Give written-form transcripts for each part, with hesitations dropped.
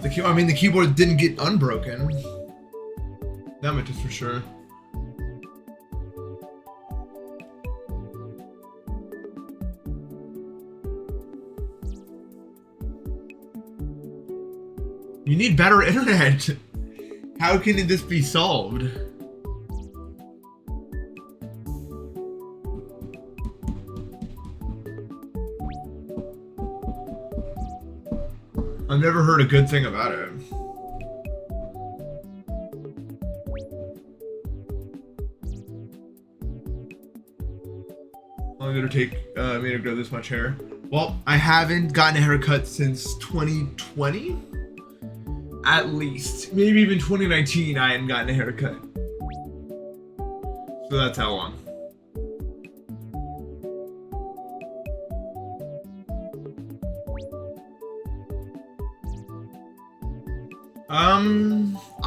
If the I mean, the keyboard didn't get unbroken. That much is for sure. You need better internet. How can this be solved? I've never heard a good thing about it. I'm gonna take me to grow this much hair. Well, I haven't gotten a haircut since 2020. At least. Maybe even 2019 I hadn't gotten a haircut. So that's how long.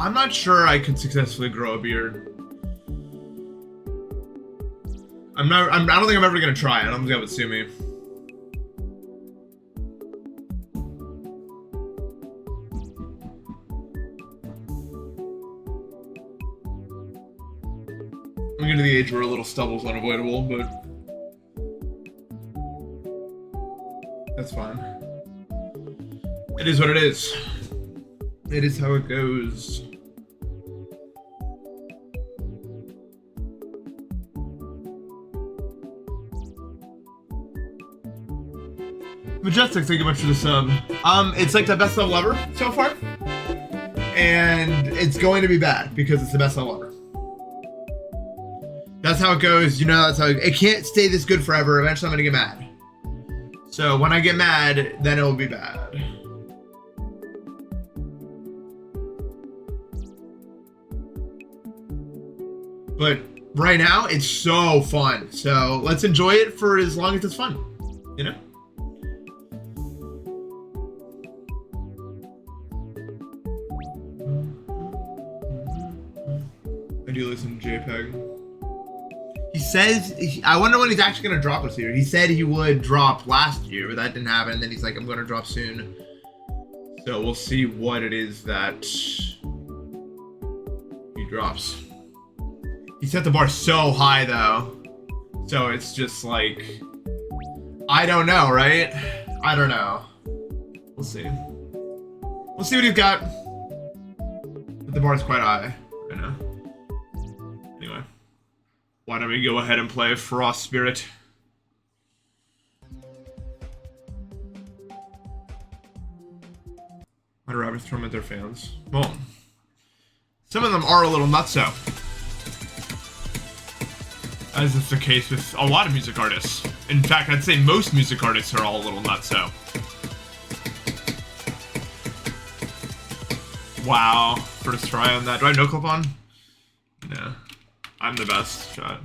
I'm not sure I could successfully grow a beard. I don't think I'm ever gonna try it. I don't think that would suit me. I'm getting to the age where a little stubble's unavoidable, but that's fine. It is what it is. It is how it goes. Majestic, thank you much for the sub. It's like the best level ever so far. And it's going to be bad because it's the best level ever. That's how it goes, you know, that's how it can't stay this good forever. Eventually I'm gonna get mad. So when I get mad, then it will be bad. But right now, it's so fun. So let's enjoy it for as long as it's fun, you know? I do listen to JPEG. He says, I wonder when he's actually going to drop this year. He said he would drop last year, but that didn't happen. And then he's like, I'm going to drop soon. So we'll see what it is that he drops. He set the bar so high though. So it's just like, I don't know, right? I don't know. We'll see. We'll see what he's got. But the bar's quite high right now. Anyway. Why don't we go ahead and play Frost Spirit? Why do rabbits torment their fans? Well, some of them are a little nutso. As is the case with a lot of music artists. In fact, I'd say most music artists are all a little nutso. Wow, first try on that. Do I have no clip on? No. I'm the best shot.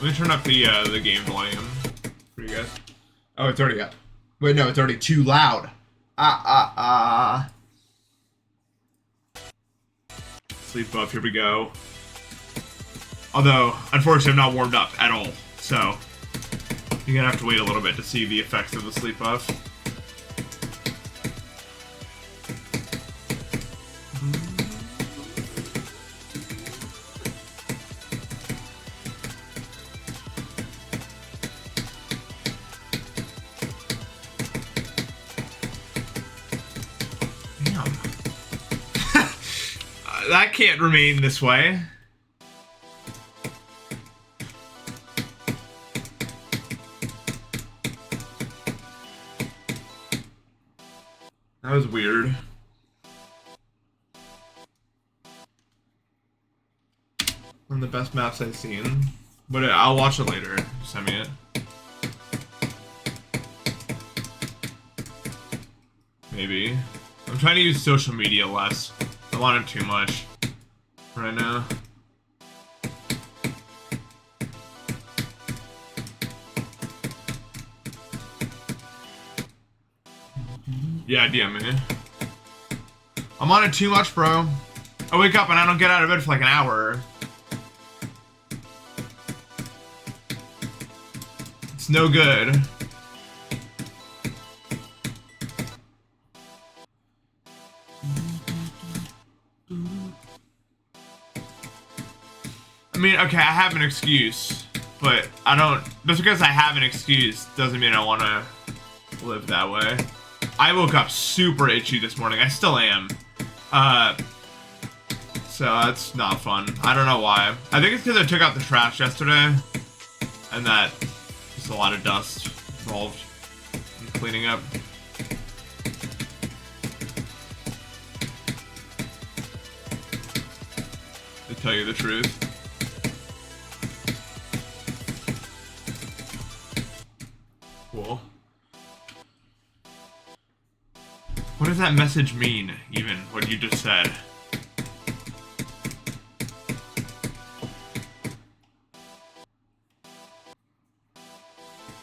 Let me turn up the game volume for you guys. Oh, it's already up. Wait, no, it's already too loud. Sleep buff, here we go. Although, unfortunately, I'm not warmed up at all, so you're gonna have to wait a little bit to see the effects of the sleep buff. That can't remain this way. That was weird. One of the best maps I've seen. But I'll watch it later. Send me it. Maybe. I'm trying to use social media less. I want it too much right now. Yeah, DM me. I'm on it too much, bro. I wake up and I don't get out of bed for like an hour. It's no good. I mean, okay, I have an excuse, but I don't, just because I have an excuse doesn't mean I want to live that way. I woke up super itchy this morning. I still am. So that's not fun. I don't know why. I think it's because I took out the trash yesterday, and that just a lot of dust involved in cleaning up. To tell you the truth. Cool. What does that message mean, even, what you just said?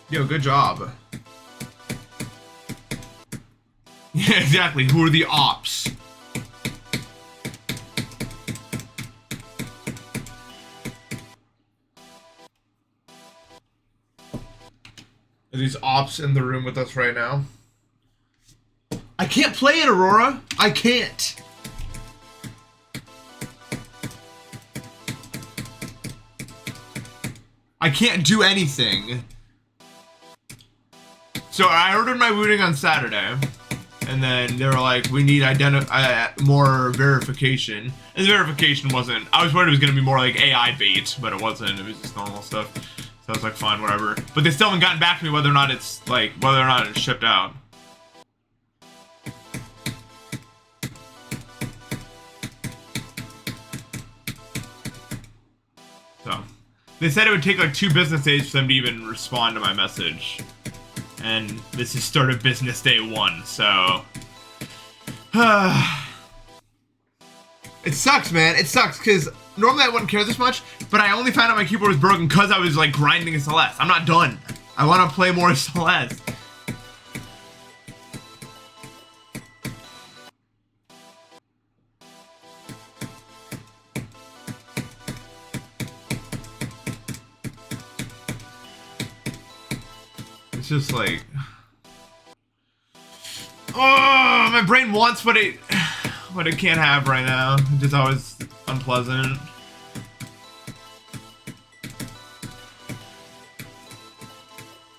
Yo, good job. Yeah, exactly. Who are the ops? Are these ops in the room with us right now? I can't play it, Aurora. I can't. I can't do anything. So I ordered my booting on Saturday, and then they were like, we need more verification. And the verification wasn't, I was worried it was gonna be more like AI bait, but it wasn't, it was just normal stuff. So I was like, fine, whatever. But they still haven't gotten back to me whether or not it's shipped out. So, they said it would take like 2 business days for them to even respond to my message. And this is start of business day 1, so... It sucks, man. It sucks, because normally I wouldn't care this much, but I only found out my keyboard was broken because I was, like, grinding Celeste. I'm not done. I want to play more Celeste. It's just like... Oh, my brain wants what it can't have right now. It's just always unpleasant.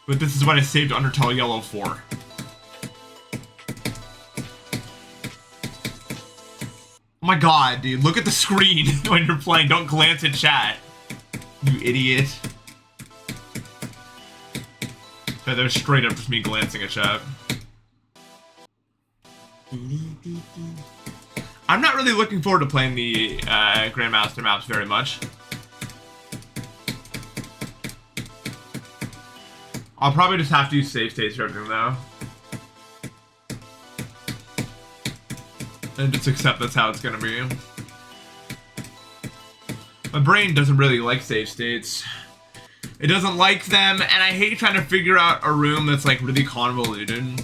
But this is what I saved Undertale Yellow for. Oh my god, dude. Look at the screen when you're playing. Don't glance at chat. You idiot. That was straight up just me glancing at chat. I'm not really looking forward to playing the Grandmaster maps very much. I'll probably just have to use save states for everything though. And just accept that's how it's gonna be. My brain doesn't really like save states. It doesn't like them, and I hate trying to figure out a room that's like really convoluted.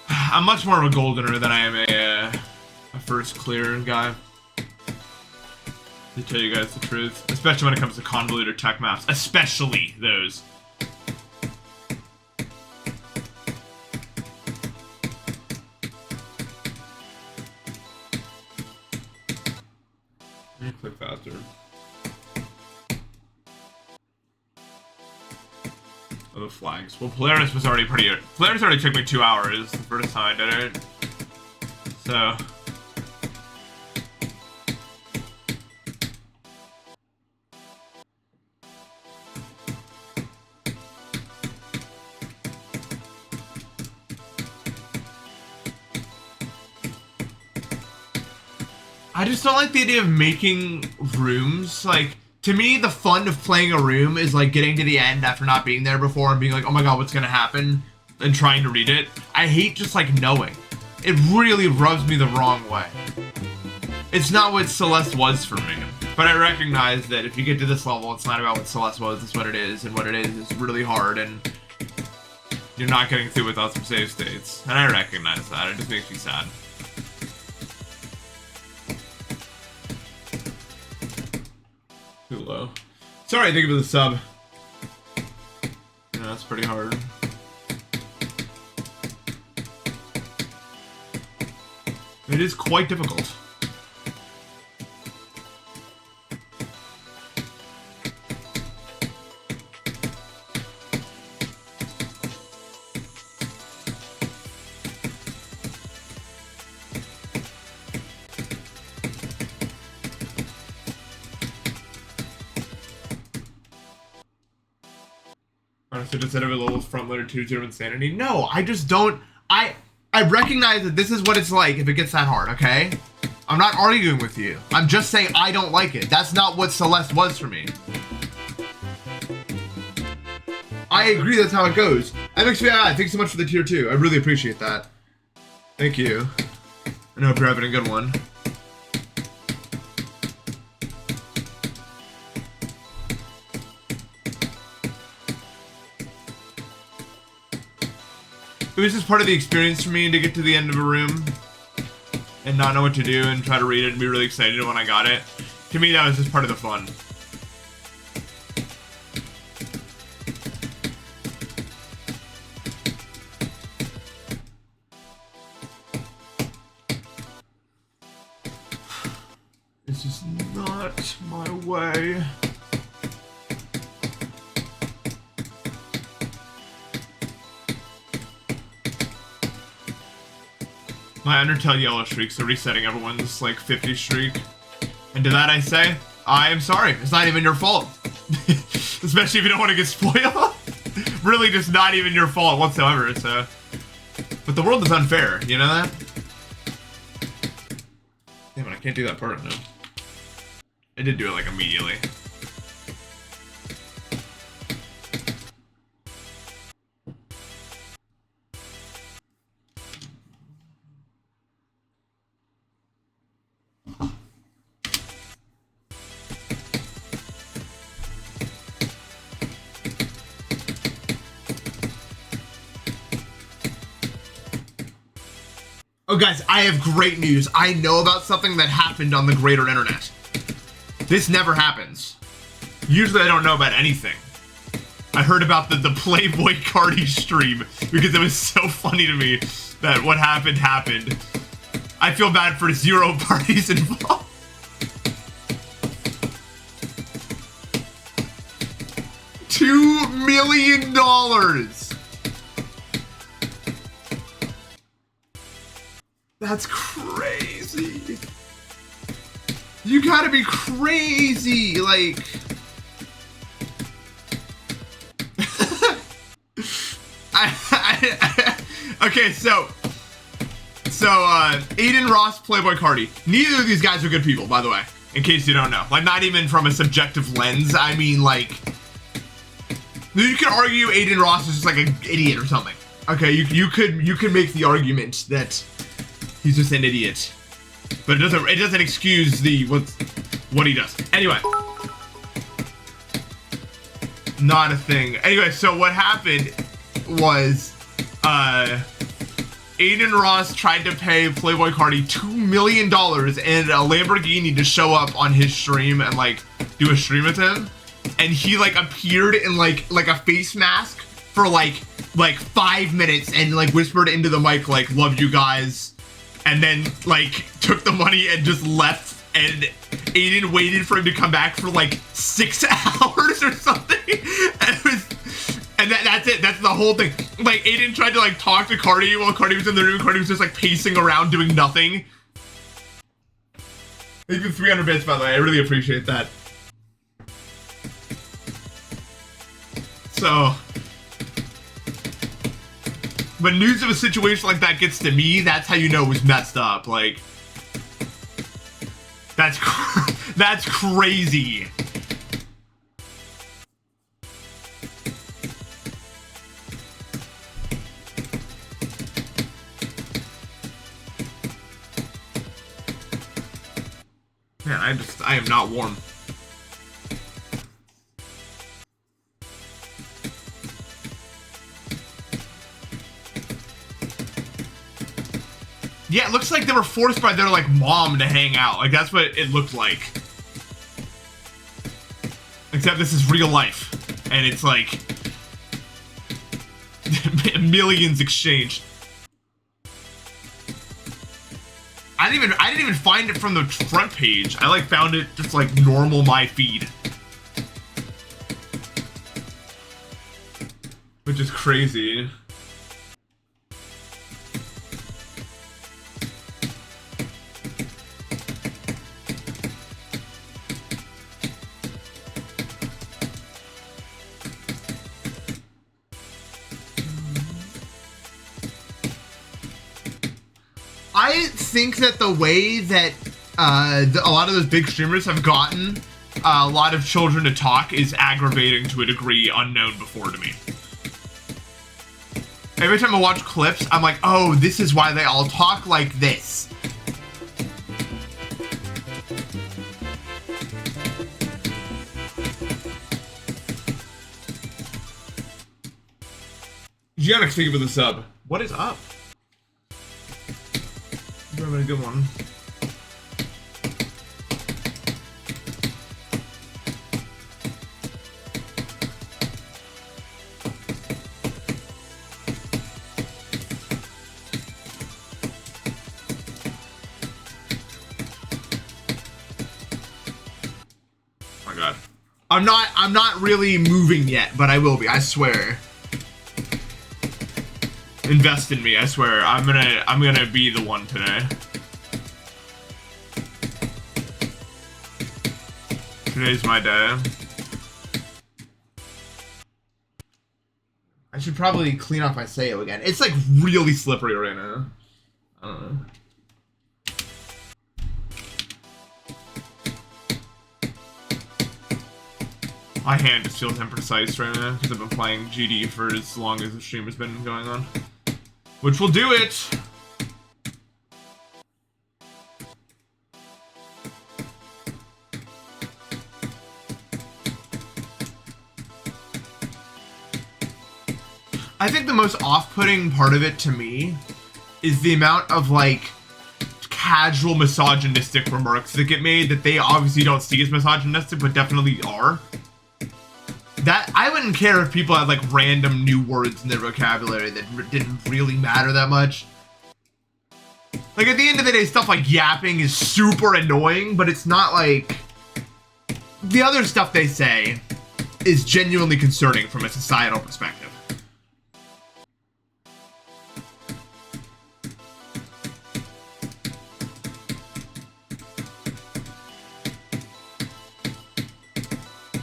I'm much more of a goldener than I am a first clear guy. To tell you guys the truth, especially when it comes to convoluted tech maps, especially those. Let me click faster. Oh, the flags. Well, Polaris was already pretty... Polaris already took me 2 hours the first time I did it. So... I just don't like the idea of making rooms. Like, to me, the fun of playing a room is like getting to the end after not being there before and being like, oh my god, what's gonna happen? And trying to read it. I hate just like knowing. It really rubs me the wrong way. It's not what Celeste was for me. But I recognize that if you get to this level, it's not about what Celeste was, it's what it is. And what it is really hard. And You're not getting through without some save states. And I recognize that. It just makes me sad. Too low. Sorry, thank you for the sub. Yeah, that's pretty hard. It is quite difficult. So just instead of a little front loader 2-0 insanity. No, I just don't. I recognize that this is what it's like if it gets that hard, okay? I'm not arguing with you. I'm just saying I don't like it. That's not what Celeste was for me. I agree that's how it goes. MXVI, thanks so much for the tier 2. I really appreciate that. Thank you. I hope you're having a good one. It was just part of the experience for me to get to the end of a room and not know what to do and try to read it and be really excited when I got it. To me, that was just part of the fun. This is not my way. My Undertale yellow streak, so resetting everyone's like 50 streak. And to that I say, I am sorry. It's not even your fault. Especially if you don't want to get spoiled. Really just not even your fault whatsoever, so. But the world is unfair, you know that? Damn it, I can't do that part now. I did do it like immediately. Oh guys, I have great news. I know about something that happened on the greater internet. This never happens. Usually I don't know about anything. I heard about the Playboy Cardi stream because it was so funny to me that what happened happened. I feel bad for 0 parties involved. $2 million. That's crazy. You gotta be crazy, like. Okay, so Aiden, Ross, Playboy Cardi. Neither of these guys are good people, by the way. In case you don't know, like not even from a subjective lens. I mean, like, you could argue Aiden Ross is just like an idiot or something. Okay, you could make the argument that he's just an idiot, but it doesn't excuse what he does. Anyway, not a thing. Anyway, so what happened was Aiden Ross tried to pay Playboy Cardi $2 million and a Lamborghini to show up on his stream and like do a stream with him, and he like appeared in like a face mask for like 5 minutes and like whispered into the mic like "love you guys," and then like took the money and just left, and Aiden waited for him to come back for like 6 hours or something. And that's it. That's the whole thing. Like, Aiden tried to like talk to Cardi while Cardi was in the room. Cardi was just like pacing around doing nothing. Thank you 300 bits, by the way. I really appreciate that. So, when news of a situation like that gets to me, that's how you know it was messed up. Like, that's crazy. Man, I am not warm. Yeah, it looks like they were forced by their, like, mom to hang out. Like, that's what it looked like. Except this is real life. And it's, like... millions exchanged. I didn't even find it from the front page. I, like, found it just, like, normal my feed. Which is crazy. I think that the way that a lot of those big streamers have gotten a lot of children to talk is aggravating to a degree unknown before to me. Every time I watch clips, I'm like, oh, this is why they all talk like this. Giannick, thank you for the sub. What is up? You're having a good one. Oh my god. I'm not really moving yet, but I will be, I swear. Invest in me, I swear. I'm gonna be the one today. Today's my day. I should probably clean off my Sayo again. It's like really slippery right now. I don't know. My hand just feels imprecise right now because I've been playing GD for as long as the stream has been going on. Which will do it! I think the most off-putting part of it to me is the amount of, like, casual misogynistic remarks that get made that they obviously don't see as misogynistic, but definitely are. That, I wouldn't care if people had, like, random new words in their vocabulary that didn't really matter that much. Like, at the end of the day, stuff like yapping is super annoying, but it's not like... The other stuff they say is genuinely concerning from a societal perspective.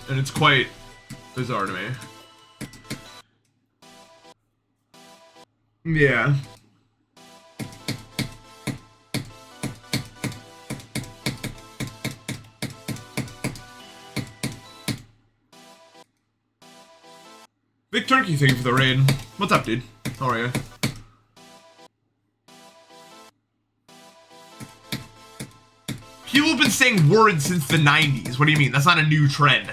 And it's quite bizarre to me. Yeah. Big Turkey, thank you for the raid. What's up, dude? How are you? People have been saying words since the 90s. What do you mean? That's not a new trend.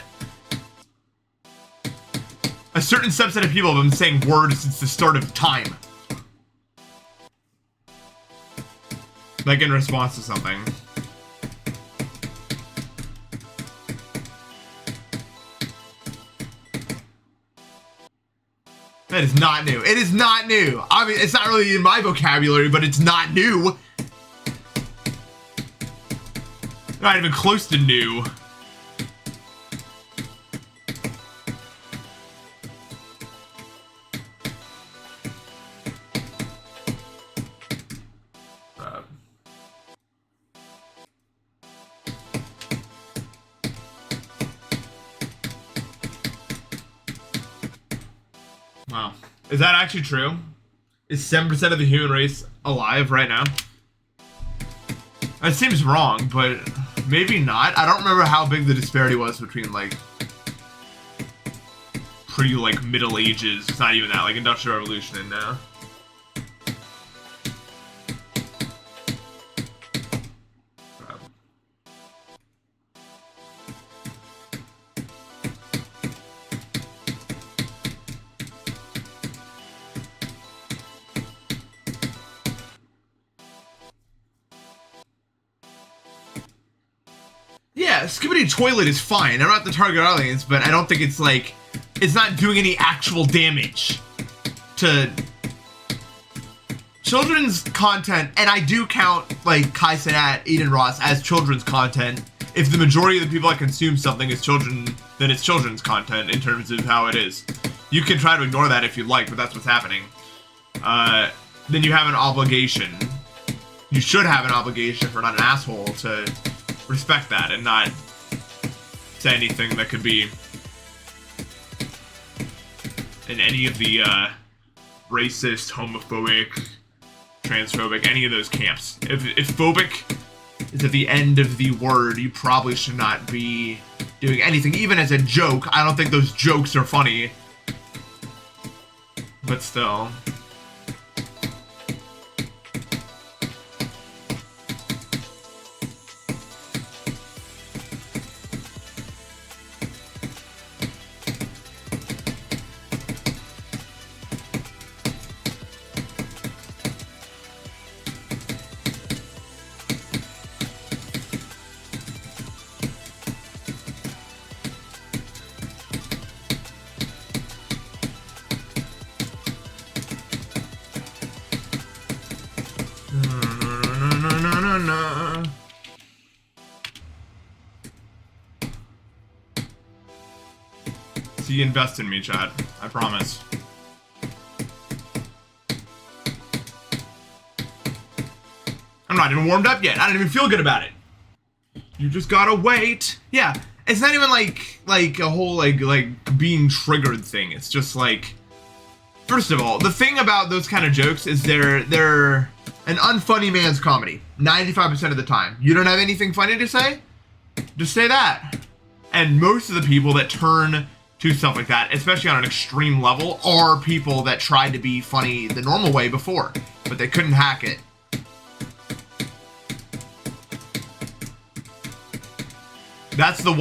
A certain subset of people have been saying words since the start of time. Like in response to something. That is not new. It is not new. I mean, it's not really in my vocabulary, but it's not new. Not even close to new. Wow. Is that actually true? Is 7% of the human race alive right now? That seems wrong, but maybe not. I don't remember how big the disparity was between, like, pretty, like, Middle Ages. It's not even that, like, Industrial Revolution and now. Yeah, Skibbity Toilet is fine. I'm not the target audience, but I don't think it's like, it's not doing any actual damage to children's content. And I do count like Kai Cenat, Eden Ross as children's content. If the majority of the people that consume something is children, then it's children's content in terms of how it is. You can try to ignore that if you'd like, but that's what's happening. Then you have an obligation. You should have an obligation, if you're not an asshole, to respect that and not say anything that could be in any of the racist, homophobic, transphobic, any of those camps. If phobic is at the end of the word, you probably should not be doing anything, even as a joke. I don't think those jokes are funny, but still. So you invest in me, Chad. I promise. I'm not even warmed up yet. I don't even feel good about it. You just gotta wait. Yeah, it's not even like a whole like being triggered thing. It's just like, first of all, the thing about those kind of jokes is they're an unfunny man's comedy 95% of the time. You don't have anything funny to say? Just say that. And most of the people that turn to stuff like that, especially on an extreme level, are people that tried to be funny the normal way before, but they couldn't hack it. That's the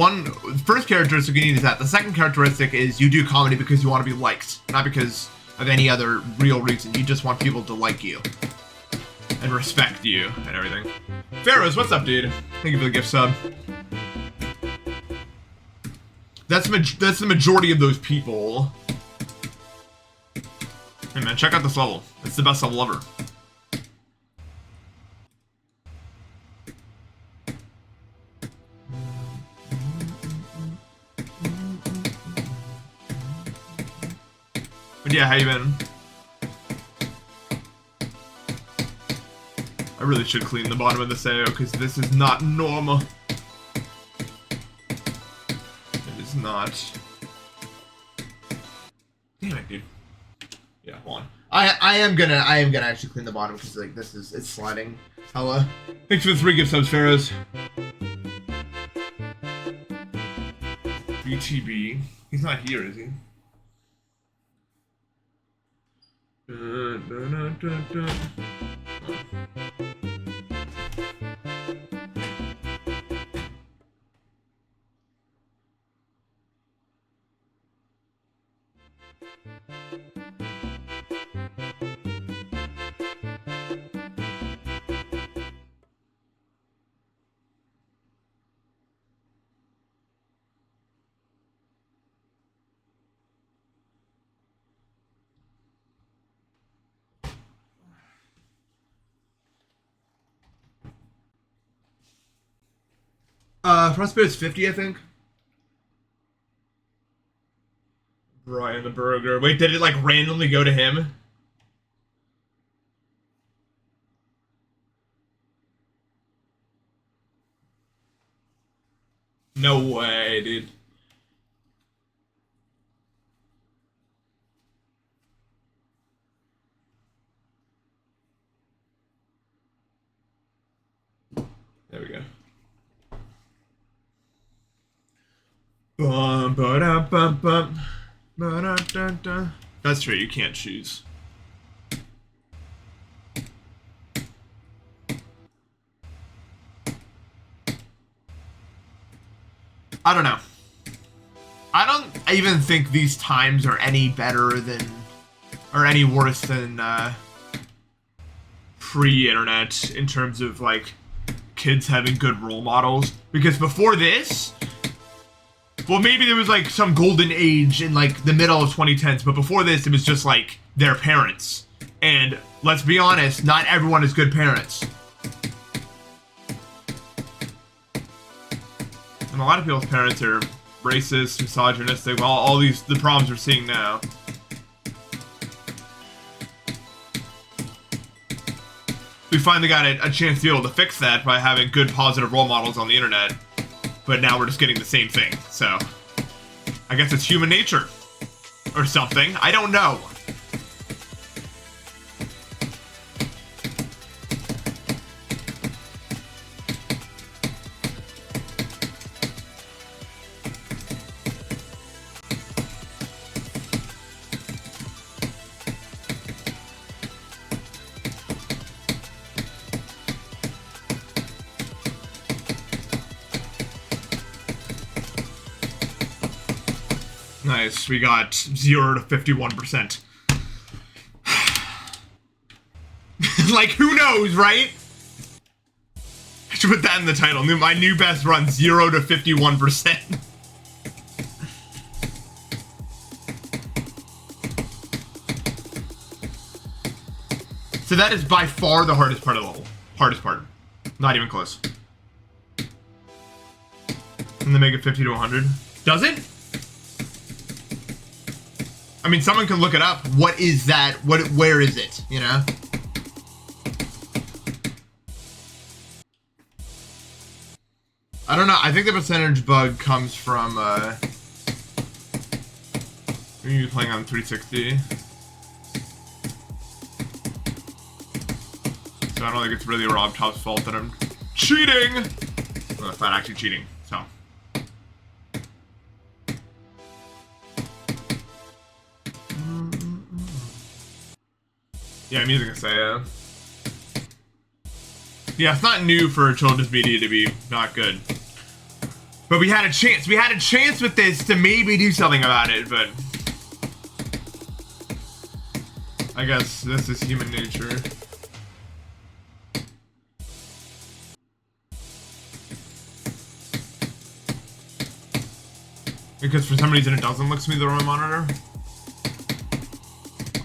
first characteristic you need is that. The second characteristic is you do comedy because you want to be liked, not because of any other real reason. You just want people to like you and respect you and everything. Pharaohs, what's up, dude? Thank you for the gift sub. That's the majority of those people. Hey man, check out this level. It's the best level ever. But yeah, how you been? I really should clean the bottom of this AO because this is not normal. Not. Damn it, dude. Yeah, hold on. I am gonna actually clean the bottom because like it's sliding. Hella. Thanks for the 3 gift subs, Pharaohs. BTB. He's not here, is he? Frostbite's 50, I think. Brian the Burger. Wait, did it like randomly go to him? No way, dude. There we go. Bum, ba-da, bum, bum. Ba-da, da, da. That's true, you can't choose. I don't know. I don't even think these times are any better than, or any worse than pre-internet in terms of like kids having good role models. Because before this, well, maybe there was like some golden age in like the middle of 2010s, but before this, it was just like their parents. And let's be honest, not everyone is good parents. And a lot of people's parents are racist, misogynistic, all the problems we're seeing now. We finally got a chance to be able to fix that by having good, positive role models on the internet. But now we're just getting the same thing, so I guess it's human nature. Or something. I don't know. Nice, we got 0 to 51%. Like, who knows, right? I should put that in the title. My new best run, 0 to 51%. So that is by far the hardest part of the level. Hardest part. Not even close. And they make it 50 to 100. Does it? I mean, someone can look it up. What is that? Where is it? You know? I don't know. I think the percentage bug comes from, you're playing on 360. So I don't think it's really Rob Top's fault that I'm cheating. Well, it's not actually cheating, so. Yeah, I'm using a Saya. Yeah, it's not new for children's media to be not good. But we had a chance. We had a chance with this to maybe do something about it, but I guess this is human nature. Because for some reason it doesn't look smoother on my monitor.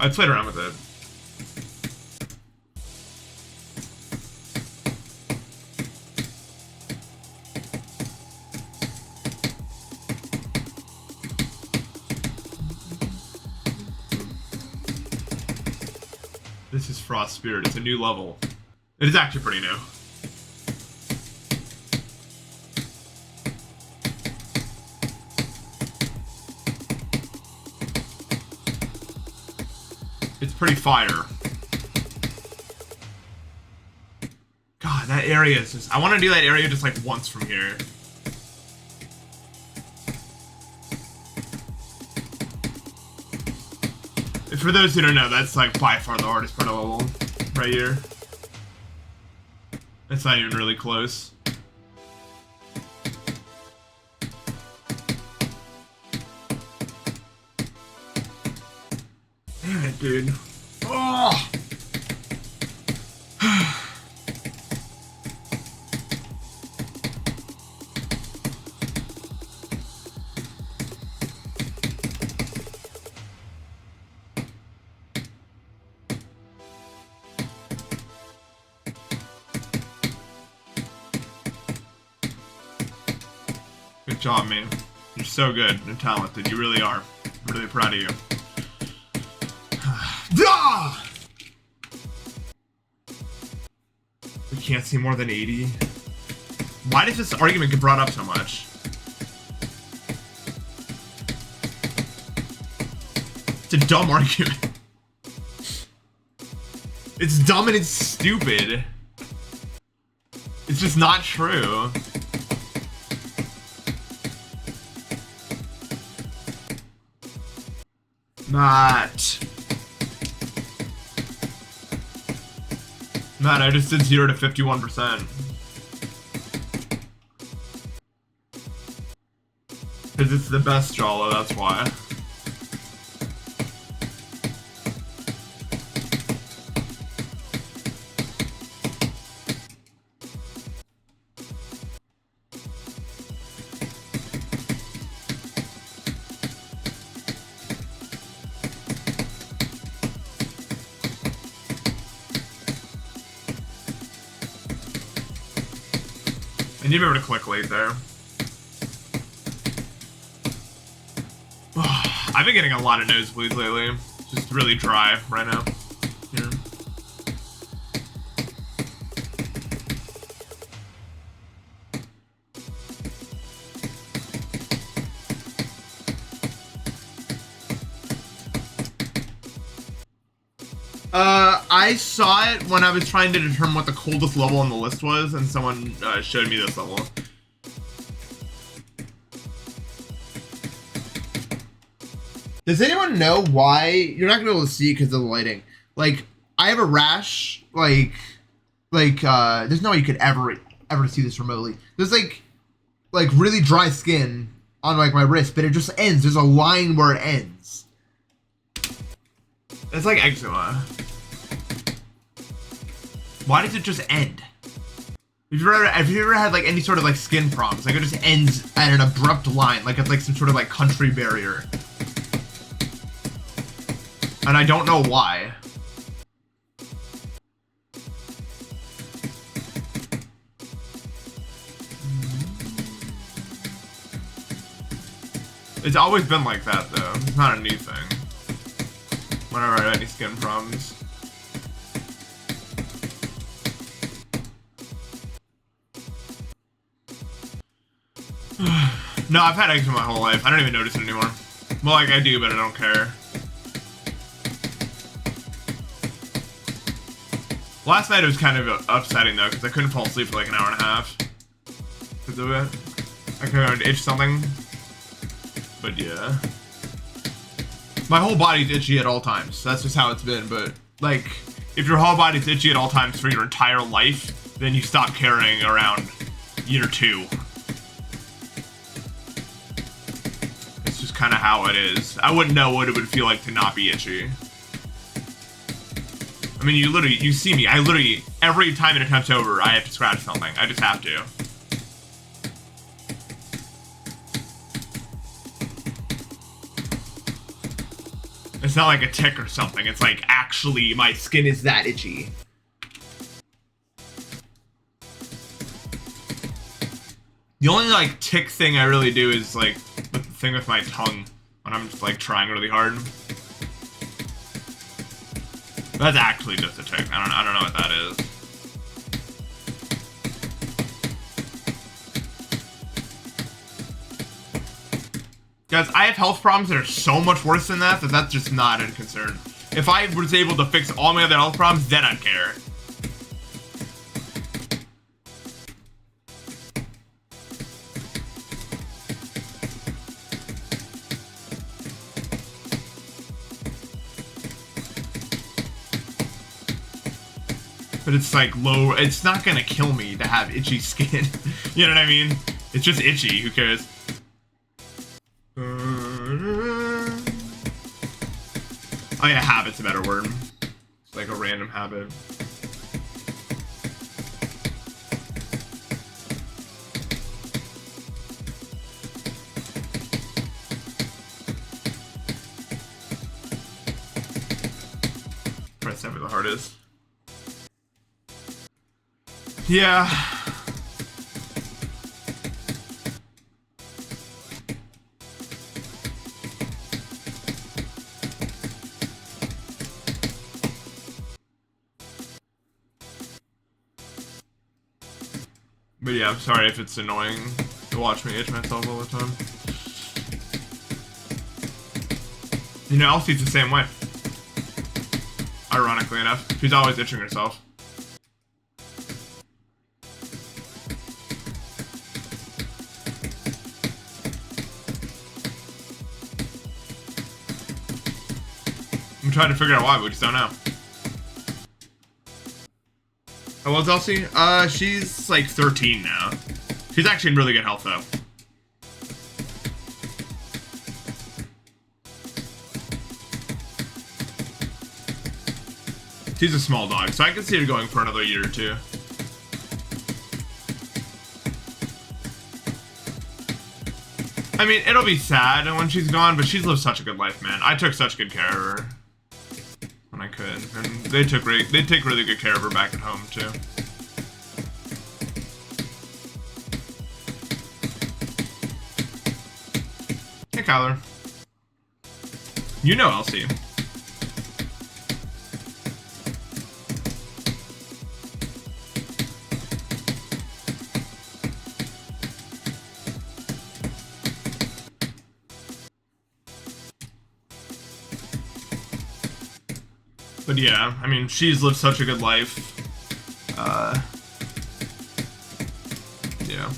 I played around with it. This is Frost Spirit. It's a new level. It is actually pretty new. It's pretty fire. God, that area is just... I want to do that area just like once from here. For those who don't know, that's like by far the hardest part of the level. Right here. It's not even really close. Damn it, dude. Oh! Good job, man. You're so good and talented. You really are. I'm really proud of you. We can't see more than 80. Why does this argument get brought up so much? It's a dumb argument. It's dumb and it's stupid. It's just not true. Matt, I just did 0 to 51%. Because it's the best Jala, that's why. And you remember to click late there. I've been getting a lot of nosebleeds lately. Just really dry right now. Yeah. I saw it when I was trying to determine what the coldest level on the list was, and someone showed me this level. Does anyone know why? You're not gonna be able to see because of the lighting. Like, I have a rash. Like, there's no way you could ever see this remotely. There's like really dry skin on like my wrist, but it just ends. There's a line where it ends. It's like eczema. Why does it just end? Have you ever had like any sort of like skin problems? Like it just ends at an abrupt line, like it's like some sort of like country barrier. And I don't know why. It's always been like that though. It's not a new thing. Whenever I had any skin problems. No, I've had eczema my whole life. I don't even notice it anymore. Well, like I do, but I don't care. Last night it was kind of upsetting though, because I couldn't fall asleep for like an hour and a half. Because of it. I could itch something. But yeah. My whole body's itchy at all times. That's just how it's been. But like, if your whole body's itchy at all times for your entire life, then you stop carrying around year 2. It's just kind of how it is. I wouldn't know what it would feel like to not be itchy. I mean, you see me. I literally, every time it attempts over, I have to scratch something. I just have to. It's not like a tick or something. It's like, actually, my skin is that itchy. The only, like, tick thing I really do is, like, the thing with my tongue when I'm just, like, trying really hard. That's actually just a tick. I don't know what that is. Guys, I have health problems that are so much worse than that that's just not a concern. If I was able to fix all my other health problems, then I'd care. But it's like low, it's not gonna kill me to have itchy skin. You know what I mean? It's just itchy, who cares? Oh yeah, habit's a better word. It's like a random habit. Press that where the heart is. Yeah. But yeah, I'm sorry if it's annoying to watch me itch myself all the time. You know, Elsie's the same way. Ironically enough, she's always itching herself. I'm trying to figure out why, but we just don't know. How old's Elsie? She's like 13 now. She's actually in really good health though. She's a small dog, so I can see her going for another year or 2. I mean, it'll be sad when she's gone, but she's lived such a good life, man. I took such good care of her when I could, and they take really good care of her back at home too. Kyler. You know Elsie. But yeah, I mean, she's lived such a good life. Yeah.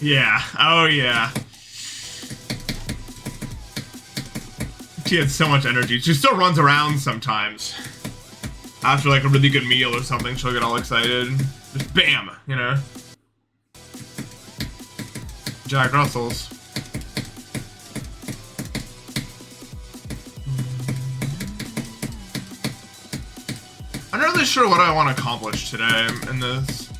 Yeah. Oh, yeah. She had so much energy. She still runs around sometimes. After, like, a really good meal or something, she'll get all excited. Just bam, you know? Jack Russell's. I'm not really sure what I want to accomplish today in this.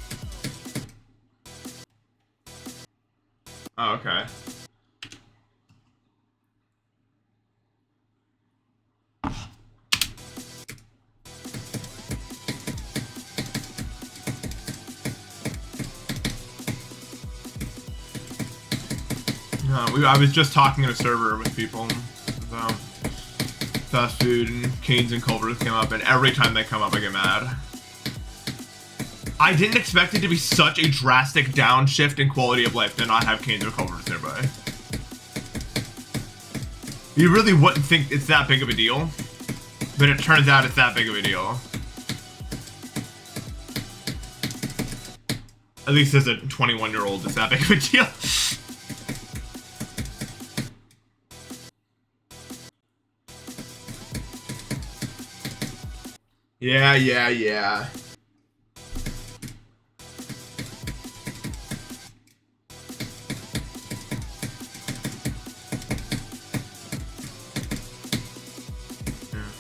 Oh, okay. I was just talking in a server with people about fast food, and Canes and Culvers came up, and every time they come up I get mad. I didn't expect it to be such a drastic downshift in quality of life to not have Canes or Culvers nearby. You really wouldn't think it's that big of a deal, but it turns out it's that big of a deal. At least as a 21-year-old, it's that big of a deal. Yeah.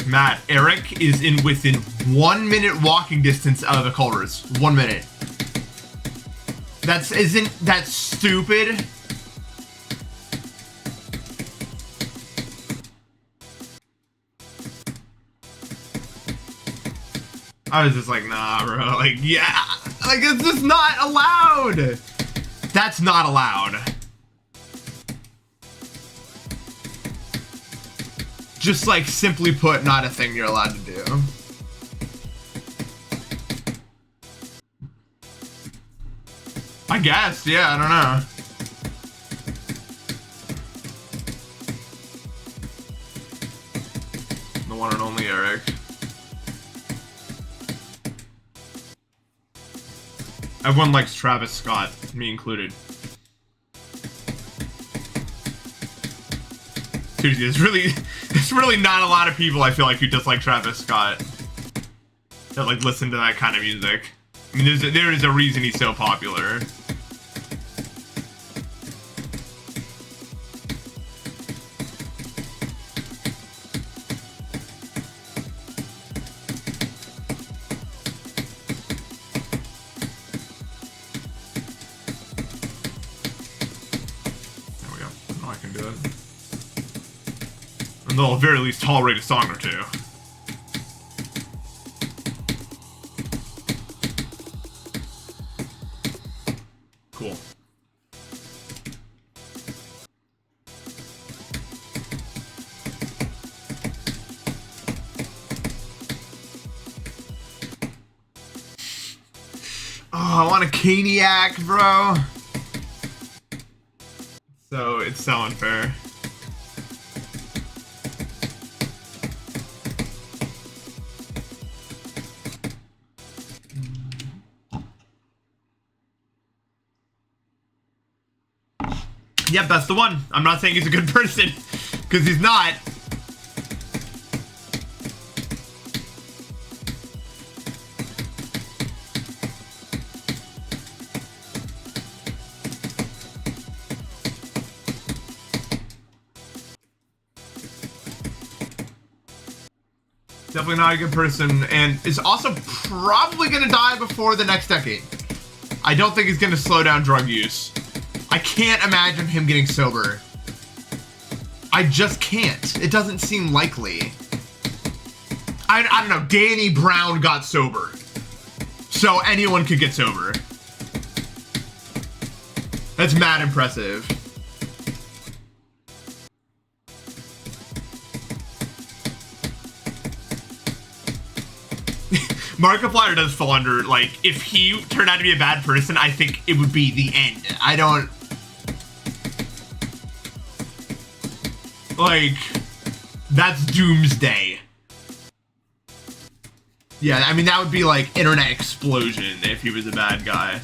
Matt, Eric is within 1 minute walking distance out of the Culvers. 1 minute. Isn't that stupid? I was just like, nah, bro. Like, yeah. Like, it's just not allowed. That's not allowed. Just, like, simply put, not a thing you're allowed to do. I guess, yeah, I don't know. The one and only Eric. Everyone likes Travis Scott, me included. Seriously, there's really not a lot of people I feel like who dislike Travis Scott. That like listen to that kind of music. I mean, there is a reason he's so popular. And they'll at the very least tolerate a song or two. Cool. Oh, I want a Caniac, bro. So, it's so unfair. Yep, that's the one. I'm not saying he's a good person, because he's not. Definitely not a good person, and is also probably going to die before the next decade. I don't think he's going to slow down drug use. I can't imagine him getting sober. I just can't. It doesn't seem likely. I don't know, Danny Brown got sober. So anyone could get sober. That's mad impressive. Markiplier does fall under, like, if he turned out to be a bad person, I think it would be the end. I don't... Like, that's doomsday. Yeah, I mean, that would be like internet explosion if he was a bad guy.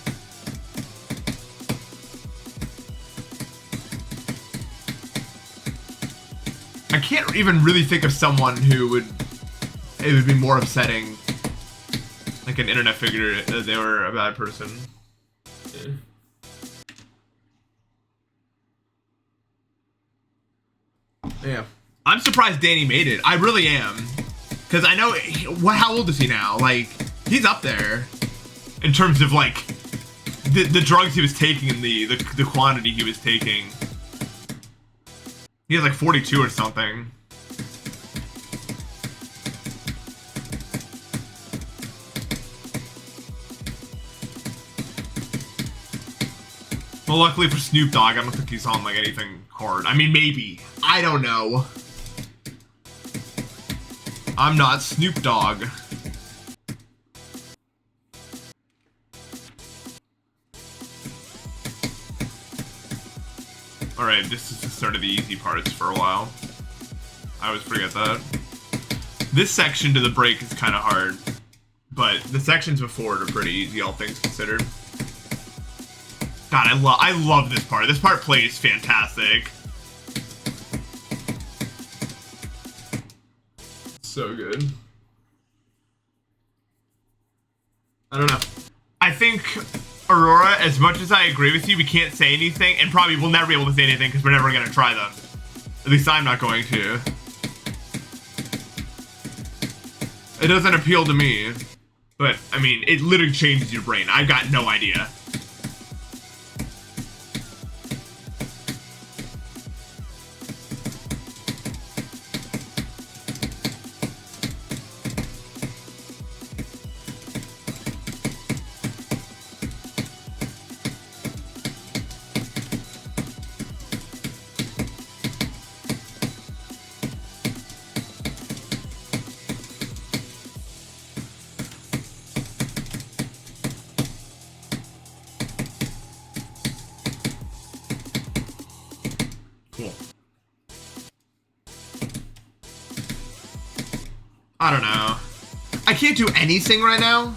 I can't even really think of someone who would... It would be more upsetting. Like an internet figure that they were a bad person. Yeah. I'm surprised Danny made it. I really am. Because I know... How old is he now? Like, he's up there. In terms of, like, the drugs he was taking and the quantity he was taking. He has, like, 42 or something. Well, luckily for Snoop Dogg, I don't think he's on, like, anything hard. I mean, maybe. I don't know. I'm not Snoop Dogg. Alright, this is the start of the easy parts for a while. I always forget that. This section to the break is kind of hard. But the sections before it are pretty easy, all things considered. God, I love this part. This part plays fantastic. So good. I don't know. I think, Aurora, as much as I agree with you, we can't say anything, and probably we'll never be able to say anything because we're never going to try them. At least I'm not going to. It doesn't appeal to me. But, I mean, it literally changes your brain. I've got no idea. I don't know. I can't do anything right now.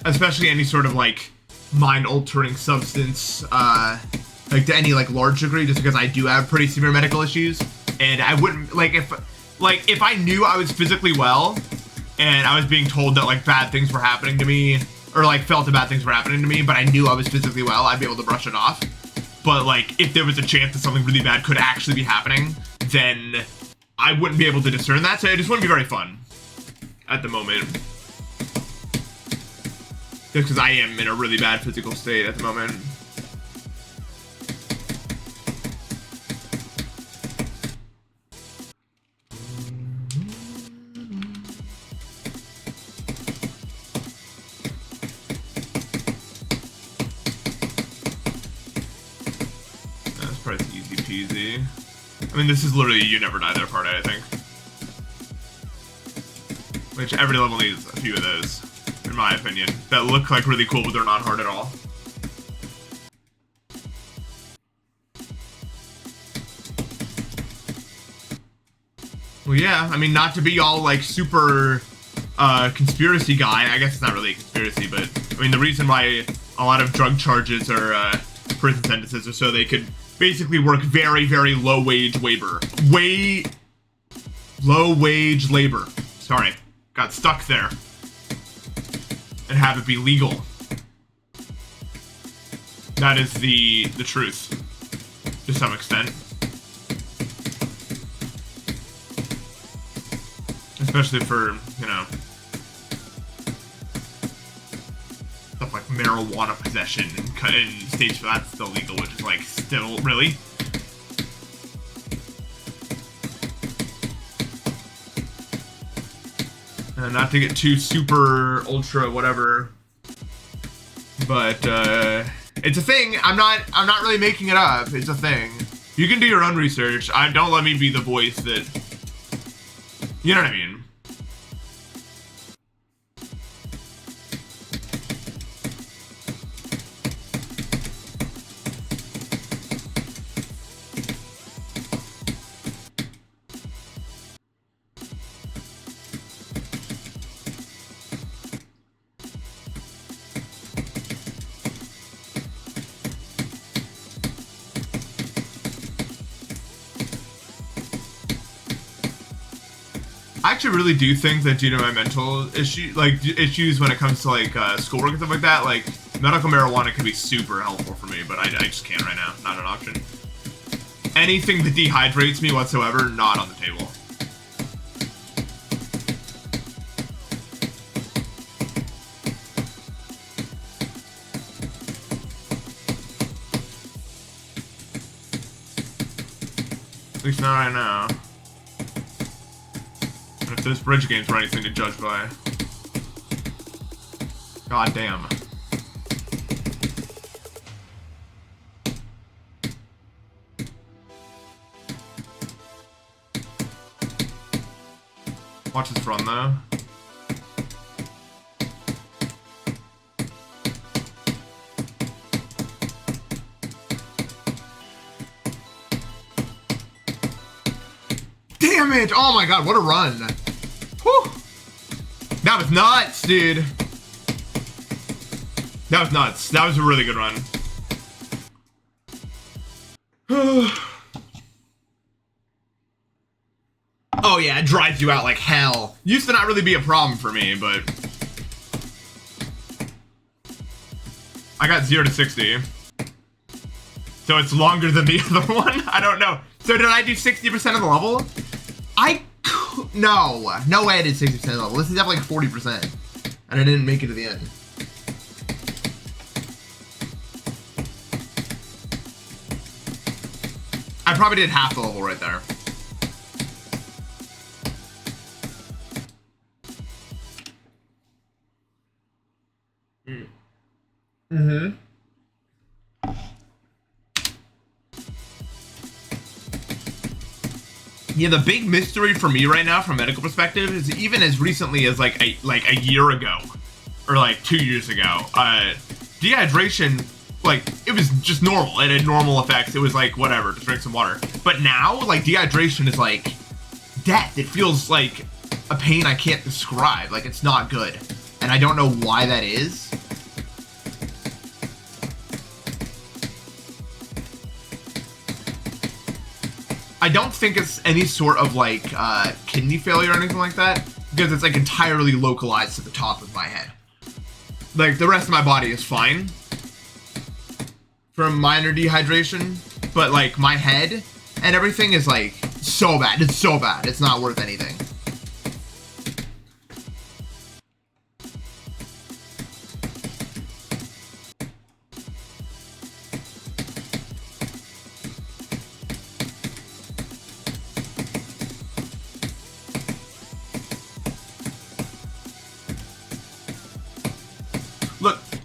Especially any sort of like mind-altering substance, like to any like large degree, just because I do have pretty severe medical issues, and I wouldn't like if I knew I was physically well, and I was being told that like bad things were happening to me, or like felt that bad things were happening to me, but I knew I was physically well, I'd be able to brush it off. But like if there was a chance that something really bad could actually be happening, then I wouldn't be able to discern that, so it just wouldn't be very fun at the moment. Just because I am in a really bad physical state at the moment. That's probably easy peasy. I mean, this is literally you never die there part, I think. Which every level needs a few of those, in my opinion, that look like really cool, but they're not hard at all. Well, yeah, I mean, not to be all, like, super conspiracy guy. I guess it's not really a conspiracy, but, I mean, the reason why a lot of drug charges or prison sentences are so they could basically work very, very low-wage labor. Low-wage labor. Sorry. Got stuck there. And have it be legal. That is the truth. To some extent. Especially for, you know, stuff like marijuana possession in states where that's still legal, which is like, still, really? Not to get too super ultra whatever, but it's a thing. I'm not really making it up. It's a thing. You can do your own research. Don't let me be the voice that, you know what I mean. I actually really do think that due to my mental issues when it comes to like schoolwork and stuff like that, like medical marijuana can be super helpful for me, but I just can't right now. Not an option. Anything that dehydrates me whatsoever, not on the table. At least not right now. If this bridge games were anything to judge by. God damn. Watch this run though. Damn it! Oh my god, what a run! Whew. That was nuts, dude. That was nuts. That was a really good run. Oh yeah, it drives you out like hell. Used to not really be a problem for me, but I got 0 to 60. So it's longer than the other one? I don't know. So did I do 60% of the level? No way I did 60% of the level. This is definitely like 40%. And I didn't make it to the end. I probably did half the level right there. Mm-hmm. Yeah, the big mystery for me right now from a medical perspective is even as recently as like a year ago or like 2 years ago, dehydration, like it was just normal. It had normal effects. It was like whatever, just drink some water. But now like dehydration is like death. It feels like a pain I can't describe. Like it's not good. And I don't know why that is. I don't think it's any sort of like kidney failure or anything like that, because it's like entirely localized to the top of my head. Like the rest of my body is fine from minor dehydration, but like my head and everything is like so bad. It's so bad. It's not worth anything.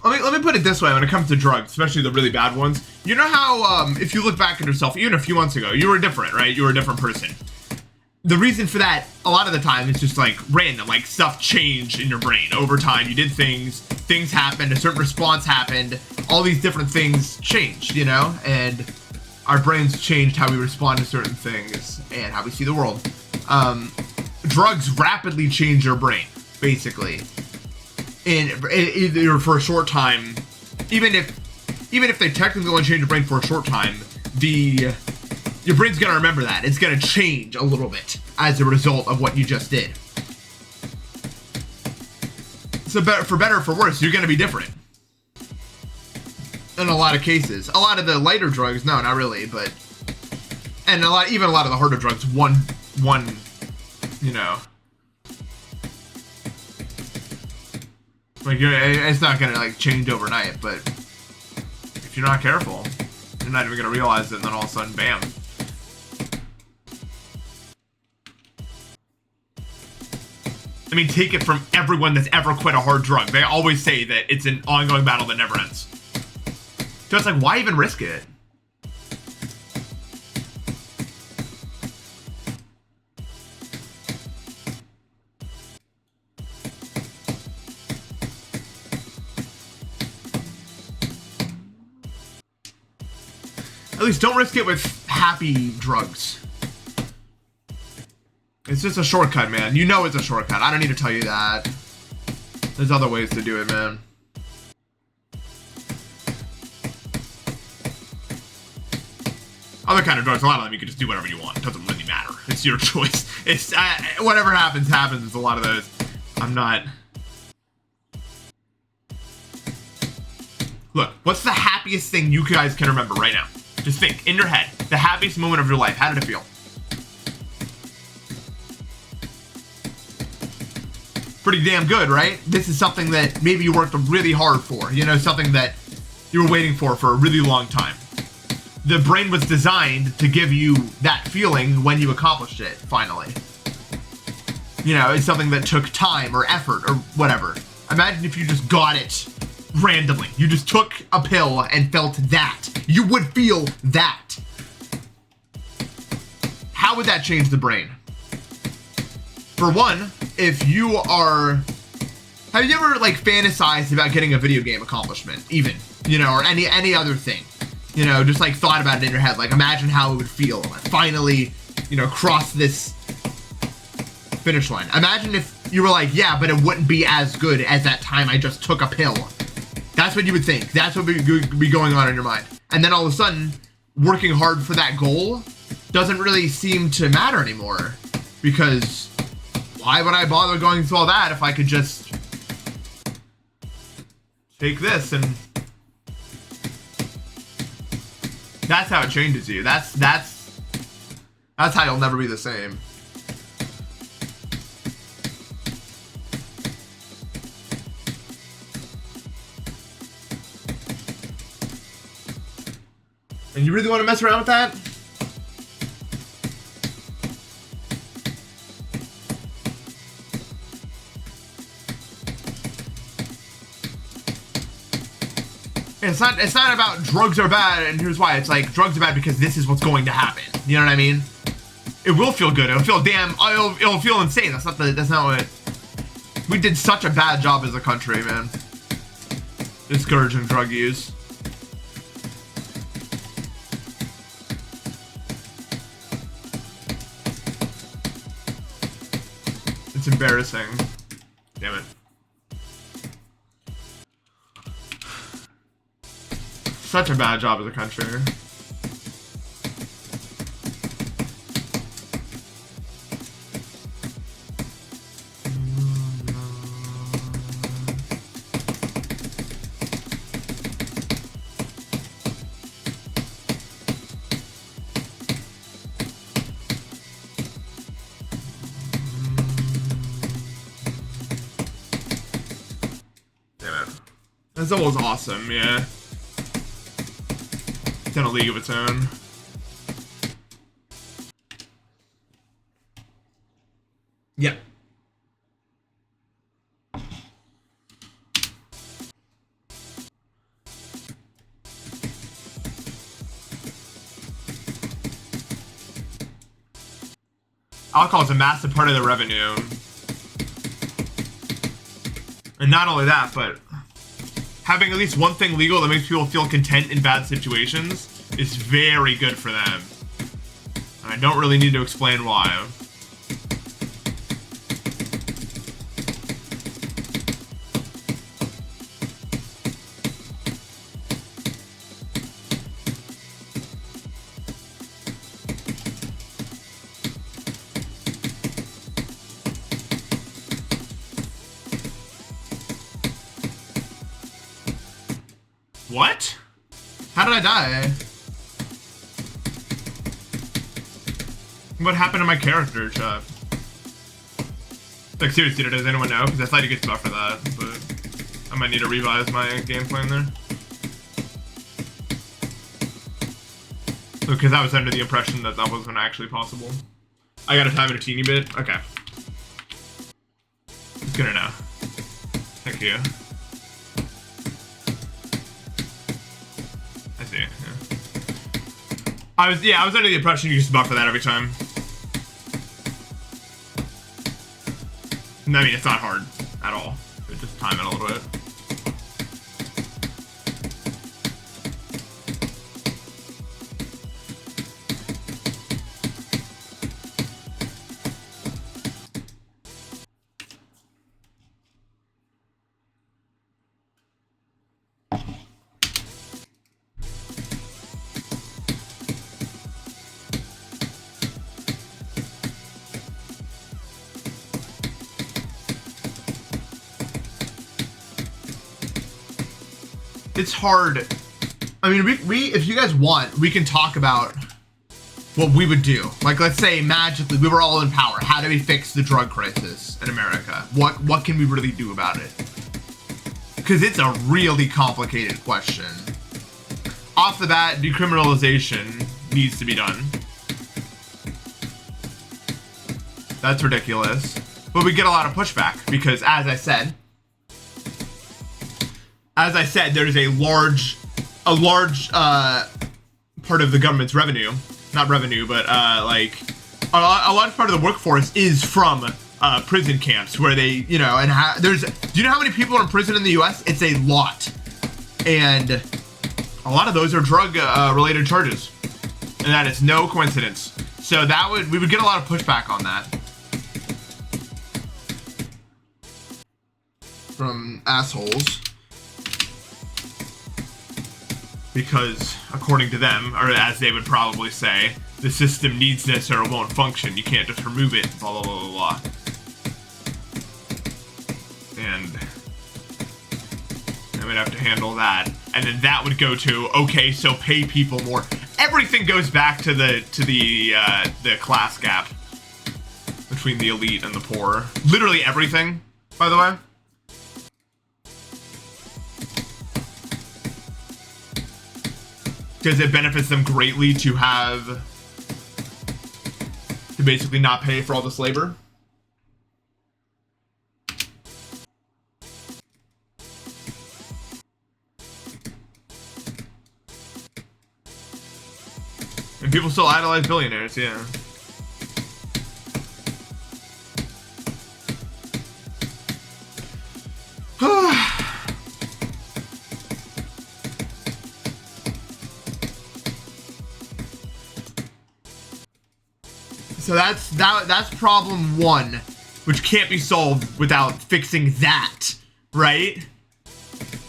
Let me put it this way when it comes to drugs, especially the really bad ones. You know how, if you look back at yourself, even a few months ago, you were different, right? You were a different person. The reason for that, a lot of the time, is just like random, like stuff changed in your brain over time. You did things happened, a certain response happened, all these different things changed, you know? And our brains changed how we respond to certain things and how we see the world. Drugs rapidly change your brain, basically. Either for a short time, even if they technically only change your brain for a short time, your brain's gonna remember that. It's gonna change a little bit as a result of what you just did. So for better or for worse, you're gonna be different. In a lot of cases. A lot of the lighter drugs, no, not really, but and even a lot of the harder drugs, one, you know. Like, it's not gonna, like, change overnight, but if you're not careful, you're not even gonna realize it, and then all of a sudden, bam. I mean, take it from everyone that's ever quit a hard drug. They always say that it's an ongoing battle that never ends. So it's like, why even risk it? At least don't risk it with happy drugs. It's just a shortcut, man. You know it's a shortcut. I don't need to tell you that. There's other ways to do it, man. Other kind of drugs, a lot of them you can just do whatever you want. It doesn't really matter. It's your choice. It's whatever happens, happens. It's a lot of those. I'm not. Look, what's the happiest thing you guys can remember right now? Just think, in your head, the happiest moment of your life. How did it feel? Pretty damn good, right? This is something that maybe you worked really hard for. You know, something that you were waiting for a really long time. The brain was designed to give you that feeling when you accomplished it, finally. You know, it's something that took time or effort or whatever. Imagine if you just got it randomly. You just took a pill and felt that. You would feel that. How would that change the brain? For one, if you are... Have you ever, like, fantasized about getting a video game accomplishment, even? You know, or any other thing? You know, just, like, thought about it in your head. Like, imagine how it would feel. Like, finally, you know, cross this finish line. Imagine if you were like, yeah, but it wouldn't be as good as that time I just took a pill. That's what you would think. That's what would be going on in your mind. And then all of a sudden, working hard for that goal doesn't really seem to matter anymore. Because why would I bother going through all that if I could just take this and... That's how it changes you. That's how you'll never be the same. And you really want to mess around with that? It's not about drugs are bad, and here's why. It's like drugs are bad because this is what's going to happen. You know what I mean? It will feel good. It'll feel it'll feel insane. That's not what we did such a bad job as a country, man. Discouraging drug use. It's embarrassing. Damn it. Such a bad job as a country. Damn it. That's almost awesome, yeah. In a league of its own. Yep. Alcohol is a massive part of the revenue. And not only that, but having at least one thing legal that makes people feel content in bad situations is very good for them. And I don't really need to explain why. What? How did I die? What happened to my character, chat? Like, seriously, does anyone know? Because I thought you get buff for that, but I might need to revise my game plan there. Because I was under the impression that that wasn't actually possible. I gotta time it a teeny bit? Okay. Good to know. Thank you. I see. Yeah. I was under the impression you just buffer that every time. I mean, it's not hard at all. So just time it a little bit. It's hard. I mean, we if you guys want, we can talk about what we would do. Like, let's say magically we were all in power. How do we fix the drug crisis in America? What can we really do about it? Because it's a really complicated question. Off the bat, decriminalization needs to be done. That's ridiculous. But we get a lot of pushback because, as I said, there's a large part of the government's revenue, not revenue, but like a large part of the workforce is from prison camps where they, you know, and do you know how many people are in prison in the U.S.? It's a lot, and a lot of those are drug related charges, and that is no coincidence. So we would get a lot of pushback on that from assholes. Because, according to them, or as they would probably say, the system needs this or it won't function. You can't just remove it, blah, blah, blah, blah, blah. And I would have to handle that. And then that would go to, okay, so pay people more. Everything goes back to the class gap between the elite and the poor. Literally everything, by the way. Because it benefits them greatly to basically not pay for all this labor. And people still idolize billionaires, yeah. So that's problem one, which can't be solved without fixing that, right?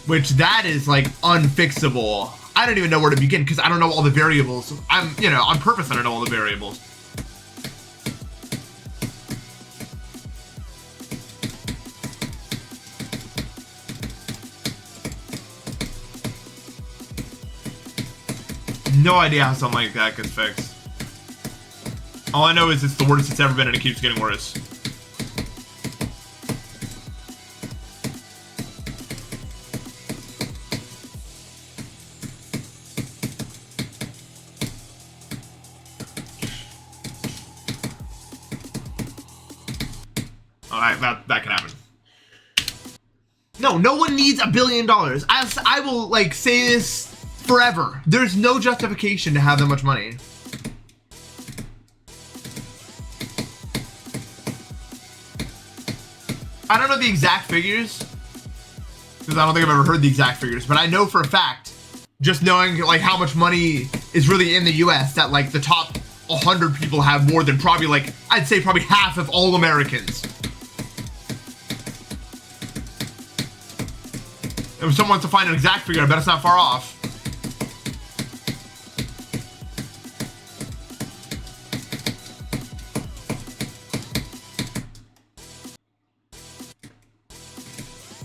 Which that is like unfixable. I don't even know where to begin because I don't know all the variables. On purpose I don't know all the variables. No idea how something like that gets fixed. All I know is it's the worst it's ever been and it keeps getting worse. Alright, that can happen. No one needs $1 billion. I will like say this forever. There's no justification to have that much money. I don't know the exact figures, because I don't think I've ever heard the exact figures, but I know for a fact, just knowing like how much money is really in the US, that like the top 100 people have more than probably like, I'd say probably half of all Americans. And if someone wants to find an exact figure, I bet it's not far off.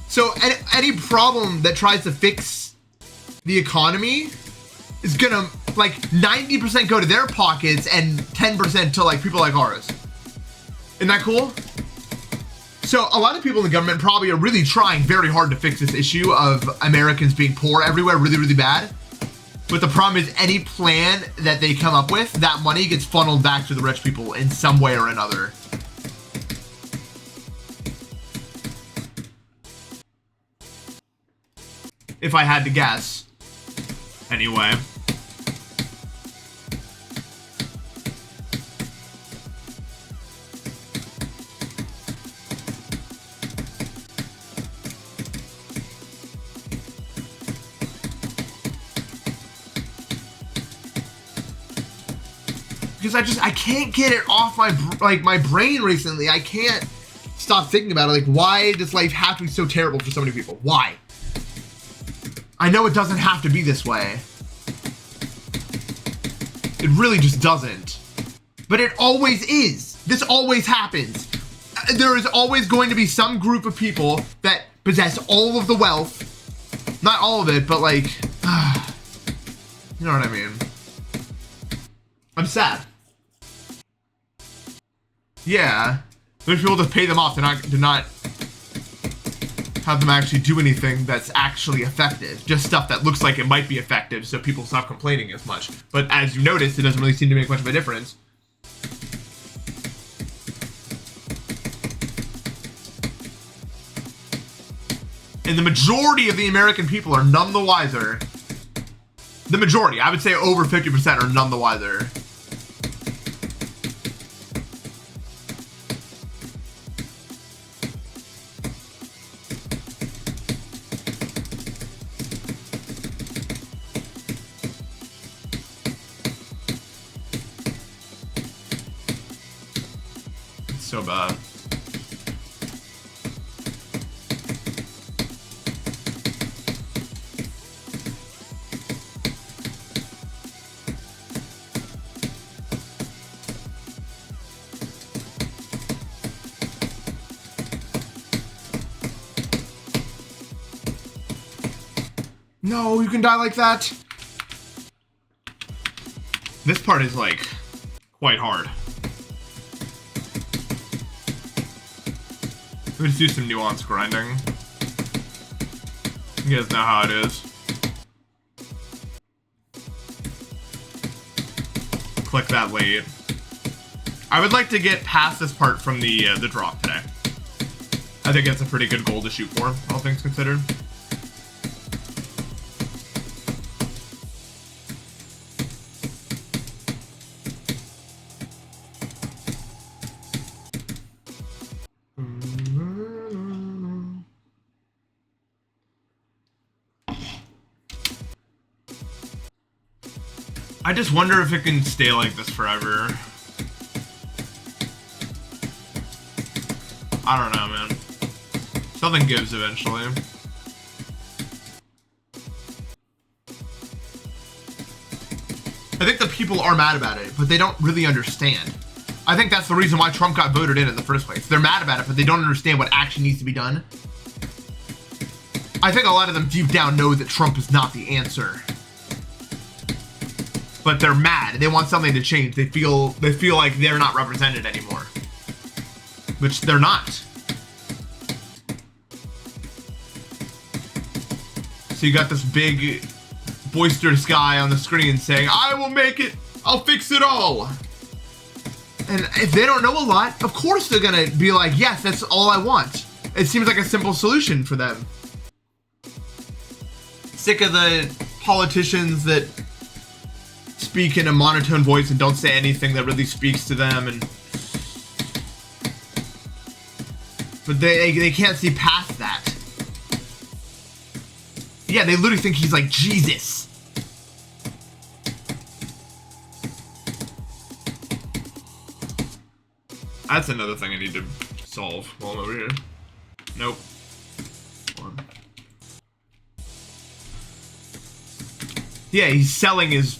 So any problem that tries to fix the economy is gonna like 90% go to their pockets and 10% to like people like ours. Isn't that cool? So a lot of people in the government probably are really trying very hard to fix this issue of Americans being poor everywhere really, really bad. But the problem is any plan that they come up with, that money gets funneled back to the rich people in some way or another. if I had to guess. Anyway. Because I can't get it off my brain recently. I can't stop thinking about it. Like, why does life have to be so terrible for so many people? Why? I know it doesn't have to be this way. It really just doesn't. But it always is. This always happens. There is always going to be some group of people that possess all of the wealth. Not all of it, but like, you know what I mean? I'm sad. Yeah, there's people to pay them off to not have them actually do anything that's actually effective. Just stuff that looks like it might be effective, so people stop complaining as much. But as you noticed, it doesn't really seem to make much of a difference. And the majority of the American people are none the wiser. The majority, I would say over 50% are none the wiser. So bad. No, you can die like that. This part is like quite hard. Let's do some nuanced grinding. You guys know how it is. Click that late. I would like to get past this part from the drop today. I think it's a pretty good goal to shoot for, all things considered. I just wonder if it can stay like this forever. I don't know, man. Something gives eventually. I think the people are mad about it, but they don't really understand. I think that's the reason why Trump got voted in the first place. They're mad about it, but they don't understand what action needs to be done. I think a lot of them deep down know that Trump is not the answer. But they're mad. They want something to change. They feel like they're not represented anymore. Which they're not. So you got this big boisterous guy on the screen saying, I will make it, I'll fix it all. And if they don't know a lot, of course they're gonna be like, yes, that's all I want. It seems like a simple solution for them. Sick of the politicians that speak in a monotone voice and don't say anything that really speaks to them, and but they can't see past that. Yeah, they literally think he's like Jesus. That's another thing I need to solve while I'm over here. Nope. Yeah, he's selling his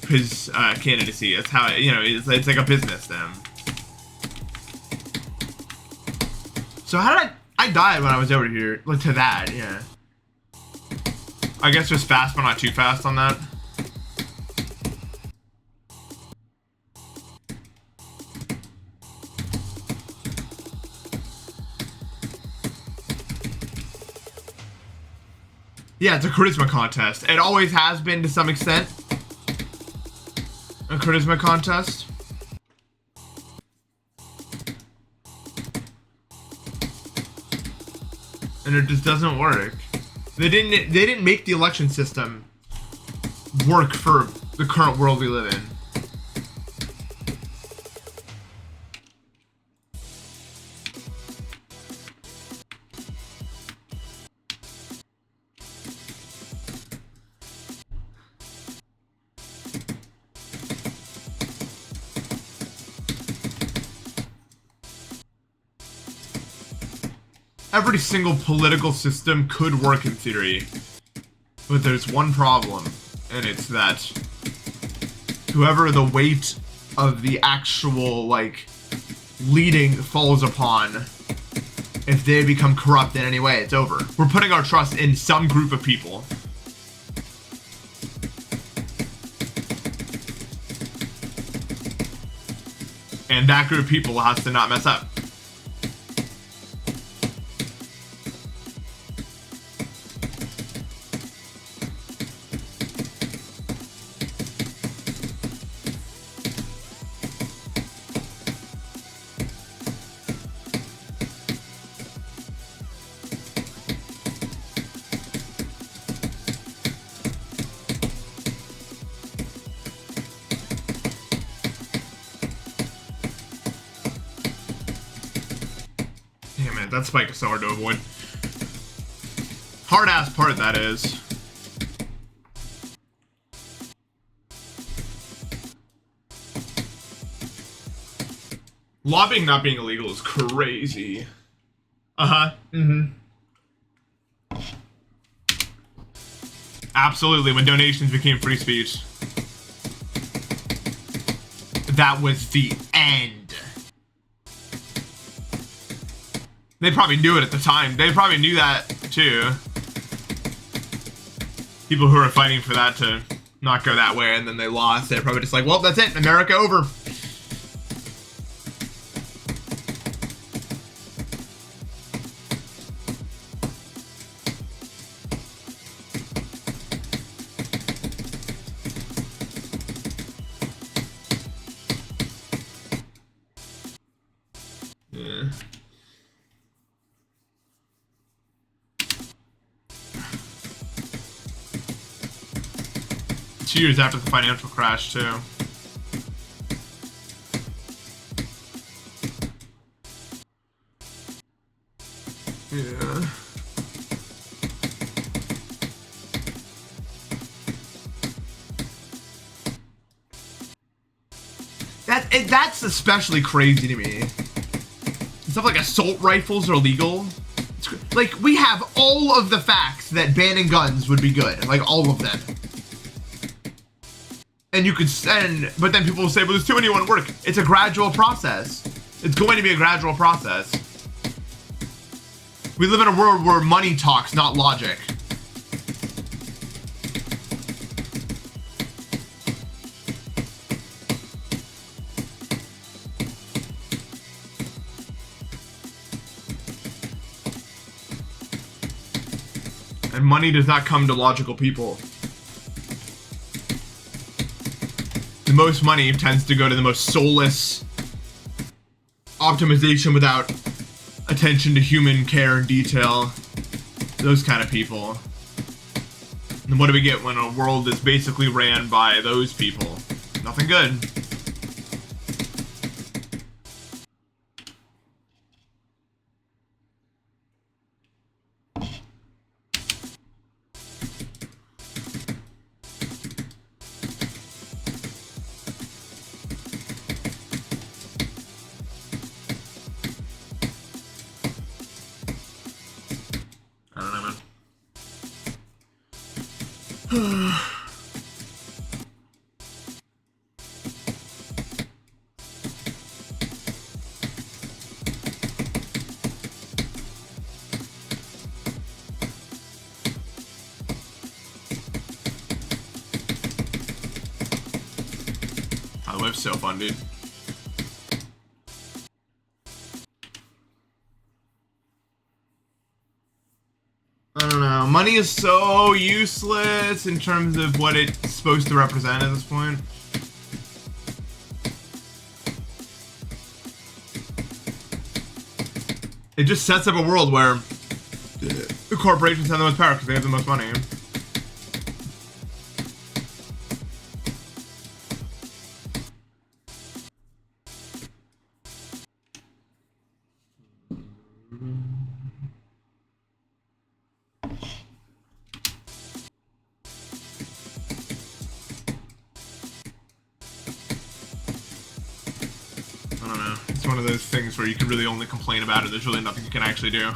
candidacy. That's how, you know, it's like a business then. So how did I died when I was over here to that, yeah. I guess just fast but not too fast on that. Yeah, it's a charisma contest. It always has been to some extent. A charisma contest. And it just doesn't work. They didn't make the election system work for the current world we live in. Every single political system could work in theory, but there's one problem, and it's that whoever the weight of the actual, like, leading falls upon, if they become corrupt in any way, it's over. We're putting our trust in some group of people. And that group of people has to not mess up. Damn it, that spike is so hard to avoid. Hard-ass part, that is. Lobbying not being illegal is crazy. Uh-huh. Absolutely, when donations became free speech. That was the end. They probably knew it at the time. They probably knew that, too. People who were fighting for that to not go that way, and then they lost. They're probably just like, well, that's it. America over. Yeah. 2 years after the financial crash, too. Yeah. That's especially crazy to me. Stuff like assault rifles are legal. Like, we have all of the facts that banning guns would be good. Like, all of them. And you could send, but then people will say, well, there's too many won't work. It's a gradual process. It's going to be a gradual process. We live in a world where money talks, not logic. And money does not come to logical people. The most money tends to go to the most soulless optimization without attention to human care and detail. Those kind of people. And what do we get when a world is basically ran by those people? Nothing good. The web's so fun, dude. I don't know. Money is so useless in terms of what it's supposed to represent at this point. It just sets up a world where corporations have the most power because they have the most money. I don't know. It's one of those things where you can really only complain about it. There's really nothing you can actually do.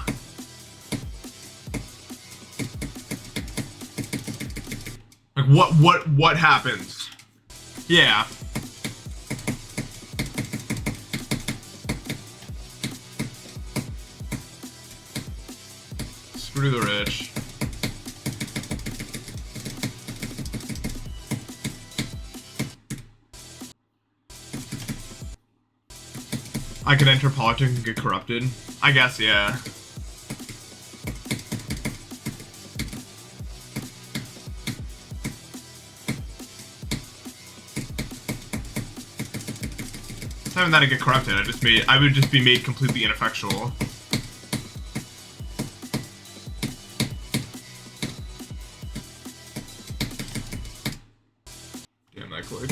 Like, what happens? Yeah. Screw the rich. I could enter politics and get corrupted. I guess, yeah. It's not even that I get corrupted. I would just be made completely ineffectual. Damn that click.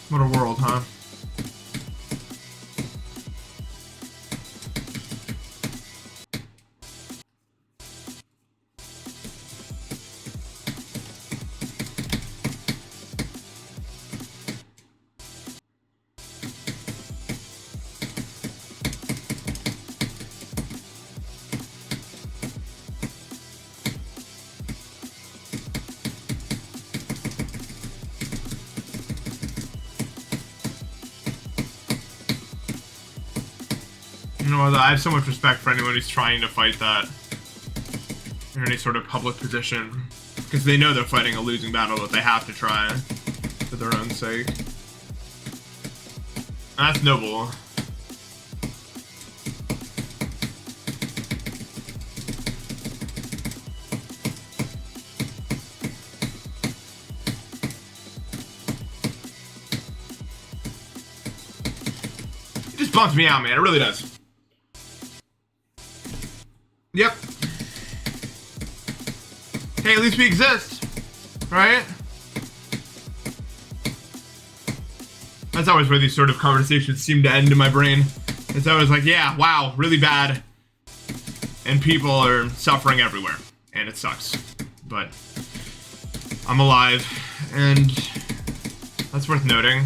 What a world, huh? You know, I have so much respect for anyone who's trying to fight that in any sort of public position, because they know they're fighting a losing battle, but they have to try for their own sake. And that's noble. It just bumps me out, man. It really does. Yep. Hey, at least we exist, right? That's always where these sort of conversations seem to end in my brain. It's always like, yeah, wow, really bad. And people are suffering everywhere. And it sucks. But I'm alive. And that's worth noting.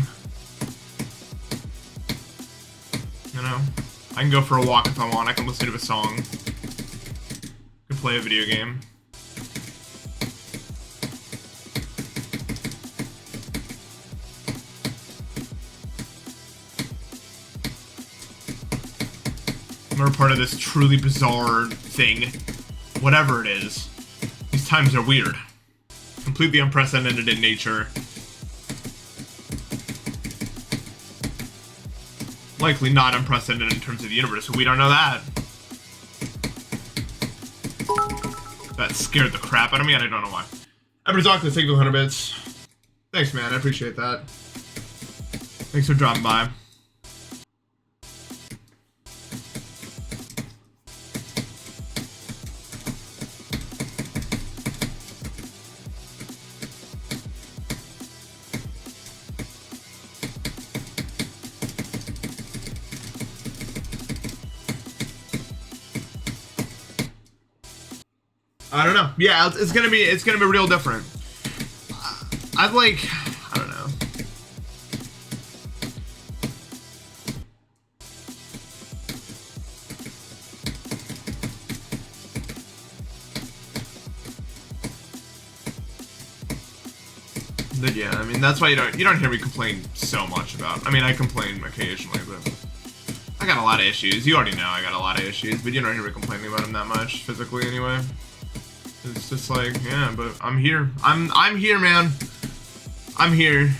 You know, I can go for a walk if I want. I can listen to a song. Play a video game. We're part of this truly bizarre thing. Whatever it is. These times are weird. Completely unprecedented in nature. Likely not unprecedented in terms of the universe, but we don't know that. That scared the crap out of me, and I don't know why. Everybody's on to thank you for 100 bits. Thanks, man. I appreciate that. Thanks for dropping by. I don't know. Yeah, it's gonna be real different. I don't know. But yeah, I mean that's why you don't hear me complain so much about. I mean I complain occasionally, but I got a lot of issues. You already know I got a lot of issues, but you don't hear me complaining about them that much physically anyway. It's just like, yeah, but I'm here. I'm here, man. I'm here.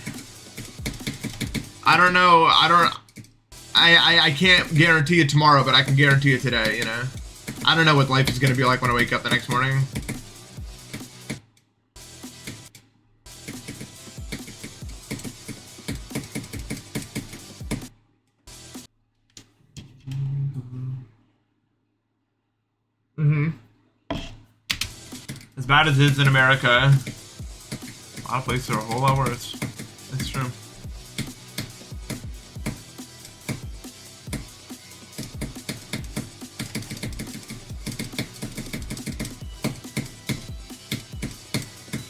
I don't know. I can't guarantee it tomorrow, but I can guarantee it today, you know? I don't know what life is going to be like when I wake up the next morning. As bad as it is in America, a lot of places are a whole lot worse. That's true.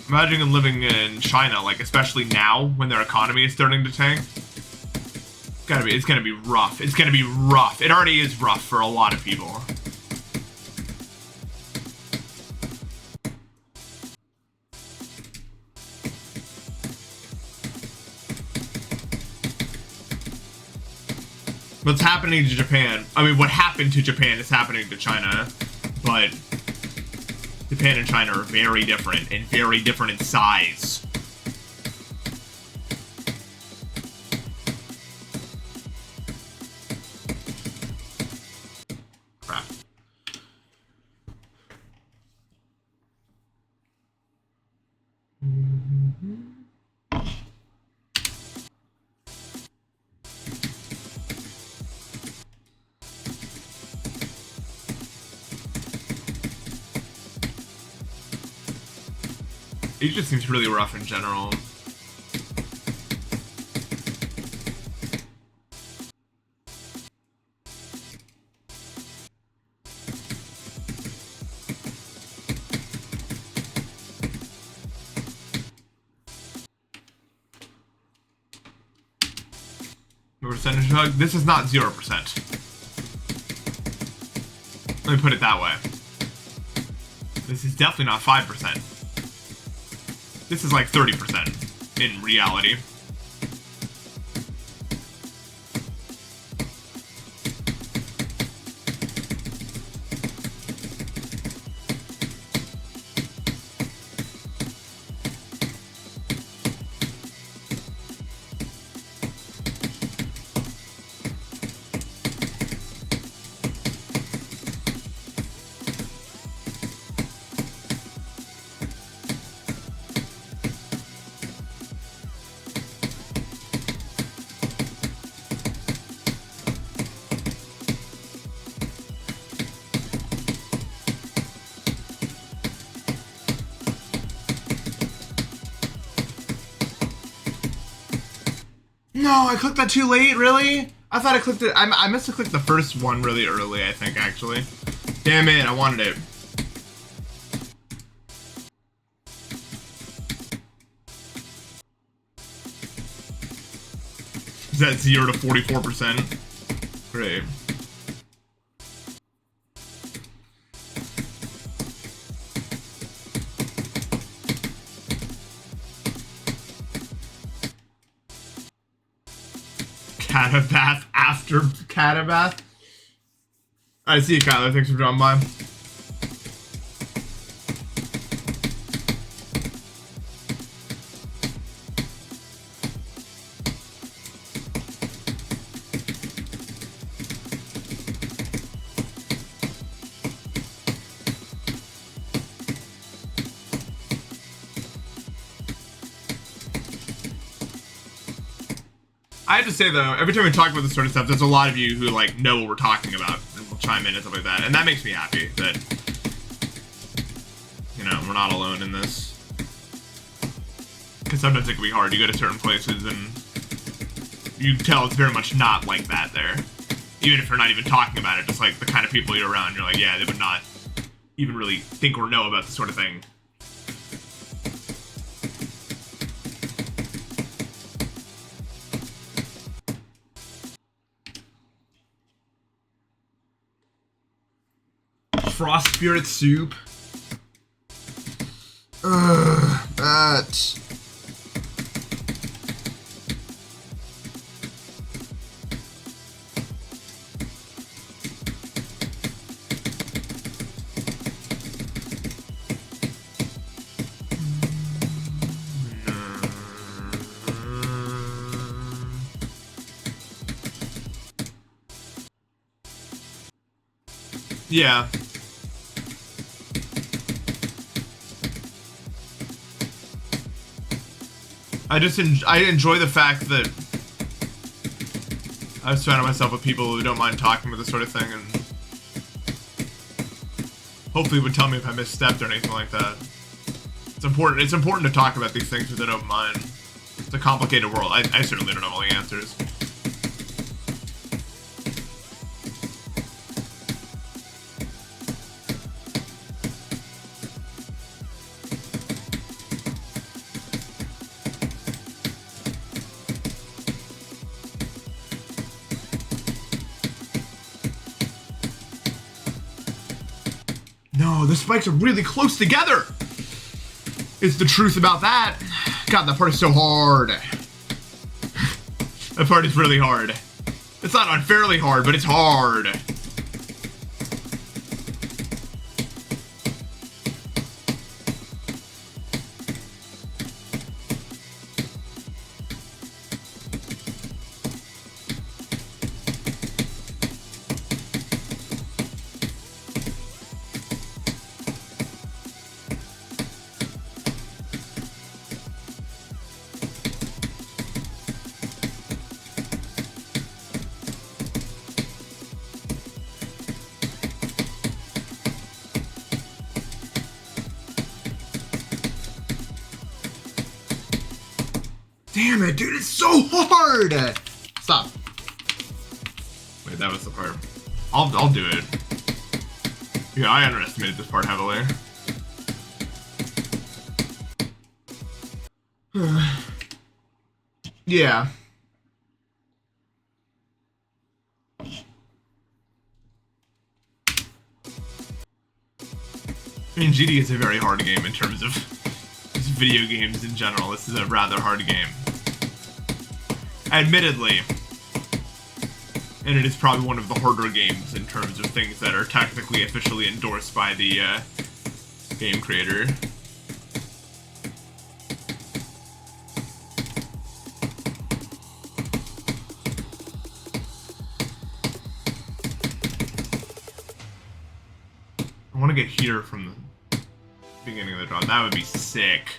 Imagine living in China, like especially now when their economy is starting to tank. It's gonna be rough. It's gonna be rough. It already is rough for a lot of people. What's happening to Japan? I mean, what happened to Japan is happening to China, but Japan and China are very different and very different in size. Crap. It just seems really rough in general. The percentage hug? This is not 0%. Let me put it that way. This is definitely not 5%. This is like 30% in reality. No, I clicked that too late, really? I thought I clicked it, I must have clicked the first one really early, I think, actually. Damn it, I wanted it. Is that 0 to 44%? Great. Catabath after Catabath. I see you, Kyler. Thanks for dropping by. I have to say though, every time we talk about this sort of stuff, there's a lot of you who like know what we're talking about and will chime in and stuff like that, and that makes me happy that, you know, we're not alone in this. Because sometimes it can be hard. You go to certain places and you can tell it's very much not like that there. Even if you're not even talking about it, just like the kind of people you're around, you're like, yeah, they would not even really think or know about this sort of thing. Frost Spirit Soup. That. Yeah. I enjoy the fact that I've surrounded myself with people who don't mind talking about this sort of thing, and hopefully would tell me if I misstepped or anything like that. It's important. It's important to talk about these things with an open mind. It's a complicated world. I certainly don't know all the answers. No, the spikes are really close together! It's the truth about that. God, that part is so hard. That part is really hard. It's not unfairly hard, but it's hard. Damn it, dude, it's so hard! Stop. Wait, that was the part. I'll do it. Yeah, I underestimated this part heavily. Yeah. I mean, GD is a very hard game in terms of just video games in general. This is a rather hard game. Admittedly. And it is probably one of the harder games in terms of things that are technically officially endorsed by the game creator. I want to get here from the beginning of the draw. That would be sick.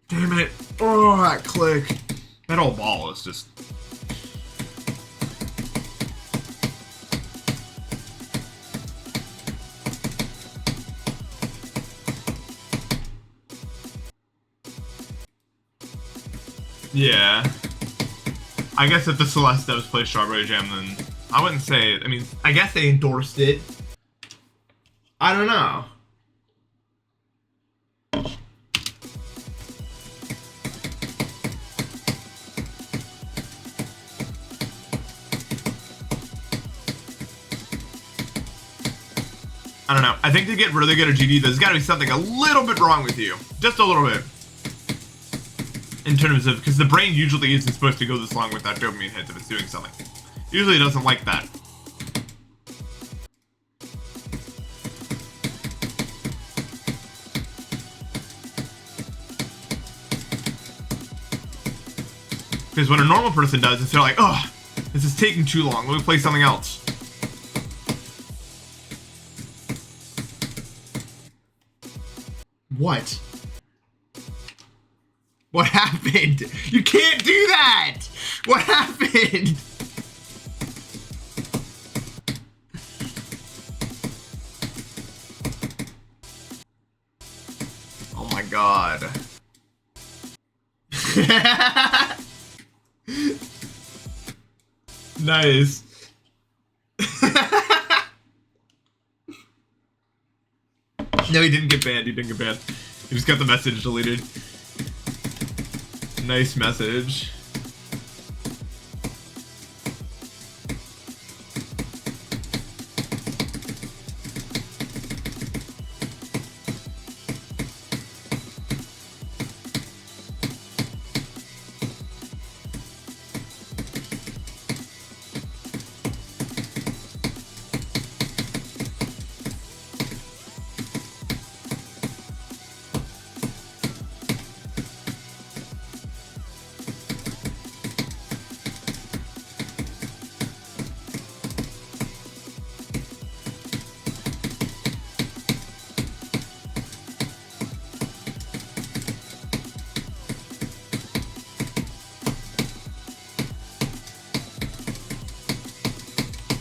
Damn it. Oh, that click. That old ball is just... Yeah. I guess if the Celeste does play Strawberry Jam, then I wouldn't say... I mean, I guess they endorsed it. I don't know. I don't know. I think to get really good at GD, there's got to be something a little bit wrong with you. Just a little bit. In terms of... Because the brain usually isn't supposed to go this long with that dopamine hit if it's doing something. Usually it doesn't like that. Because what a normal person does is they're like, oh, this is taking too long. Let me play something else. What? What happened? You can't do that! What happened? Oh my god. Nice. No, he didn't get banned. He didn't get banned. He just got the message deleted. Nice message.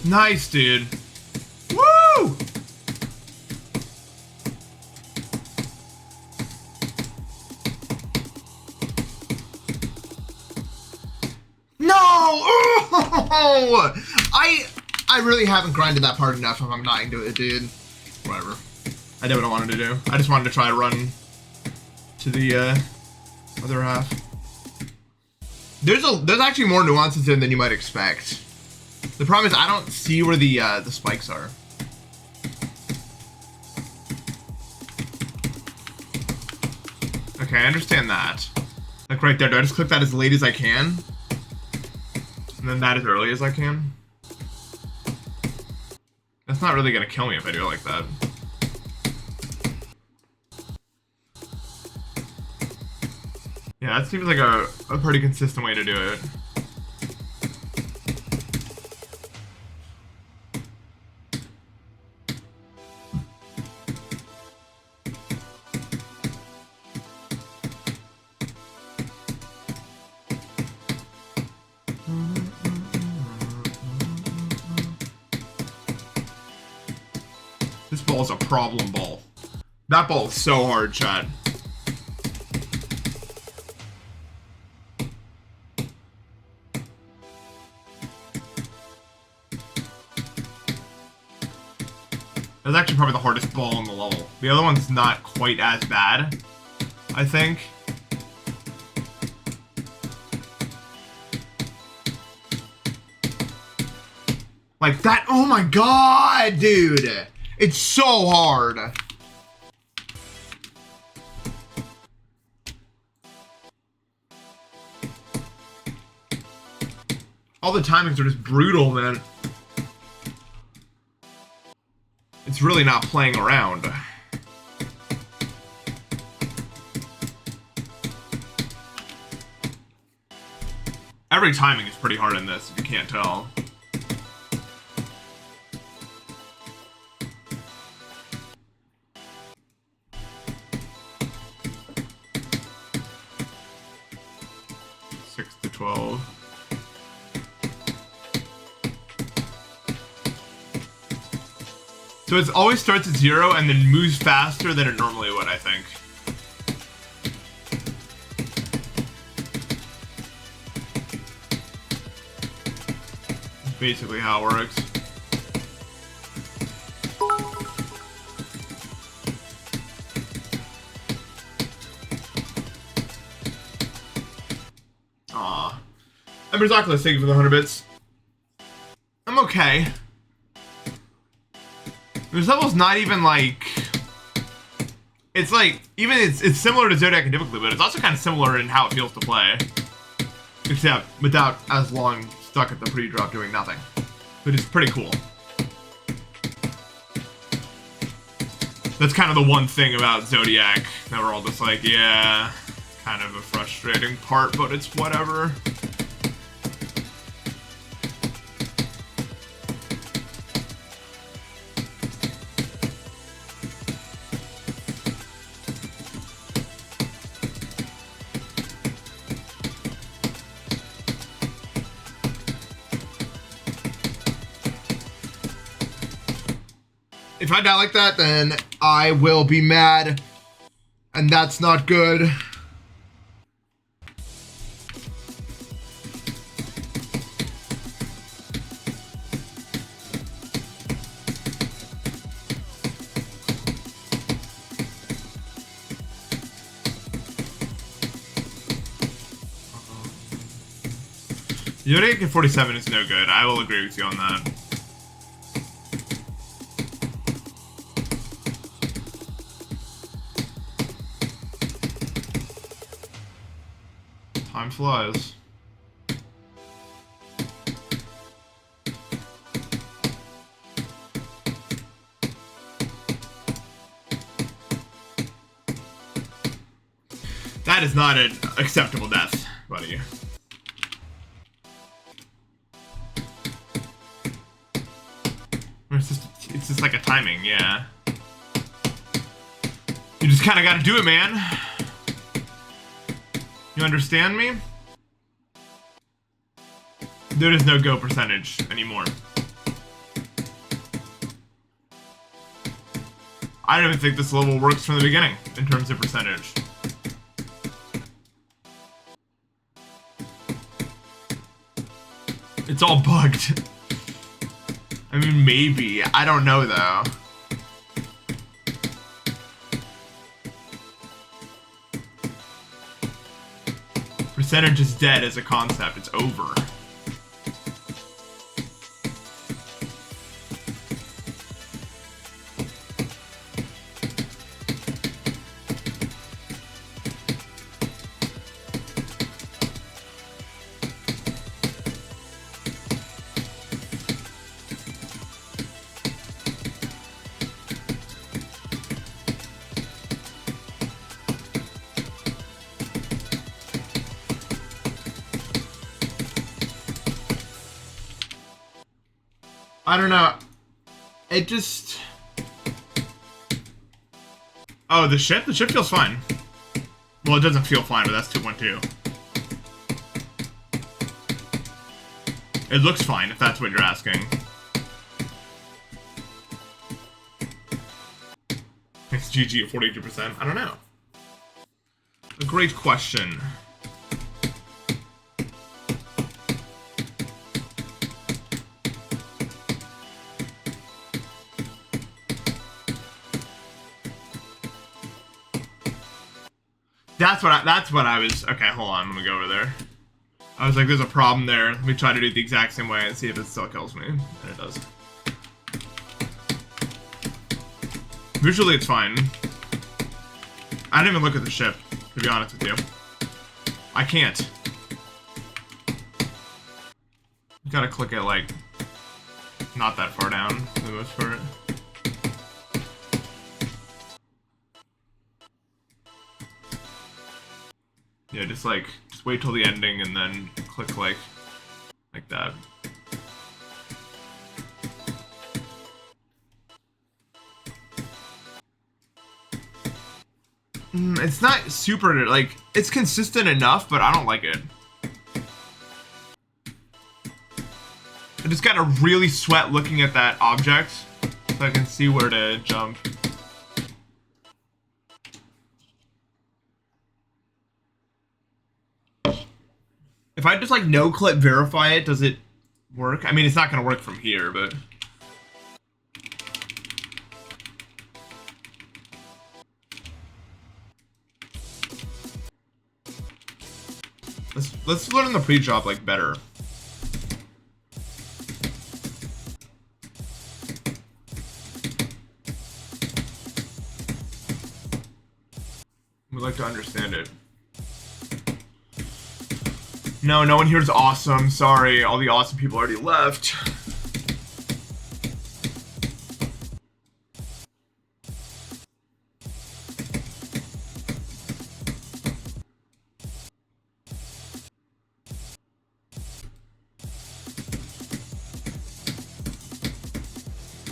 Nice, dude. Woo! No! Oh! I really haven't grinded that part enough if I'm not into it, dude. Whatever. I did what I wanted to do. I just wanted to try to run to the other half. There's actually more nuances in than you might expect. The problem is I don't see where the spikes are. Okay, I understand that. Like right there, do I just click that as late as I can? And then that as early as I can? That's not really gonna kill me if I do it like that. Yeah, that seems like a pretty consistent way to do it. This ball is a problem ball. That ball is so hard, chat. That's actually probably the hardest ball on the level. The other one's not quite as bad, I think. Like that, oh my god, dude! It's so hard! All the timings are just brutal, man. It's really not playing around. Every timing is pretty hard in this, if you can't tell. Six to 12. So it always starts at 0 and then moves faster than it normally would, I think. That's basically how it works. Aw. Ember's Oculus, thank you for the 100 bits. I'm okay. This level's not even like... It's like, even it's similar to Zodiac and Difficulty, but it's also kind of similar in how it feels to play. Except without as long stuck at the pre-drop doing nothing. But it's pretty cool. That's kind of the one thing about Zodiac that we're all just like, yeah, kind of a frustrating part, but it's whatever. If I die like that, then I will be mad, and that's not good. Zodiac at 47 is no good. I will agree with you on that. Time flies. That is not an acceptable death, buddy. It's just like a timing, yeah. You just kind of gotta do it, man. You understand me? There is no go percentage anymore. I don't even think this level works from the beginning in terms of percentage. It's all bugged. I mean, maybe. I don't know, though. Percentage is dead as a concept. It's over. I don't know. It just... Oh, the ship? The ship feels fine. Well, it doesn't feel fine, but that's 2.2. It looks fine, if that's what you're asking. It's GG at 42%. I don't know. A great question. That's what I was... Okay, hold on. I'm gonna go over there. I was like, there's a problem there. Let me try to do it the exact same way and see if it still kills me. And it does. Visually, it's fine. I didn't even look at the ship, to be honest with you. I can't. You gotta click it, like, not that far down, for the most part. Yeah, just wait till the ending and then click like that. It's not super, like, it's consistent enough, but I don't like it. I just gotta really sweat looking at that object so I can see where to jump. If I just, like, no-clip verify it, does it work? I mean, it's not gonna work from here, but... Let's learn the pre-drop, like, better. We'd like to understand it. No, no one here is awesome. Sorry, all the awesome people already left.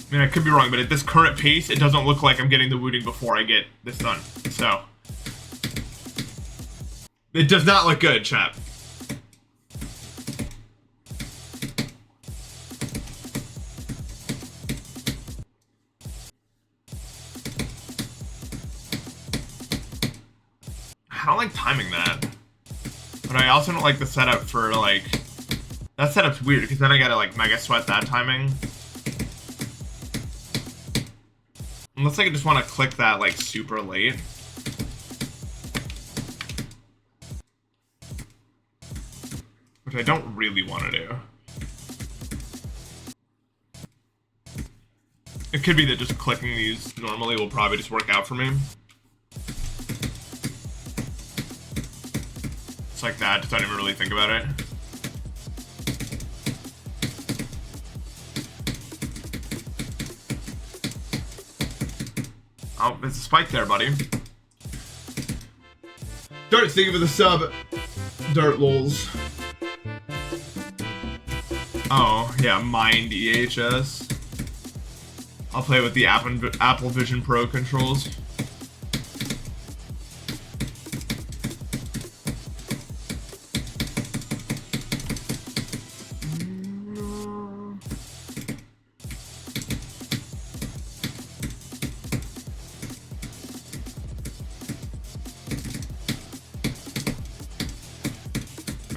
I mean, I could be wrong, but at this current pace, it doesn't look like I'm getting the looting before I get this done. So, it does not look good, chap. I don't like timing that. But I also don't like the setup for, like... That setup's weird, because then I gotta, like, mega sweat that timing. Unless I just want to click that, like, super late. Which I don't really want to do. It could be that just clicking these normally will probably just work out for me. It's like that, just don't even really think about it. Oh, there's a spike there, buddy. Dirt, thank you for the sub. Dirt lols. Oh, yeah, Mind EHS. I'll play with the Apple Vision Pro controls.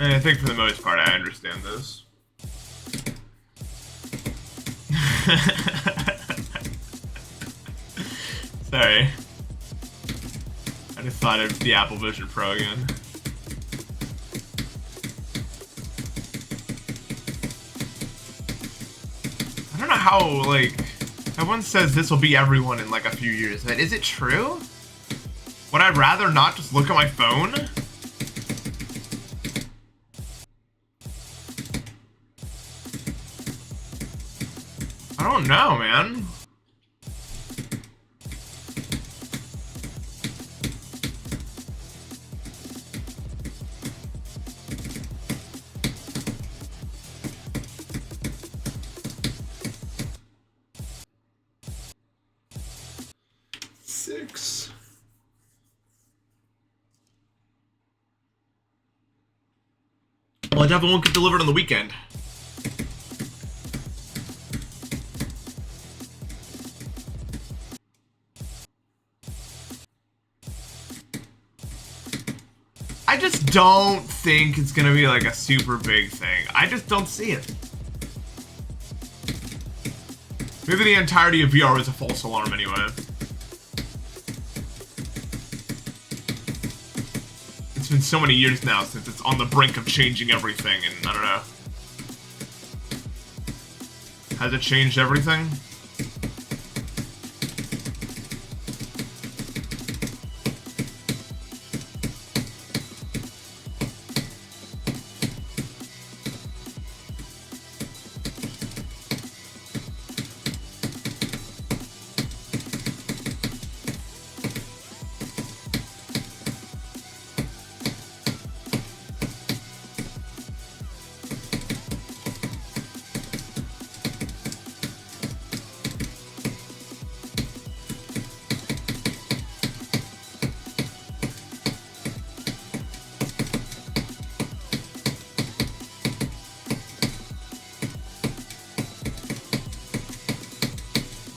And I think for the most part I understand this. Sorry. I just thought of the Apple Vision Pro again. I don't know how, like, everyone says this will be everyone in like a few years. But is it true? Would I rather not just look at my phone? I don't know, man. Six. Well, I definitely won't get delivered on the weekend. I just don't think it's gonna be like a super big thing. I just don't see it. Maybe the entirety of VR was a false alarm anyway. It's been so many years now since it's on the brink of changing everything, and I don't know. Has it changed everything?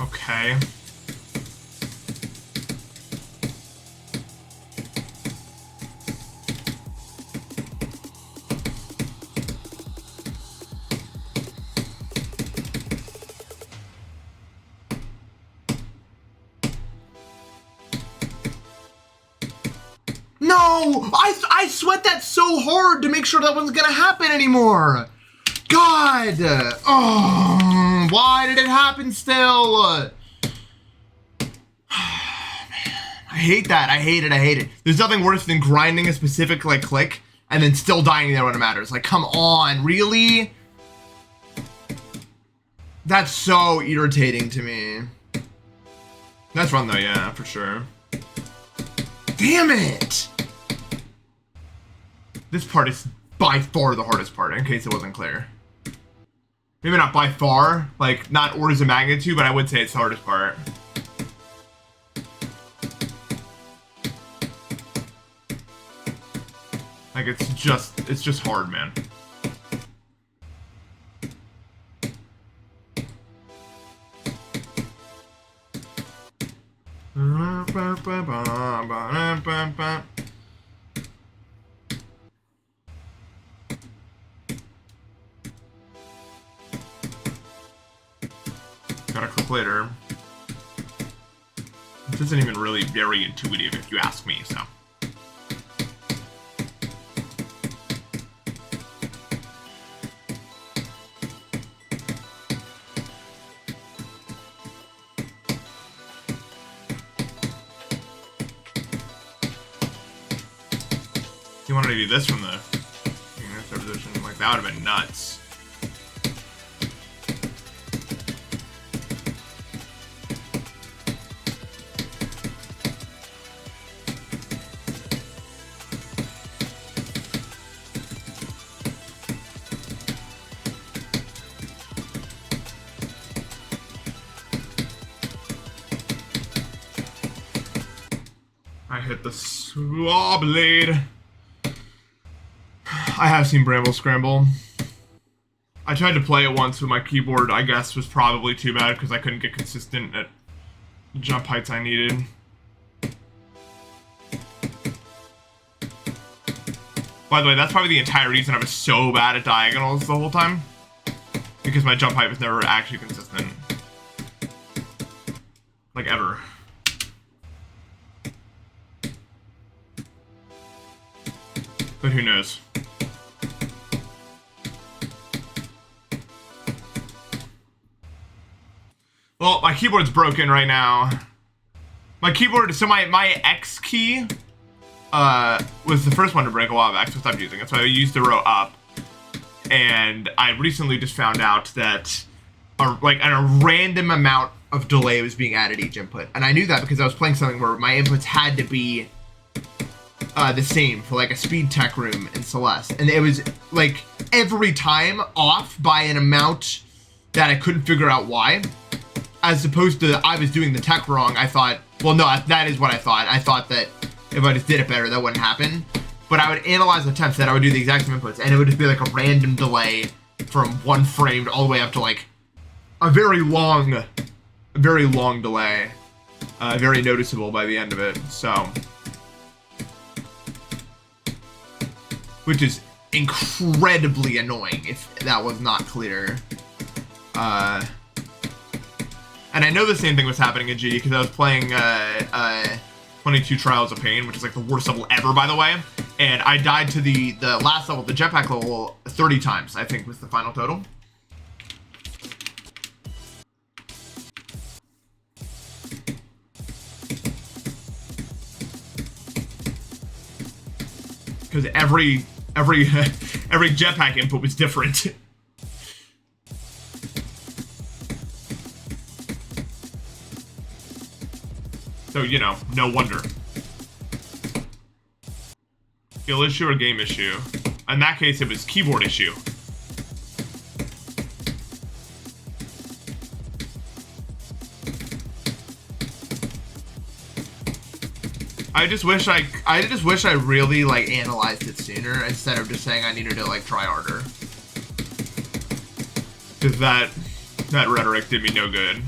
Okay. No! I sweat that so hard to make sure that wasn't gonna happen anymore! God! Oh, why did it happen still? I hate that. I hate it. I hate it. There's nothing worse than grinding a specific like click and then still dying there when it matters. Like, come on, really? That's so irritating to me. That's fun though, yeah, for sure. Damn it! This part is by far the hardest part, in case it wasn't clear. Maybe not by far, like, not orders of magnitude, but I would say it's the hardest part. Like, it's just hard, man. Gotta click later. This isn't even really very intuitive if you ask me, so. You wanted to do this from the third position, like that would have been nuts. I hit the saw blade. I have seen Bramble Scramble. I tried to play it once with my keyboard, I guess was probably too bad because I couldn't get consistent at the jump heights I needed. By the way, that's probably the entire reason I was so bad at diagonals the whole time. Because my jump height was never actually consistent. Like, ever. But who knows? Well, my keyboard's broken right now. My keyboard, so my X key was the first one to break a while back, so I stopped using it. So I used the row up. And I recently just found out that a random amount of delay was being added each input. And I knew that because I was playing something where my inputs had to be the same for like a speed tech room in Celeste. And it was like every time off by an amount that I couldn't figure out why. As opposed to I was doing the tech wrong. I thought, well, no, that is what I thought. I thought that if I just did it better, that wouldn't happen. But I would analyze the temps that I would do the exact same inputs, and it would just be like a random delay from one frame all the way up to like a very long delay, very noticeable by the end of it. So, which is incredibly annoying if that was not clear. And I know the same thing was happening in G because I was playing 22 Trials of Pain, which is like the worst level ever, by the way. And I died to the last level, the jetpack level, 30 times, I think was the final total. Because every jetpack input was different. So, you know, no wonder. Skill issue or game issue? In that case, it was keyboard issue. I just wish I really like analyzed it sooner instead of just saying I needed to like try harder. Cause that rhetoric did me no good.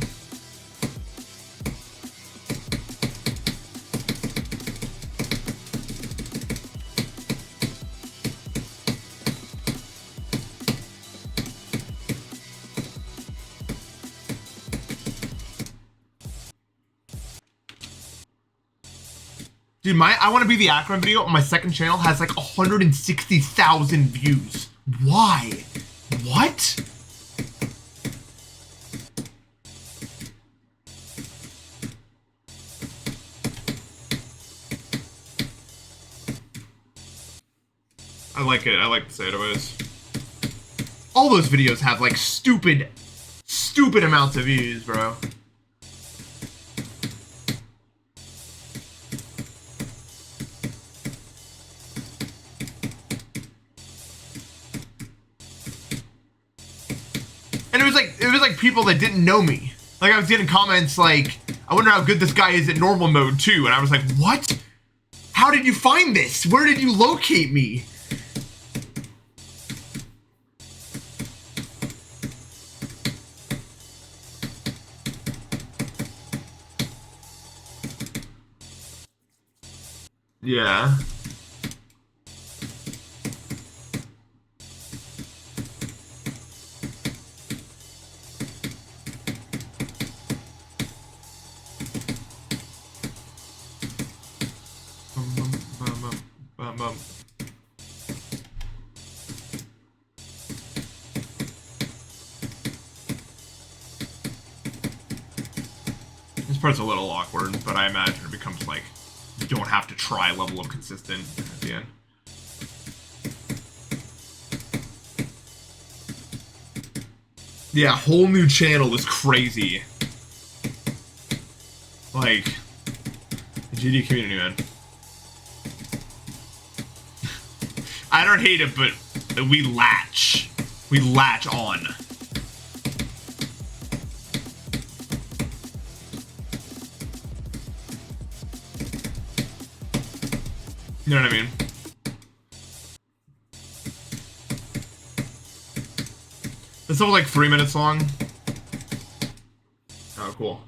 Dude, I Want to Be the Acronym video on my second channel has like 160,000 views. Why? What? I like it. I like the Sato's. All those videos have like stupid amounts of views, bro. And it was like people that didn't know me. Like I was getting comments like, I wonder how good this guy is at normal mode too. And I was like, what? How did you find this? Where did you locate me? Yeah. This part's a little awkward, but I imagine it becomes like you don't have to try level of consistent at the end. Yeah, whole new channel is crazy. Like, the GD community, man. I don't hate it, but we latch. We latch on. You know what I mean? This level like 3 minutes long. Oh, cool.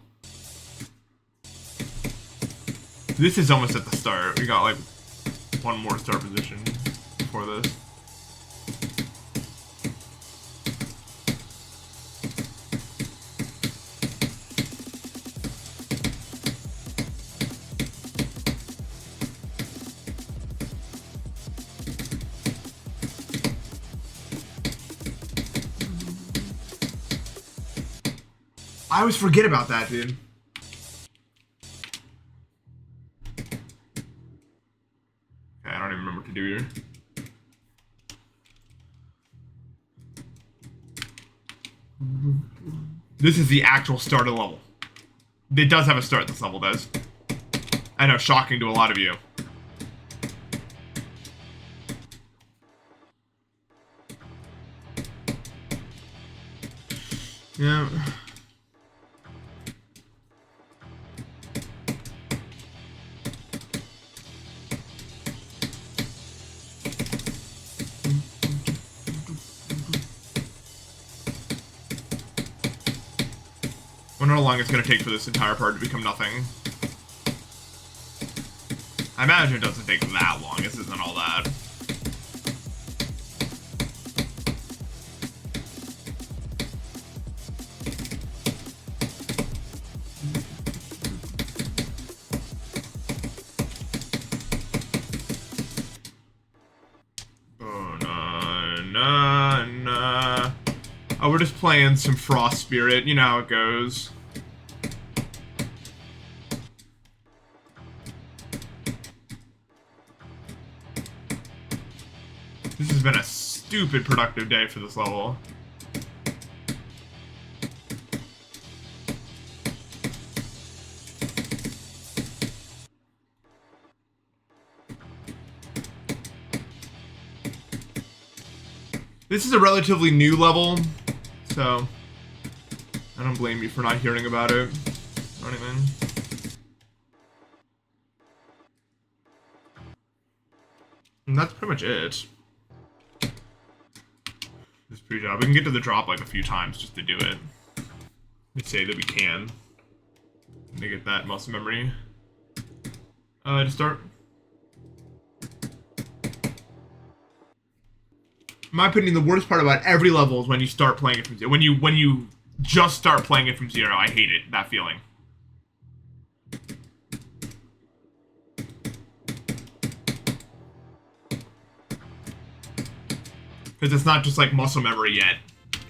This is almost at the start. We got like one more start position before before this. I always forget about that, dude. Okay, I don't even remember what to do here. This is the actual start of the level. It does have a start, this level does. I know, shocking to a lot of you. Yeah. I wonder how long it's going to take for this entire part to become nothing. I imagine it doesn't take that long. This isn't all that. Oh, no. Oh, we're just playing some Frost Spirit. You know how it goes. This has been a stupid productive day for this level. This is a relatively new level, so I don't blame you for not hearing about it or anything. And that's pretty much it. This pre-job. We can get to the drop like a few times just to do it. Let's say that we can. To get that muscle memory. To start. In my opinion, the worst part about every level is when you start playing it from zero. When you just start playing it from zero, I hate it. That feeling. Because it's not just like muscle memory yet.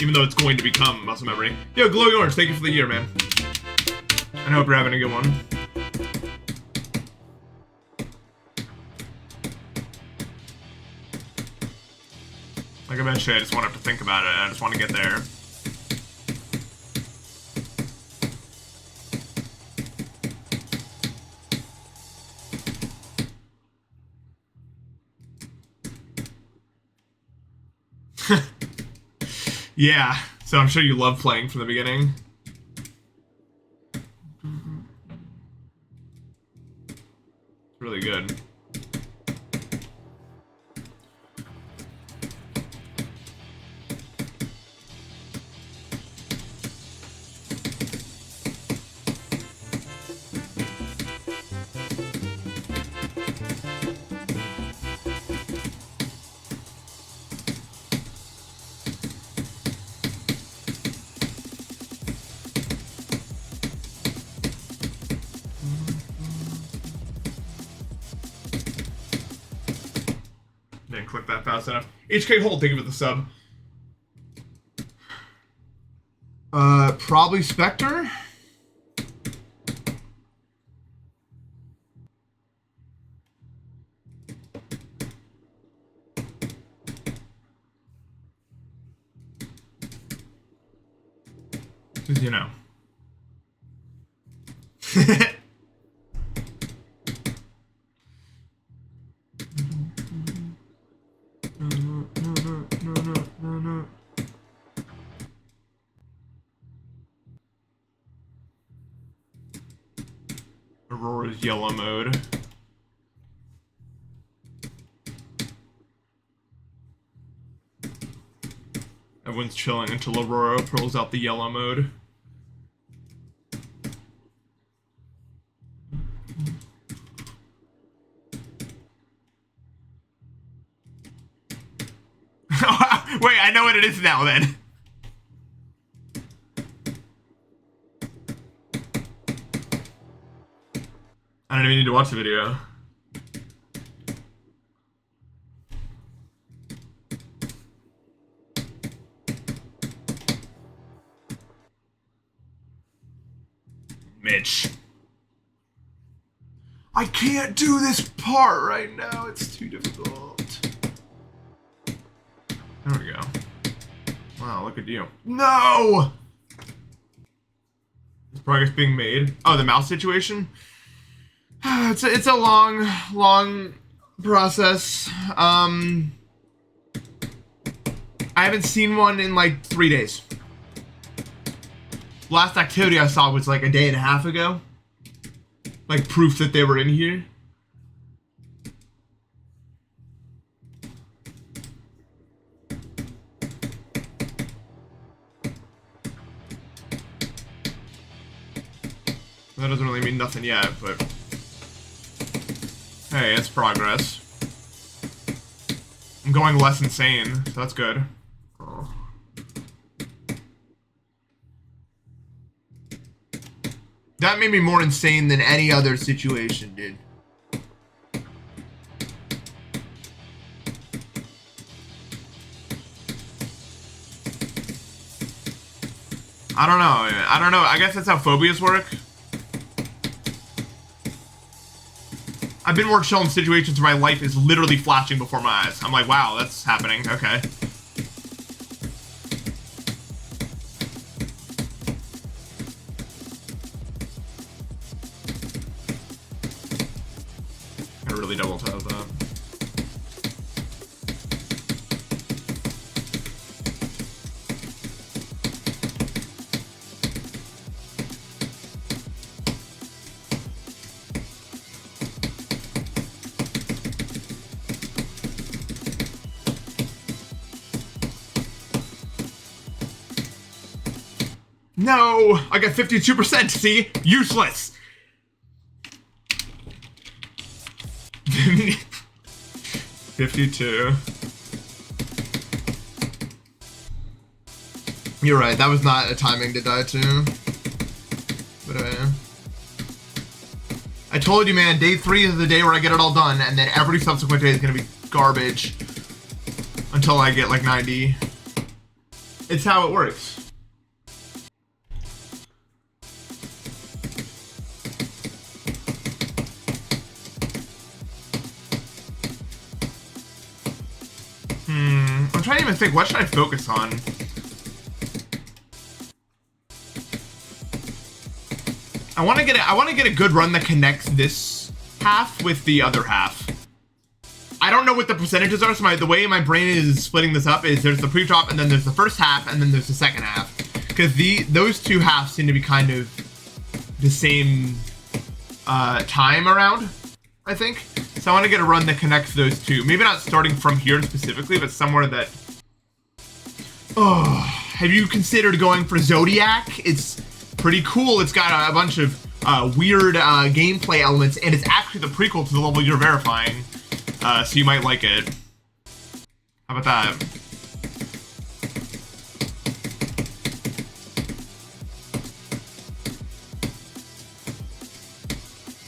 Even though it's going to become muscle memory. Yo, Glowy Orange, thank you for the year, man. I hope you're having a good one. Like eventually I just won't have to think about it. I just want to get there. Yeah, so I'm sure you love playing from the beginning. It's really good. Didn't click that fast enough. HK Hold, thank you for the sub. Probably Spectre? Because, you know. No. Aurora's yellow mode. Everyone's chilling until Aurora pulls out the yellow mode. what it is now then. I don't even need to watch the video. Mitch. I can't do this part right now. It's too difficult. There we go. Wow, look at you. No! Is progress being made? Oh, the mouse situation? It's a long process. I haven't seen one in like 3 days. Last activity I saw was like a day and a half ago. Like proof that they were in here. That doesn't really mean nothing yet, but hey, it's progress. I'm going less insane, so that's good. Oh. That made me more insane than any other situation, dude. I don't know. I guess that's how phobias work. I've been more chill in situations where my life is literally flashing before my eyes. I'm like, wow, that's happening. Okay. I really double tap that. No! I got 52%, see? Useless! 52. You're right, that was not a timing to die to. But I told you, man, day 3 is the day where I get it all done, and then every subsequent day is gonna be garbage. Until I get like 90. It's how it works. I'm trying to even think, what should I focus on? I want to get a good run that connects this half with the other half. I don't know what the percentages are, so the way my brain is splitting this up is there's the pre-drop, and then there's the first half, and then there's the second half. Because those two halves seem to be kind of the same time around, I think. So I want to get a run that connects those two. Maybe not starting from here specifically, but somewhere that... Oh, have you considered going for Zodiac? It's pretty cool. It's got a bunch of weird gameplay elements, and it's actually the prequel to the level you're verifying. So you might like it. How about that?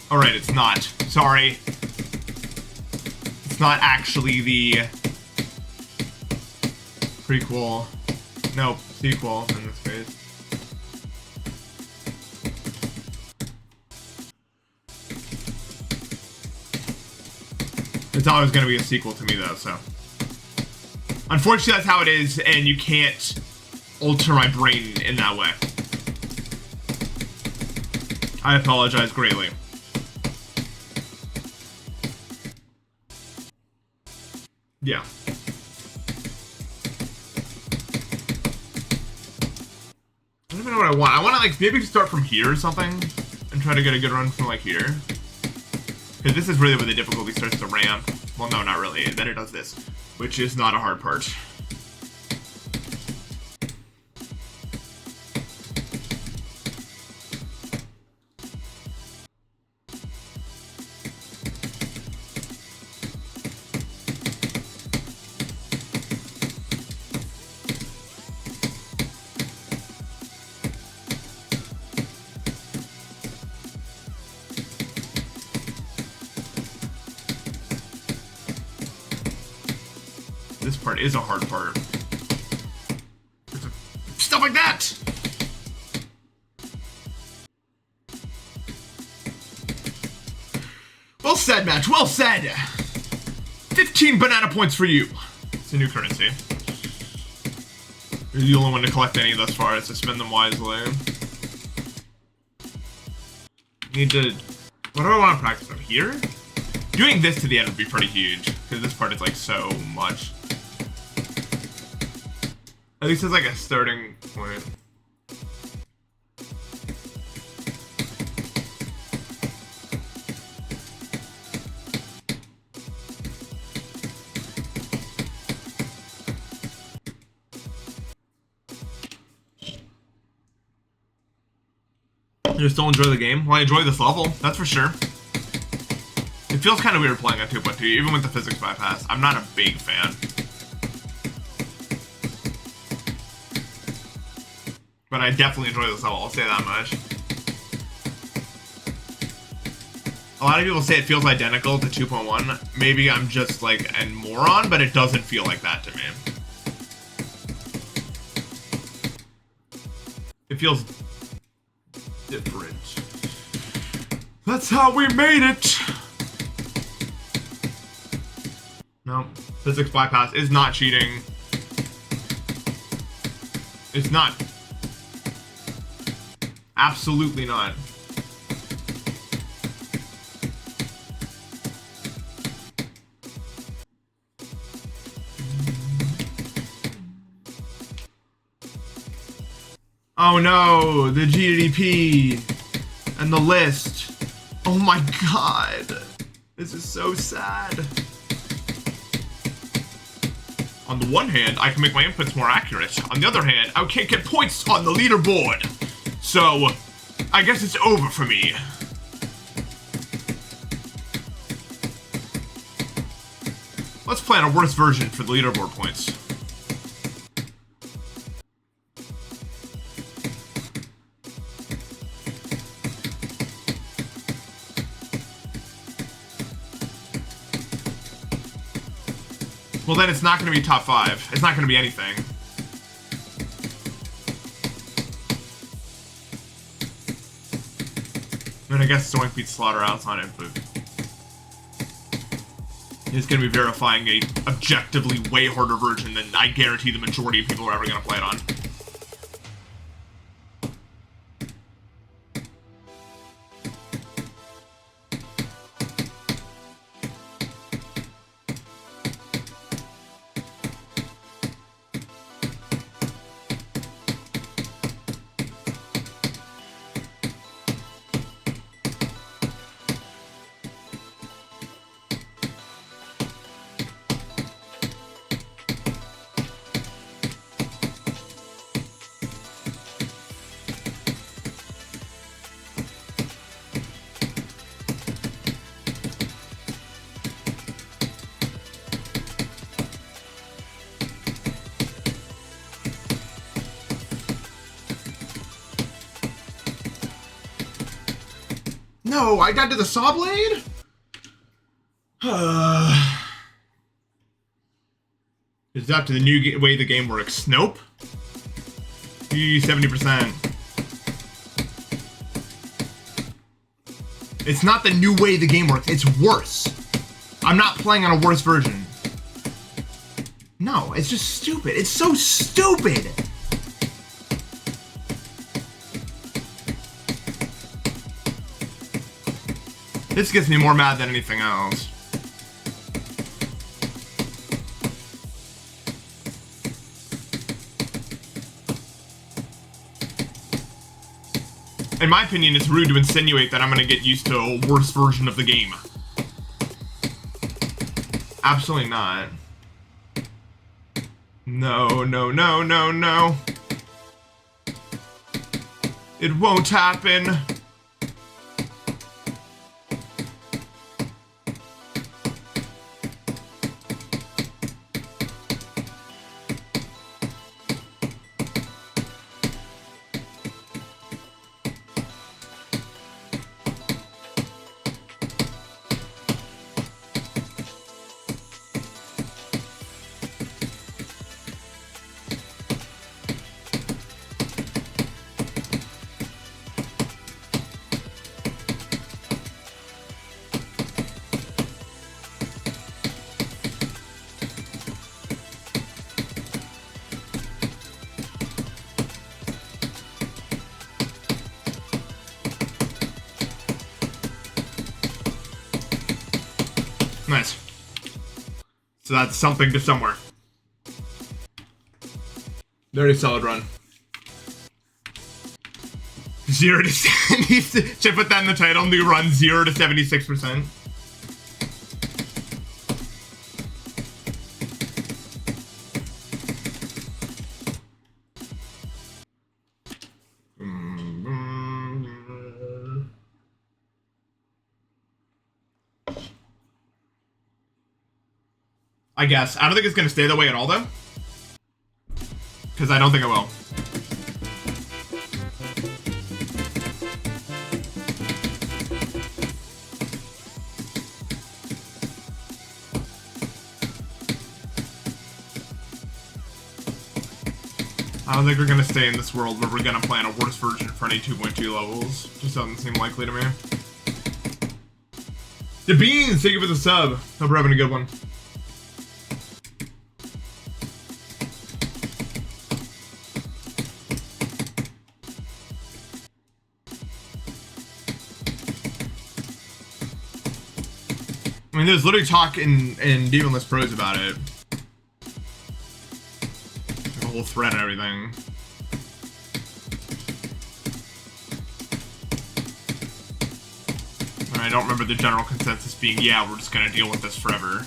Alright, it's not. Sorry. It's not actually the prequel. Nope, sequel in this case. It's always going to be a sequel to me, though, so. Unfortunately, that's how it is, and you can't alter my brain in that way. I apologize greatly. Yeah. I don't even know what I want. I want to, like, maybe start from here or something, and try to get a good run from, like, here. Because this is really where the difficulty starts to ramp. Well, no, not really. Then it does this, which is not a hard part. part is a hard part. Stuff like that! Well said, match. Well said! 15 banana points for you. It's a new currency. You're the only one to collect any thus far, so spend them wisely. Need to... What do I want to practice from here? Doing this to the end would be pretty huge, because this part is like so much. At least it's like a starting point. You just don't enjoy the game? Well, I enjoy this level, that's for sure. It feels kind of weird playing on 2.2, even with the physics bypass. I'm not a big fan. But I definitely enjoy this level, I'll say that much. A lot of people say it feels identical to 2.1. Maybe I'm just like a moron, but it doesn't feel like that to me. It feels different. That's how we made it! No, physics bypass is not cheating. It's not. Absolutely not. Oh no, the GDP and the list. Oh my god. This is so sad. On the one hand, I can make my inputs more accurate. On the other hand, I can't get points on the leaderboard. So, I guess it's over for me. Let's plan a worse version for the leaderboard points. Well, then it's not going to be top 5. It's not going to be anything. And I guess Zoink beats Slaughterhouse on input. It's going to be verifying a objectively way harder version than I guarantee the majority of people are ever going to play it on. No, I got to the saw blade? Is that to the new way the game works? Nope. 70%. It's not the new way the game works, it's worse. I'm not playing on a worse version. No, it's just stupid. It's so stupid! This gets me more mad than anything else. In my opinion, it's rude to insinuate that I'm gonna get used to a worse version of the game. Absolutely not. No, no, no, no, no. It won't happen. Nice. So that's something to somewhere. Very solid run. 0 to 70. Should I put that in the title? New run 0 to 76%. I guess. I don't think it's going to stay that way at all, though. Because I don't think it will. I don't think we're going to stay in this world where we're going to plan a worse version for any 2.2 levels. Just doesn't seem likely to me. The Beans, thank you for the sub. Hope we're having a good one. I mean, there's literally talk in Demonless Pros about it. Like a whole thread and everything. And I don't remember the general consensus being, yeah, we're just gonna deal with this forever.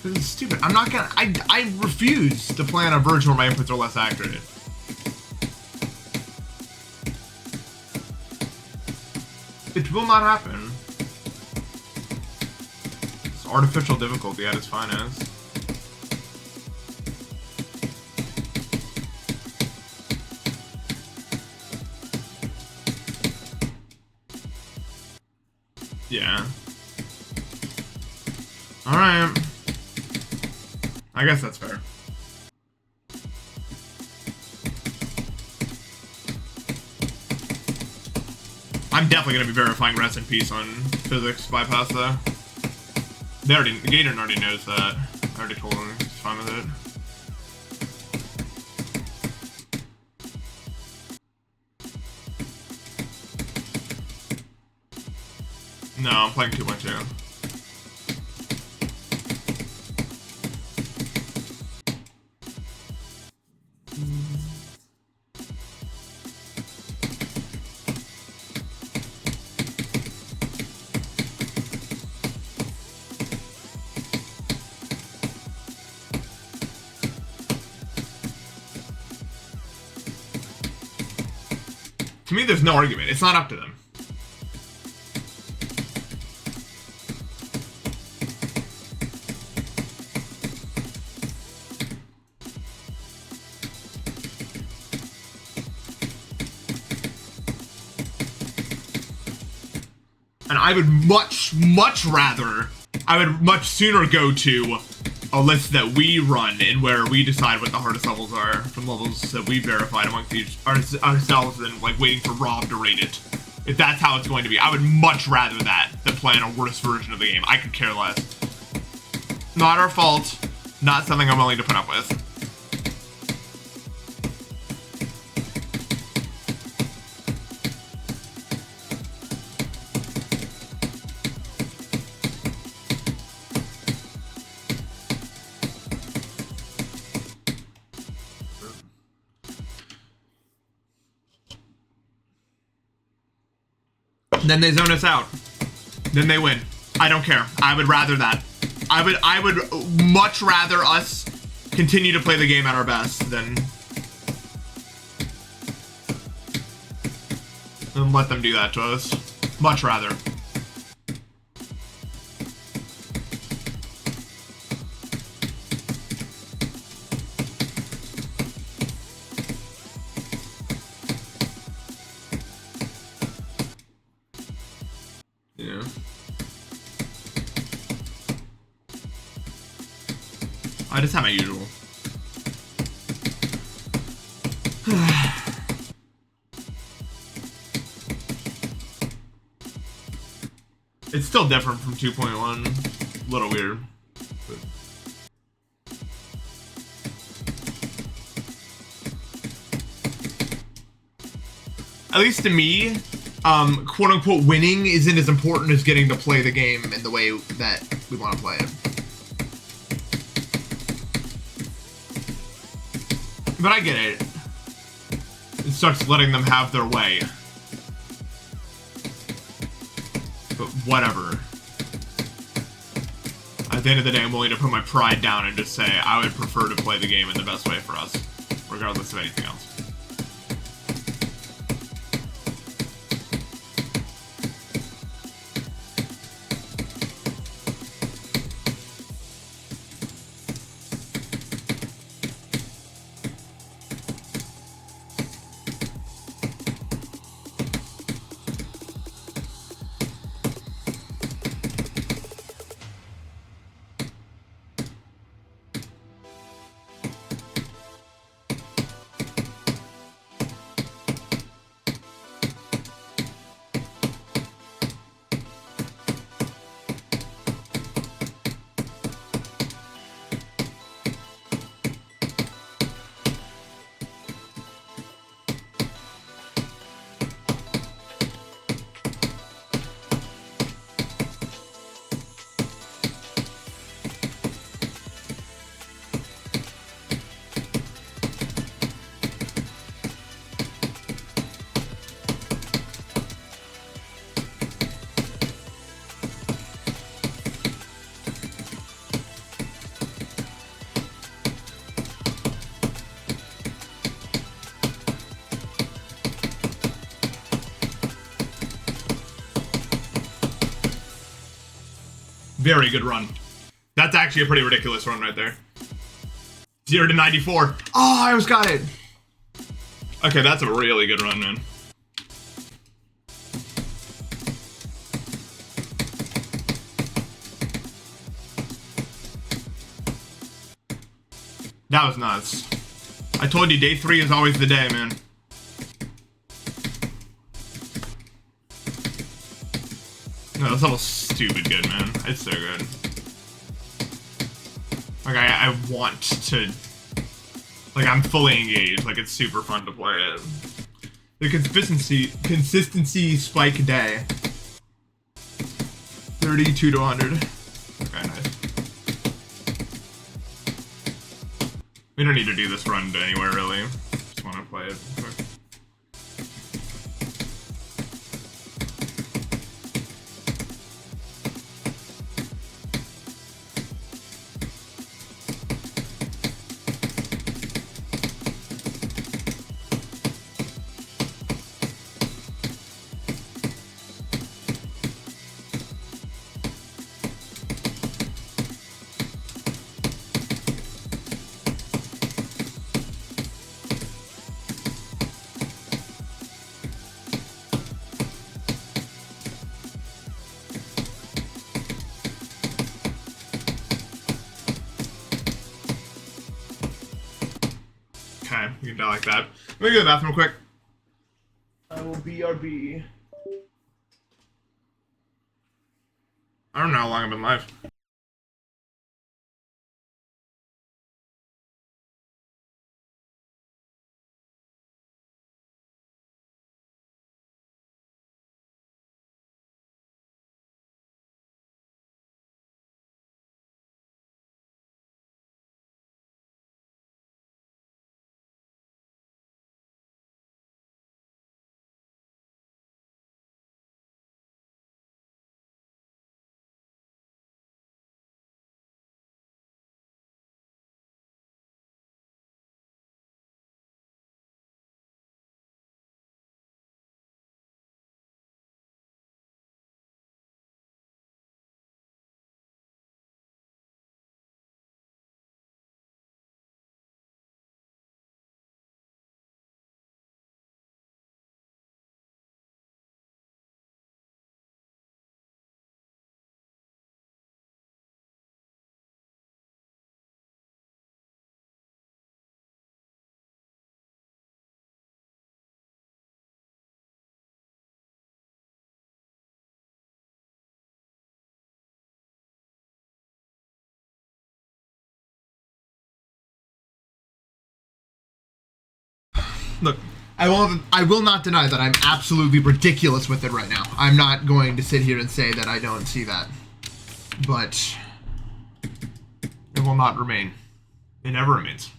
This is stupid. I'm not gonna. I refuse to plan a version where my inputs are less accurate. It will not happen. It's artificial difficulty at its finest. Yeah. Alright. I guess that's fair. I'm definitely gonna be verifying rest in peace on physics bypass though. Gator already knows that. I already told him he's fine with it. No, I'm playing 2.2. To me, there's no argument. It's not up to them. And I would much rather, I would much sooner go to a list that we run and where we decide what the hardest levels are from levels that we verified amongst ourselves than like waiting for Rob to rate it. If that's how it's going to be, I would much rather that than plan a worse version of the game. I could care less. Not our fault. Not something I'm willing to put up with. Then they zone us out. Then they win. I don't care. I would rather that. I would much rather us continue to play the game at our best than let them do that to us. Much rather. Yeah. I just have my usual. It's still different from 2.1. A little weird. But at least to me, quote unquote winning isn't as important as getting to play the game in the way that we want to play it. But I get it. It starts letting them have their way. But whatever. At the end of the day, I'm willing to put my pride down and just say I would prefer to play the game in the best way for us, regardless of anything else. Very good run. That's actually a pretty ridiculous run right there. 0 to 94. Oh, I almost got it. Okay, that's a really good run, man. That was nuts. I told you, day 3 is always the day, man. No, that's almost stupid good, man. It's so good. Like, I want to... Like, I'm fully engaged. Like, it's super fun to play it. The consistency spike day. 32 to 100. Okay, nice. We don't need to do this run to anywhere, really. Just want to play it quick. Okay, you can die like that. Let me go to the bathroom real quick. I will BRB. I don't know how long I've been live. Look, I will not deny that I'm absolutely ridiculous with it right now. I'm not going to sit here and say that I don't see that. But it will not remain. It never remains.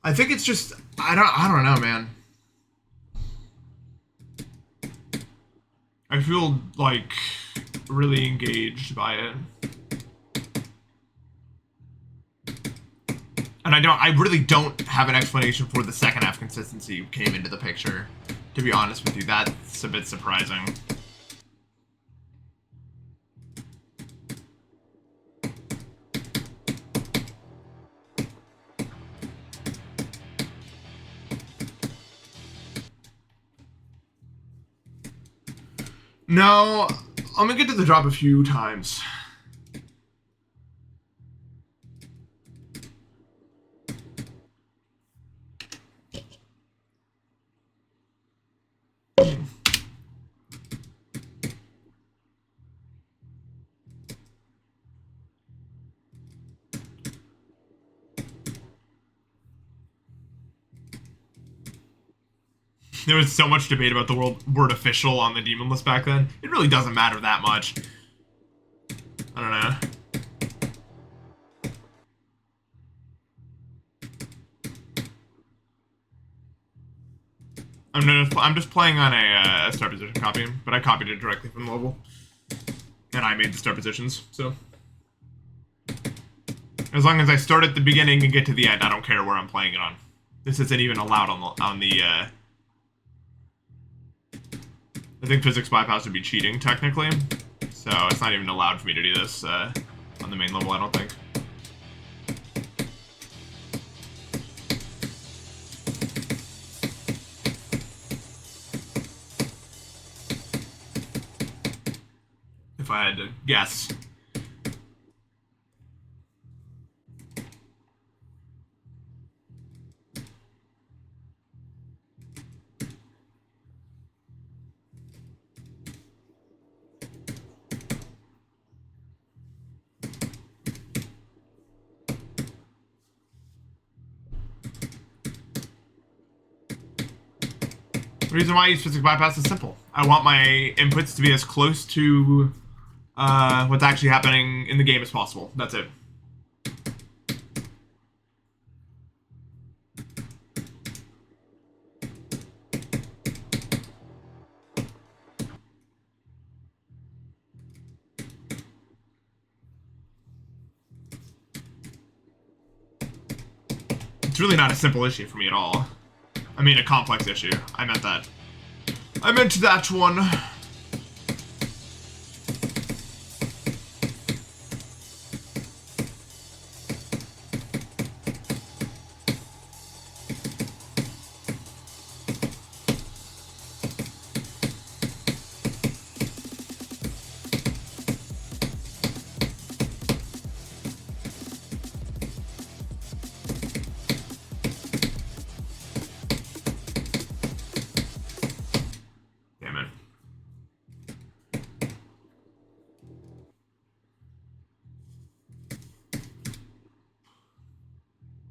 I think it's just I don't know, man. I feel like really engaged by it. And I really don't have an explanation for the second half consistency came into the picture. To be honest with you, that's a bit surprising. No, I'm gonna get to the drop a few times. There was so much debate about the word official on the demon list back then. It really doesn't matter that much. I don't know. I'm just playing on a start position copy, but I copied it directly from the level. And I made the start positions, so. As long as I start at the beginning and get to the end, I don't care where I'm playing it on. This isn't even allowed on the I think physics bypass would be cheating, technically. So it's not even allowed for me to do this on the main level, I don't think. If I had to guess. The reason why I use physics bypass is simple. I want my inputs to be as close to what's actually happening in the game as possible. That's it. It's really not a simple issue for me at all. I mean, a complex issue. I meant that. I meant that one.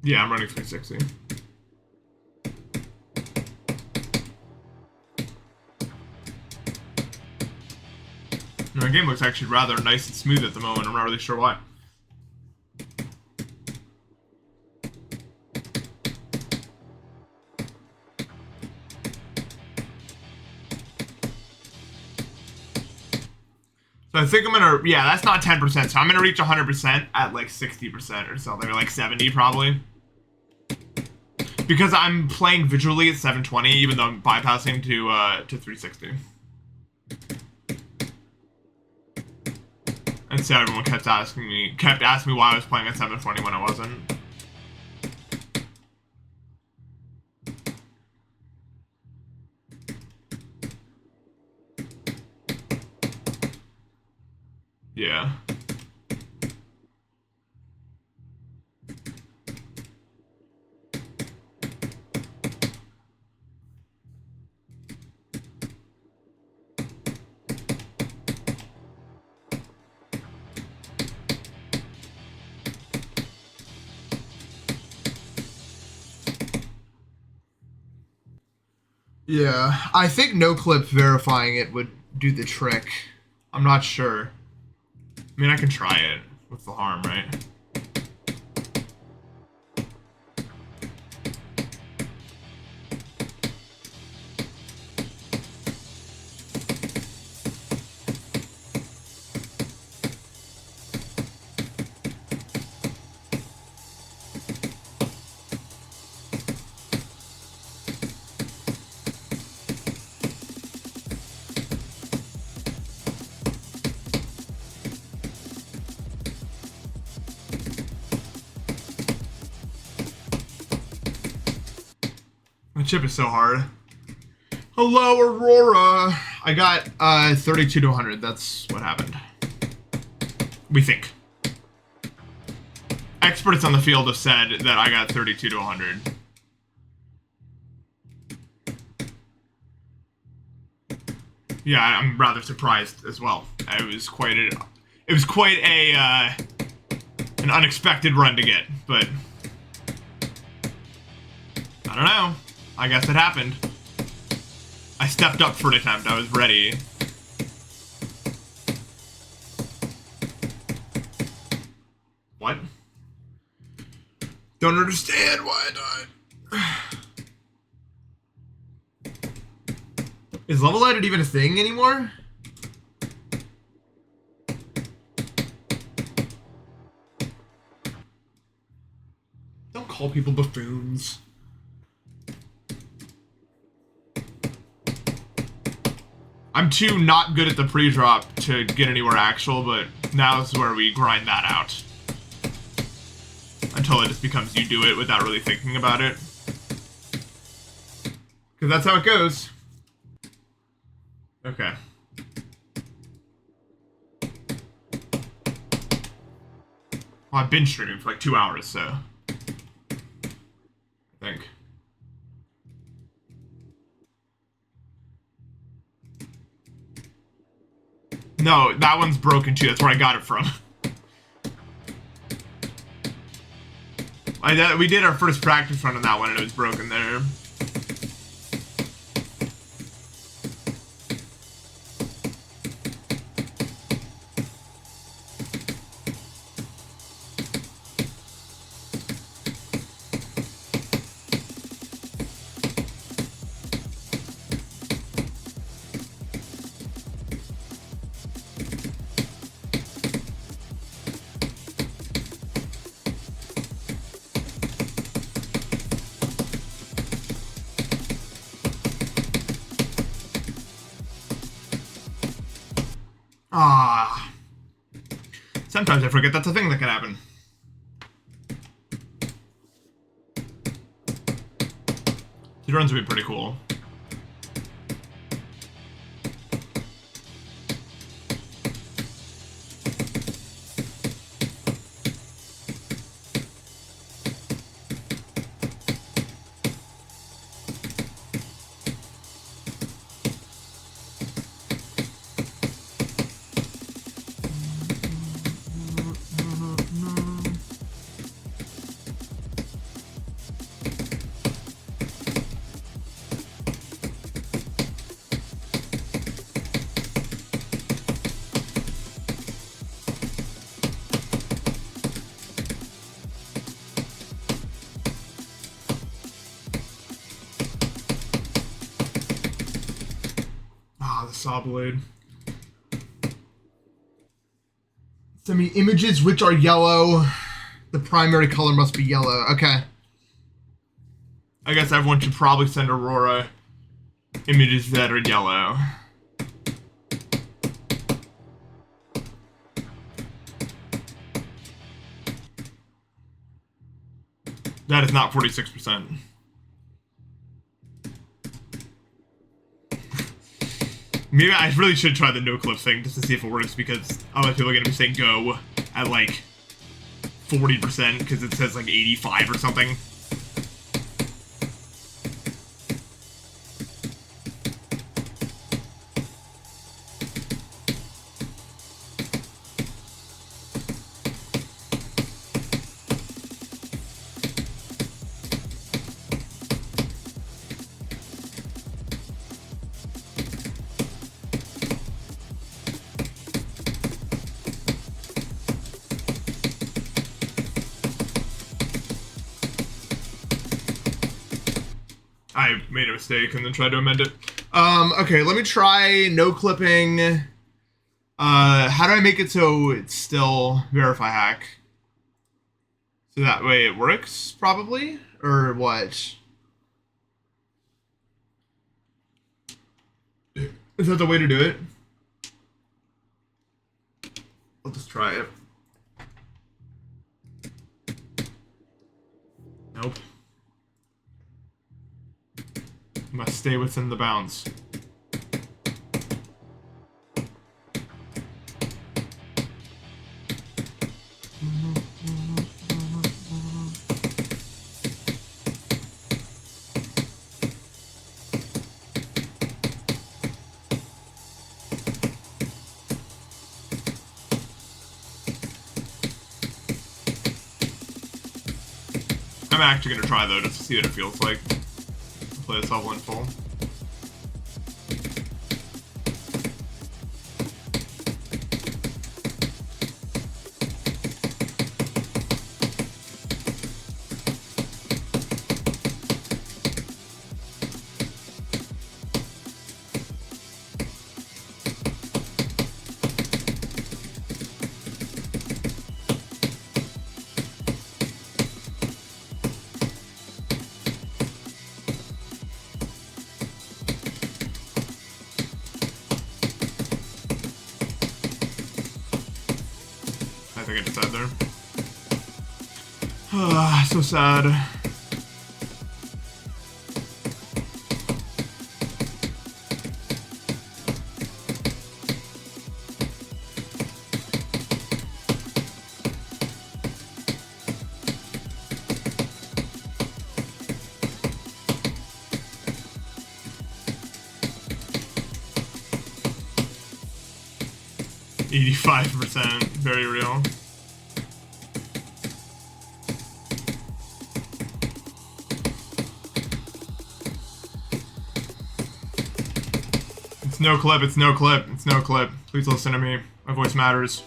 Yeah, I'm running 360. My game looks actually rather nice and smooth at the moment. I'm not really sure why. So I think I'm gonna, yeah, that's not 10%, so I'm gonna reach 100% at like 60% or something, or like 70 probably. Because I'm playing visually at 720, even though I'm bypassing to 360. And so everyone kept asking me why I was playing at 720 when I wasn't. Yeah, I think no clip verifying it would do the trick. I'm not sure. I mean, I can try it. What's the harm, right? My chip is so hard. Hello, Aurora. I got 32 to 100. That's what happened. We think. Experts on the field have said that I got 32 to 100. Yeah, I'm rather surprised as well. It was quite a an unexpected run to get, but I don't know. I guess it happened. I stepped up for an attempt. I was ready. What? Don't understand why I died. Is level edit even a thing anymore? Don't call people buffoons. I'm too not good at the pre-drop to get anywhere actual, but now is where we grind that out. Until it just becomes you do it without really thinking about it. Because that's how it goes. Okay. Well, I've been streaming for like 2 hours, so... I think. No, that one's broken too. That's where I got it from. We did our first practice run on that one and it was broken there. Ah. Sometimes I forget that's a thing that can happen. These runs would be pretty cool. Saw blade. Send me images which are yellow. The primary color must be yellow. Okay. I guess everyone should probably send Aurora images that are yellow. That is not 46%. Maybe I really should try the no-clip thing just to see if it works, because otherwise people are going to be saying go at like 40% because it says like 85 or something. I made a mistake and then tried to amend it. Okay, let me try no clipping. How do I make it so it's still verify hack? So that way it works, probably? Or what? Is that the way to do it? I'll just try it. Nope. Must stay within the bounds. I'm actually gonna try though, just to see what it feels like. Play this level in full. I think I just died there. Ah, so sad. %, very real. It's no clip, it's no clip, it's no clip. Please listen to me. My voice matters.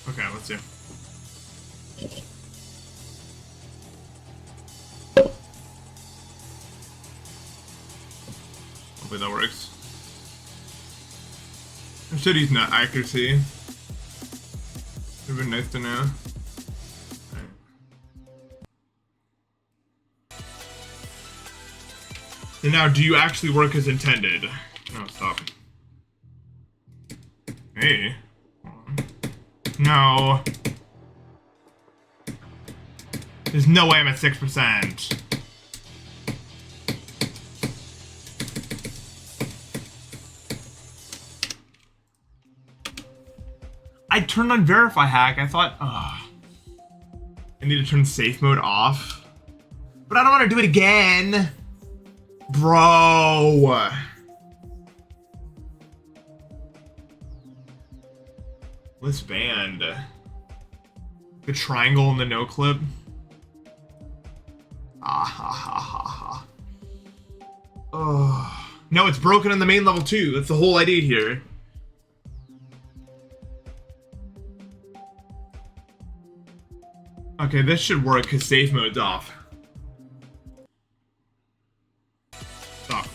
Okay, let's see. Hopefully that works. I should use net accuracy. Would've been nice to know. Alright. And now, do you actually work as intended? No, stop. Hey. No. There's no way I'm at 6%. I turned on verify hack. I thought, I need to turn safe mode off. But I don't want to do it again. Bro. This band. The triangle and the no clip. Ah ha ha ha ha. Oh. No, it's broken on the main level too. That's the whole idea here. Okay, this should work because safe mode's off. Stop.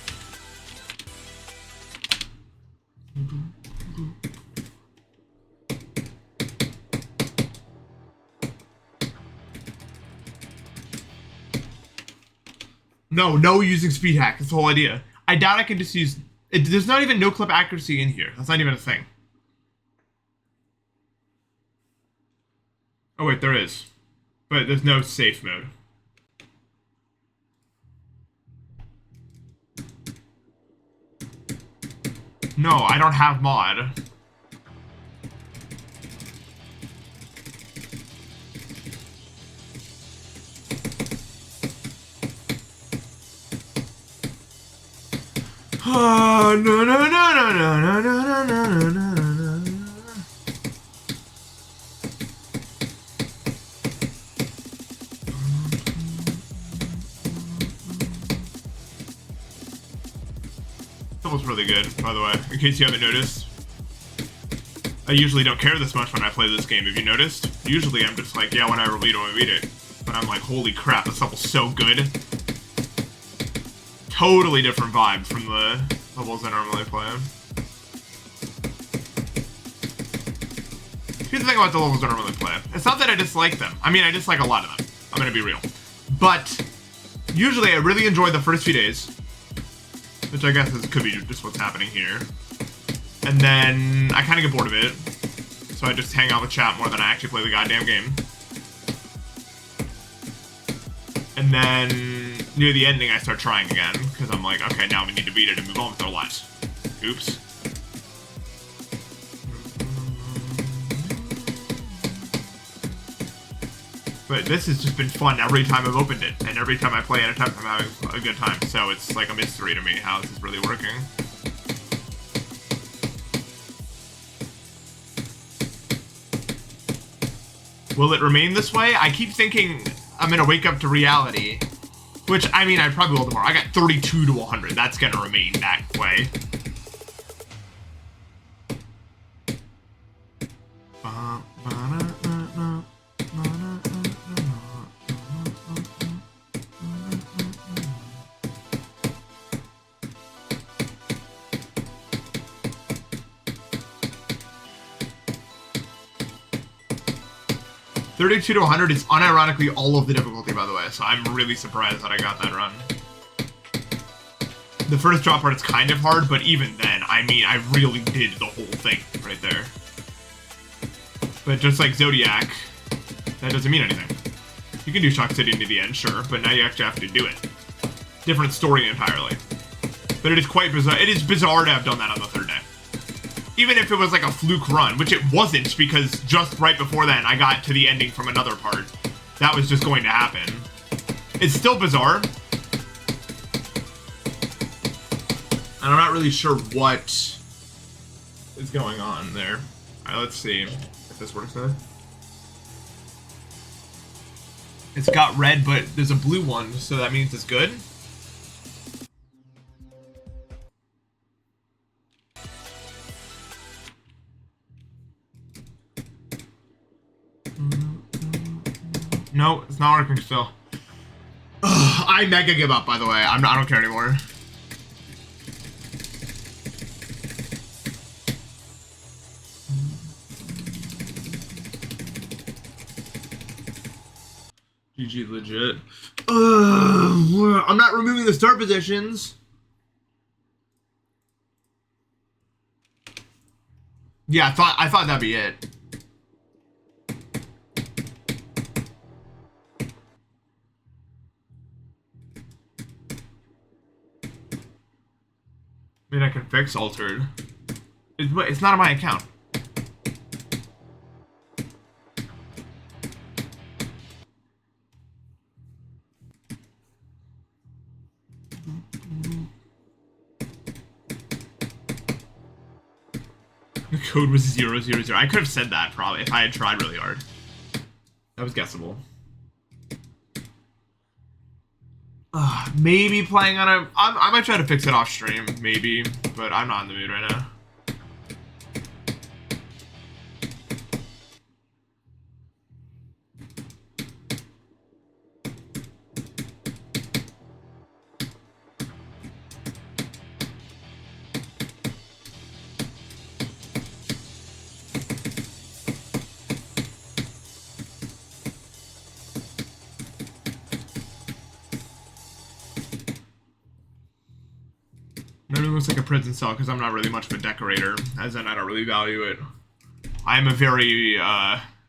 No using speed hack. That's the whole idea. I doubt I can just use... there's not even no clip accuracy in here. That's not even a thing. Oh wait, there is. But there's no safe mode. No, I don't have mod. Oh, no, no, no, no, no, no, no, no, no, no, no. That was really good, by the way, in case you haven't noticed. I usually don't care this much when I play this game, have you noticed? Usually I'm just like, yeah, whenever we don't beat it. But I'm like, holy crap, this level's so good. Totally different vibe from the levels I normally play. Here's the thing about the levels I normally play. It's not that I dislike them. I mean, I dislike a lot of them. I'm gonna be real. But usually I really enjoy the first few days. Which I guess could be just what's happening here. And then I kind of get bored of it. So I just hang out with chat more than I actually play the goddamn game. And then near the ending I start trying again. Because I'm like, okay, now we need to beat it and move on with our lives. Oops. But this has just been fun every time I've opened it. And every time I play an attempt, I'm having a good time. So it's like a mystery to me how this is really working. Will it remain this way? I keep thinking I'm gonna wake up to reality. Which, I mean, I probably will tomorrow. I got 32 to 100. That's gonna remain that way. 32 to 100 is unironically all of the difficulty, by the way, so I'm really surprised that I got that run. The first drop part's kind of hard, but even then, I mean, I really did the whole thing right there. But just like Zodiac, that doesn't mean anything. You can do Shock City into the end, sure, but now you actually have to do it. Different story entirely. But it is quite bizarre. It is bizarre to have done that on the third day. Even if it was like a fluke run, which it wasn't, because just right before then I got to the ending from another part. That was just going to happen. It's still bizarre. And I'm not really sure what is going on there. Alright, let's see if this works now. It's got red, but there's a blue one, so that means it's good. No, it's not working still. Ugh, I mega give up, by the way. I don't care anymore. GG legit. I'm not removing the start positions. Yeah, I thought that'd be it. I mean, I can fix altered. It's not on my account. The code was 000. I could have said that probably if I had tried really hard. That was guessable. Maybe playing on a... I might try to fix it off stream, maybe, but I'm not in the mood right now. Maybe it looks like a prison cell because I'm not really much of a decorator, as in I don't really value it. I'm a very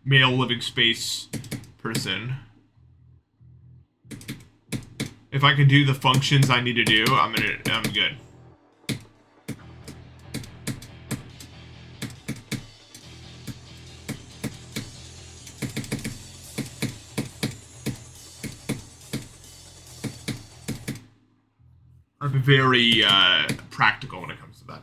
male living space person. If I can do the functions I need to do, I'm good. I'm very practical when it comes to that.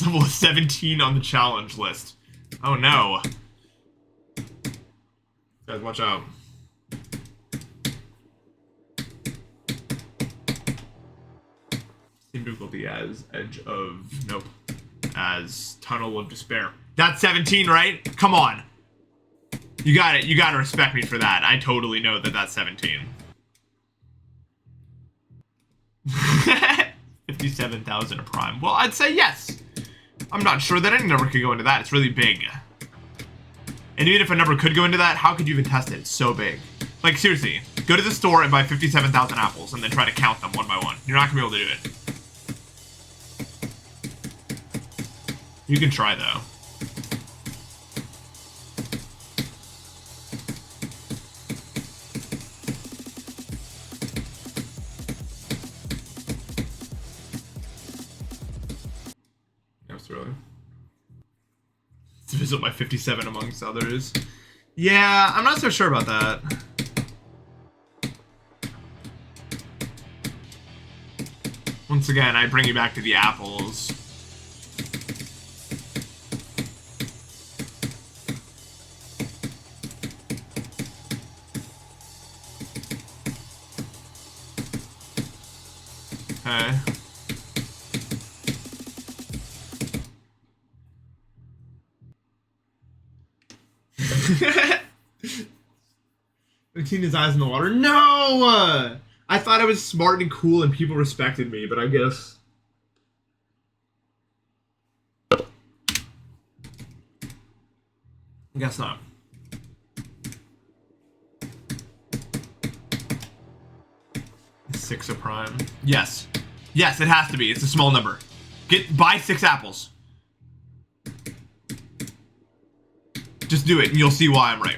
Level 17 on the challenge list. Oh no. Guys, watch out. Seem difficulty as Edge of... Nope. As Tunnel of Despair. That's 17, right? Come on. You got it. You gotta respect me for that. I totally know that that's 17. 57,000 a prime. Well, I'd say yes. I'm not sure that any number could go into that. It's really big. And even if a number could go into that, how could you even test it? It's so big. Like, seriously. Go to the store and buy 57,000 apples and then try to count them one by one. You're not going to be able to do it. You can try, though. Really. To visit my 57 amongst others. Yeah, I'm not so sure about that. Once again, I bring you back to the apples. Okay. Clean his eyes in the water. No! I thought I was smart and cool and people respected me, but I guess... not. Six a prime. Yes. Yes, it has to be. It's a small number. Buy 6 apples. Just do it and you'll see why I'm right.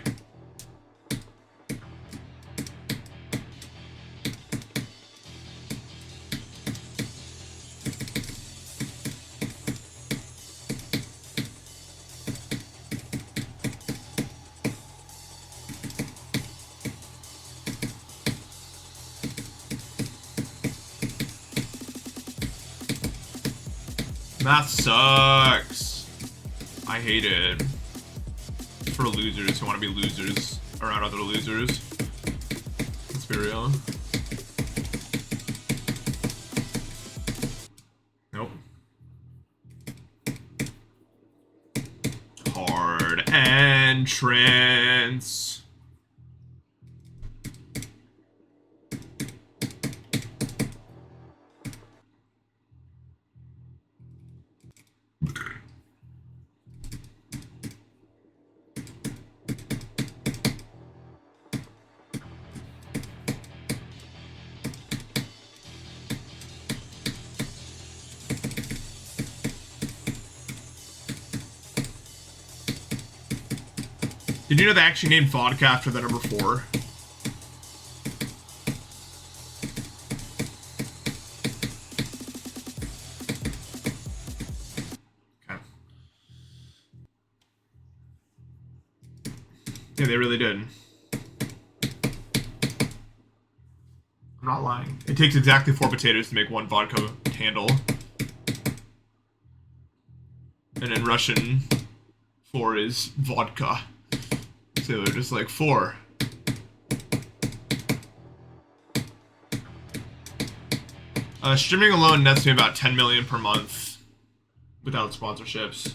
Math sucks. I hate it. For losers who want to be losers around other losers. Let's be real. Nope. Hard entrance. Did you know they actually named vodka after the number 4? Okay. Yeah, they really did. I'm not lying. It takes exactly 4 potatoes to make 1 vodka handle. And in Russian, 4 is vodka. So they're just like 4. Streaming alone nets me about 10 million per month without sponsorships.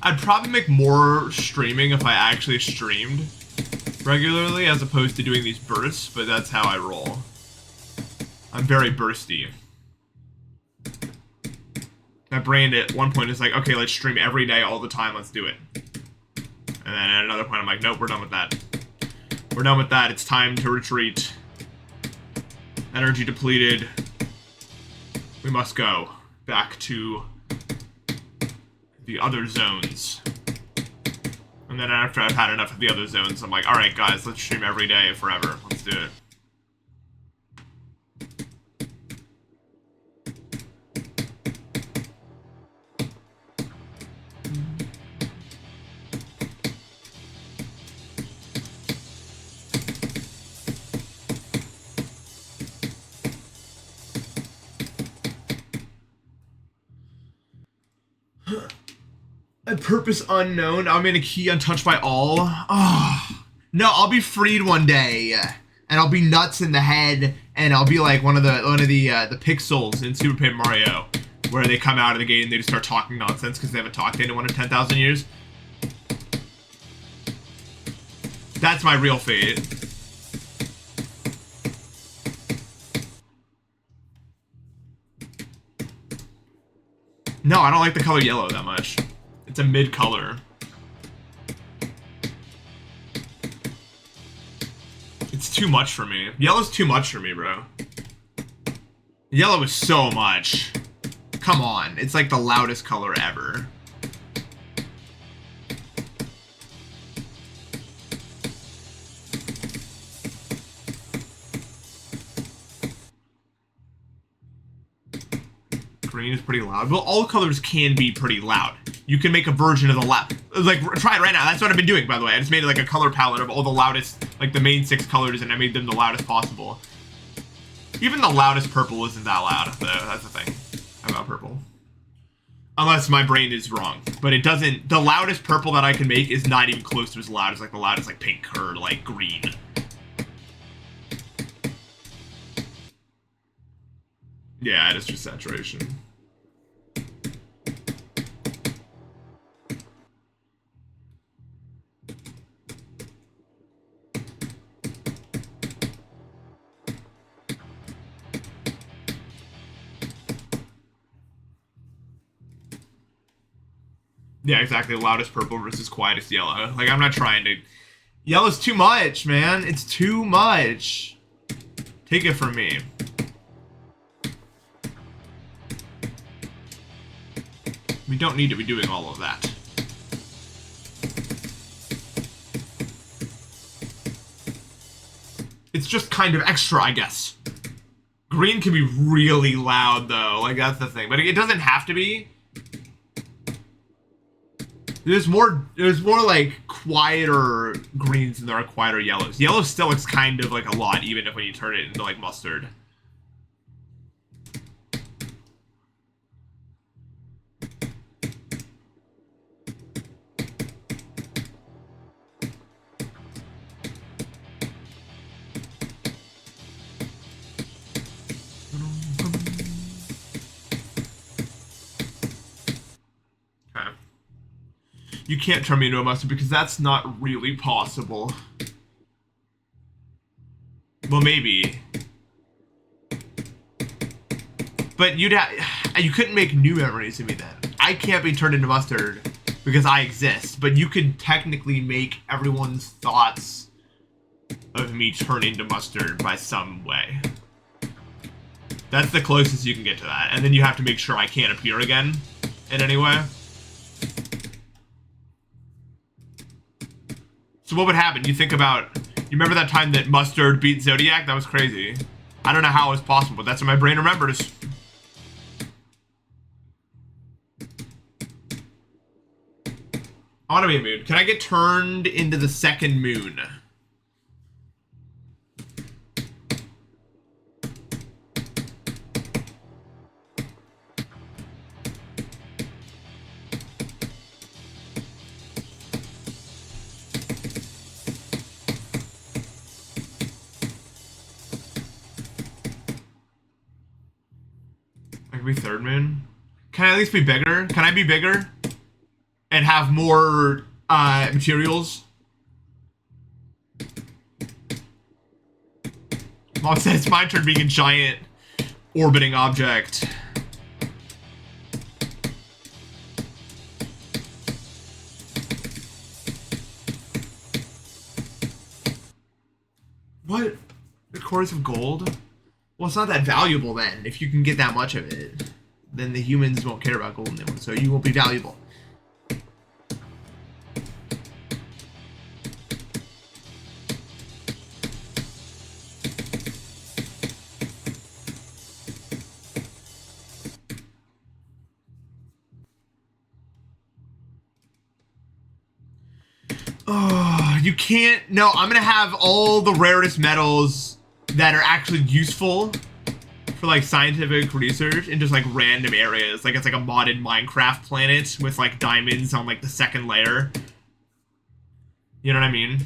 I'd probably make more streaming if I actually streamed regularly as opposed to doing these bursts, but that's how I roll. I'm very bursty. My brain at one point is like, okay, let's stream every day all the time, let's do it. And then at another point I'm like, nope, we're done with that. We're done with that, it's time to retreat. Energy depleted. We must go back to the other zones. And then after I've had enough of the other zones, I'm like, alright guys, let's stream every day forever. Let's do it. A purpose unknown. I'm in a key untouched by all. Oh. No, I'll be freed one day, and I'll be nuts in the head, and I'll be like one of the pixels in Super Paper Mario, where they come out of the gate and they just start talking nonsense because they haven't talked to anyone in 10,000 years. That's my real fate. No, I don't like the color yellow that much. It's a mid color. It's too much for me. Yellow's too much for me, bro. Yellow is so much. Come on, it's like the loudest color ever. Green is pretty loud. Well, all colors can be pretty loud. You can make a version of the loud. Like, try it right now. That's what I've been doing, by the way. I just made like a color palette of all the loudest, like the main 6 colors, and I made them the loudest possible. Even the loudest purple isn't that loud, though. That's the thing about purple. Unless my brain is wrong. But it doesn't, the loudest purple that I can make is not even close to as loud as like the loudest like pink or like green. Yeah, it is just saturation. Yeah, exactly. Loudest purple versus quietest yellow. Like, I'm not trying to... Yellow's too much, man. It's too much. Take it from me. We don't need to be doing all of that. It's just kind of extra, I guess. Green can be really loud, though. Like, that's the thing. But it doesn't have to be. There's more like quieter greens than there are quieter yellows. Yellow still looks kind of like a lot, even if when you turn it into like mustard. You can't turn me into a mustard because that's not really possible. Well, maybe. But you couldn't make new memories of me then. I can't be turned into mustard because I exist. But you could technically make everyone's thoughts of me turn into mustard by some way. That's the closest you can get to that. And then you have to make sure I can't appear again in any way. So what would happen? You think about... You remember that time that Mustard beat Zodiac? That was crazy. I don't know how it was possible, but that's what my brain remembers. I want to be a moon. Can I get turned into the second moon? I can be third moon? Can I at least be bigger? Can I be bigger? and have more materials. Mom said it's my turn being a giant orbiting object. What? The cores of gold? Well, it's not that valuable then. If you can get that much of it, then the humans won't care about gold anymore, so you won't be valuable. Oh, you can't. No, I'm gonna have all the rarest metals that are actually useful for like scientific research in just like random areas. Like it's like a modded Minecraft planet with like diamonds on like the second layer. You know what I mean?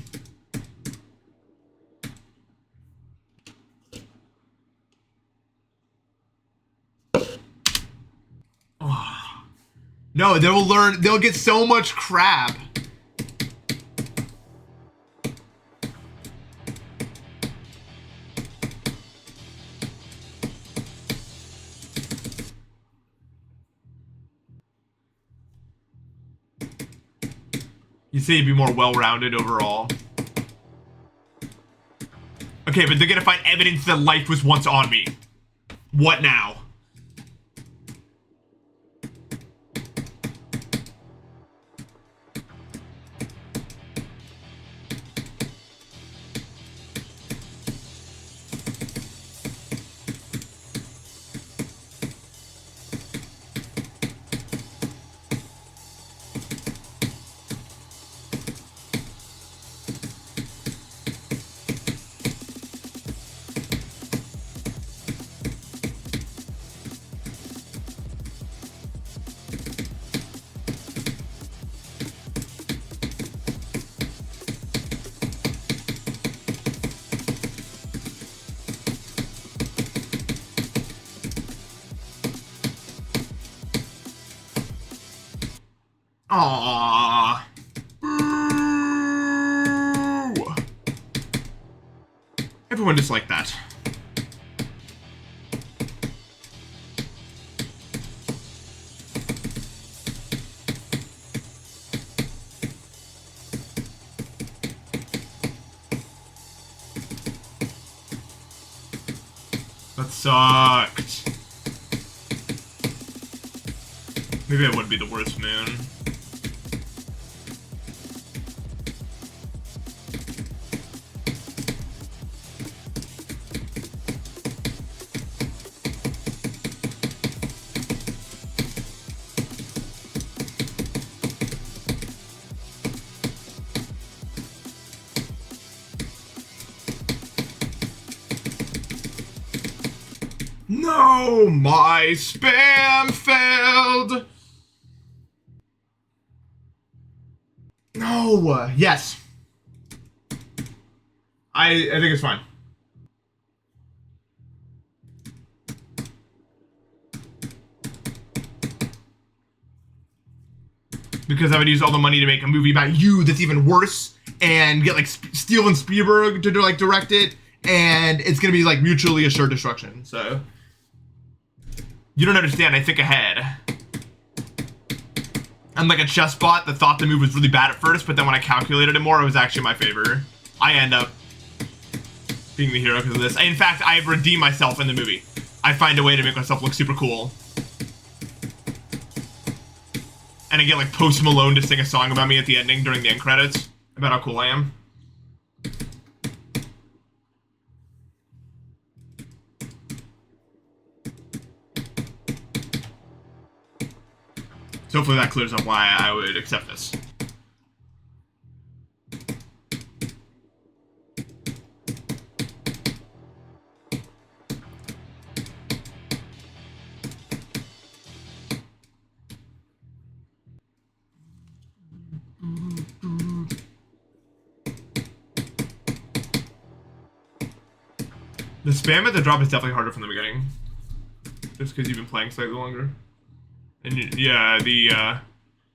Oh. No, they'll get so much crap. You say you'd be more well-rounded overall. Okay, but they're gonna find evidence that life was once on me. What now? Aww. Boo. Everyone disliked that. That sucked. Maybe I wouldn't be the worst moon. No, my spam failed. No, yes. I think it's fine. Because I would use all the money to make a movie about you that's even worse, and get like Steven Spielberg to like direct it, and it's gonna be like mutually assured destruction. So you don't understand. I think ahead. I'm like a chess bot that thought the move was really bad at first, but then when I calculated it more, it was actually my favor. I end up being the hero because of this. In fact, I redeem myself in the movie. I find a way to make myself look super cool. And I get like Post Malone to sing a song about me at the ending during the end credits about how cool I am. So hopefully that clears up why I would accept this. The spam at the drop is definitely harder from the beginning. Just because you've been playing slightly longer. And yeah,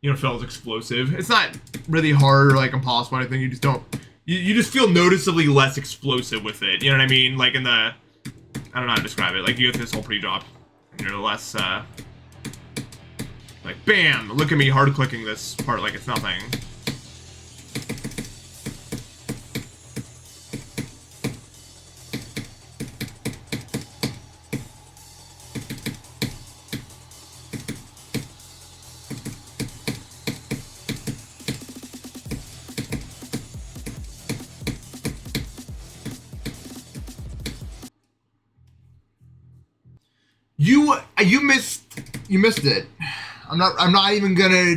you don't feel as explosive. It's not really hard or like impossible or anything. You just don't. You just feel noticeably less explosive with it. You know what I mean? Like in the, I don't know how to describe it. Like you go through this whole pre-drop, and you're less like bam. Look at me hard clicking this part like it's nothing. You missed it. I'm not even gonna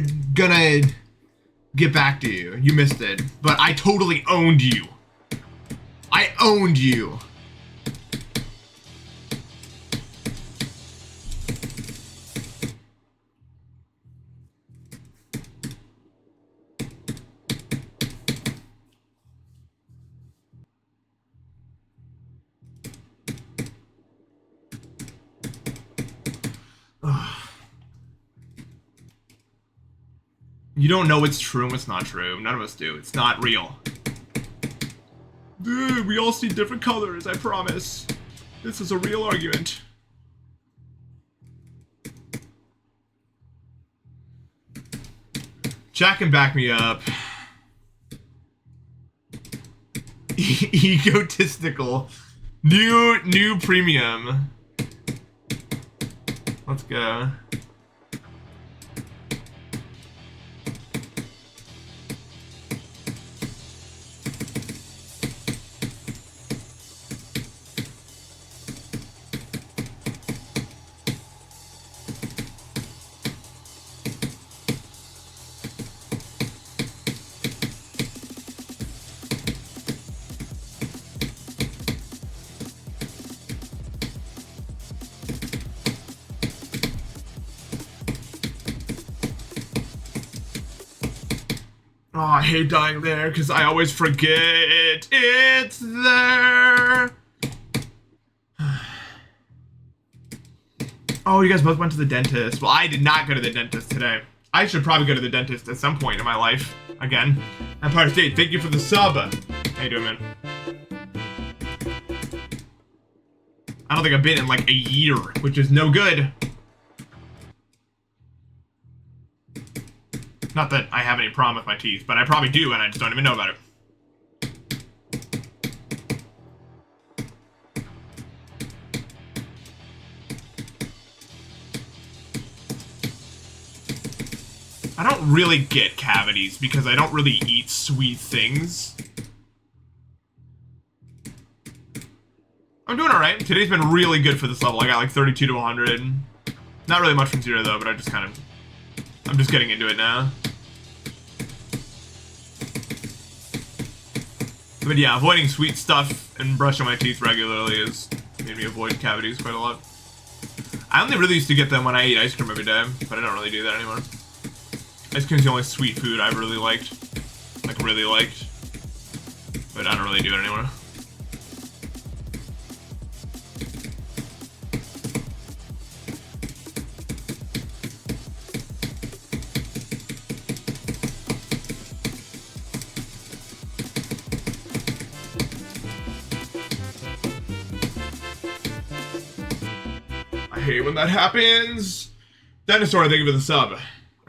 get back to you. You missed it. But I totally owned you. I owned you. You don't know what's true and what's not true. None of us do. It's not real. Dude, we all see different colors, I promise. This is a real argument. Jack can back me up. Egotistical. New premium. Let's go. Oh, I hate dying there because I always forget it's there. Oh, you guys both went to the dentist. Well, I did not go to the dentist today. I should probably go to the dentist at some point in my life. Again. Empire State, thank you for the sub. How you doing, man? I don't think I've been in like a year, which is no good. Not that I have any problem with my teeth, but I probably do, and I just don't even know about it. I don't really get cavities because I don't really eat sweet things. I'm doing alright. Today's been really good for this level. I got like 32 to 100. Not really much from 0 though, but I just kind of... I'm just getting into it now. But yeah, avoiding sweet stuff and brushing my teeth regularly has made me avoid cavities quite a lot. I only really used to get them when I ate ice cream every day, but I don't really do that anymore. Ice cream's the only sweet food I've really liked. Like, really liked. But I don't really do it anymore. I hate when that happens. Dinosaur, thank you for the sub.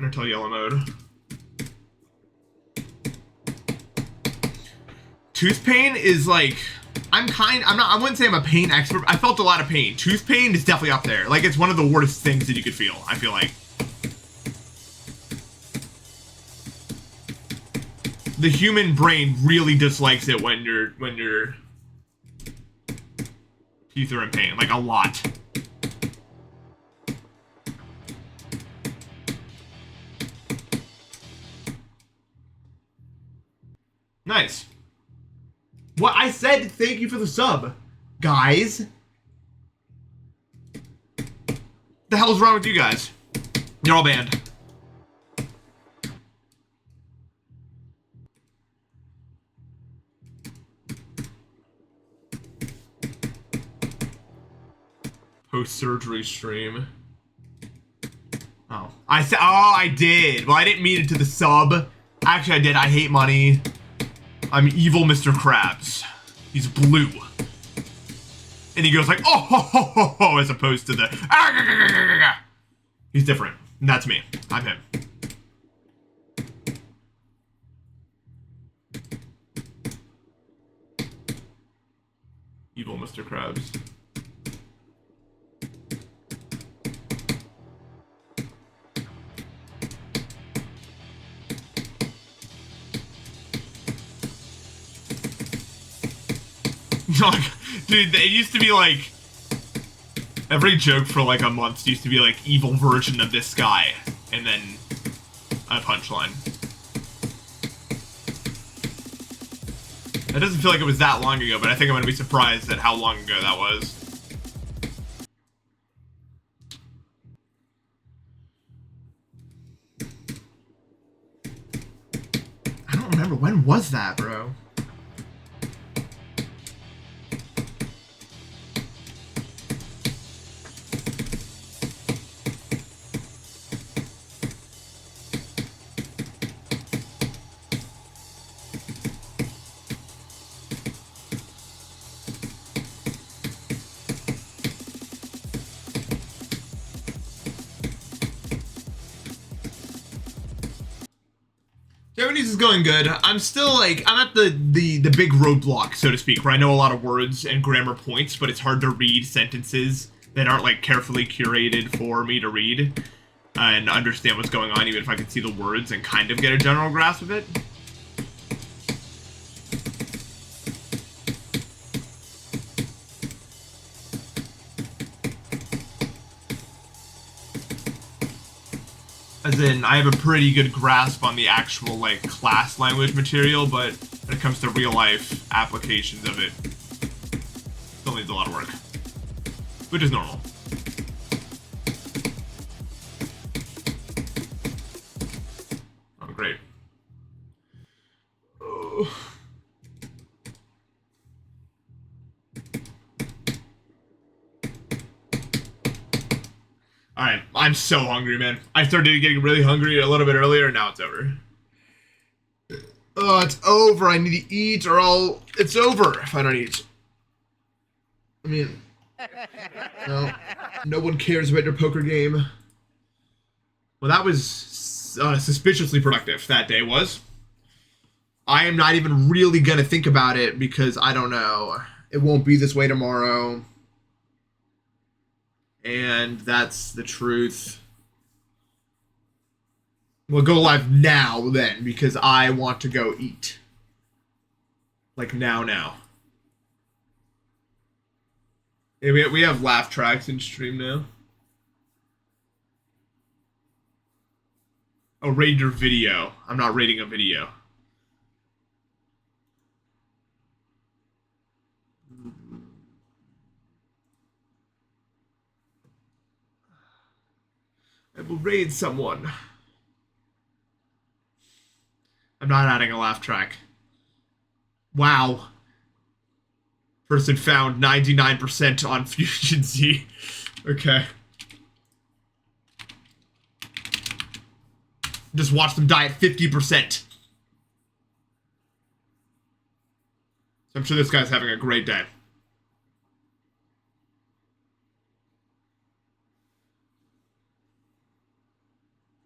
Undertale yellow mode. Tooth pain is like, I wouldn't say I'm a pain expert. I felt a lot of pain. Tooth pain is definitely up there. Like, it's one of the worst things that you could feel, I feel like. The human brain really dislikes it when your teeth are in pain, like a lot. Nice. What I said, thank you for the sub, guys. The hell's wrong with you guys? You're all banned. Post-surgery stream. Oh. I did. Well, I didn't mean it to the sub. Actually, I did. I hate money. I'm evil Mr. Krabs. He's blue. And he goes like, oh, ho, ho, ho, ho, as opposed to the, he's different. And that's me. I'm him. Evil Mr. Krabs. Dude, it used to be like every joke for like a month used to be like evil version of this guy, and then a punchline. That doesn't feel like it was that long ago, but I think I'm gonna be surprised at how long ago that was. I don't remember, when was that, bro? Japanese is going good. I'm still like, I'm at the big roadblock, so to speak, where I know a lot of words and grammar points, but it's hard to read sentences that aren't like carefully curated for me to read and understand what's going on, even if I can see the words and kind of get a general grasp of it. As in, I have a pretty good grasp on the actual, like, class language material, but when it comes to real-life applications of it, still needs a lot of work. Which is normal. Oh, great. Oh. Alright, I'm so hungry, man. I started getting really hungry a little bit earlier, and now it's over. Oh, it's over. I need to eat, or it's over if I don't eat. I mean, no one cares about your poker game. Well, that was suspiciously productive, that day was. I am not even really going to think about it, because I don't know. It won't be this way tomorrow. And that's the truth. We'll go live now then, because I want to go eat. Like now. Yeah, we have laugh tracks in stream now. Oh, rate your video. I'm not rating a video. I will raid someone. I'm not adding a laugh track. Wow. Person found 99% on Fusion Z. Okay. Just watch them die at 50%. So I'm sure this guy's having a great day.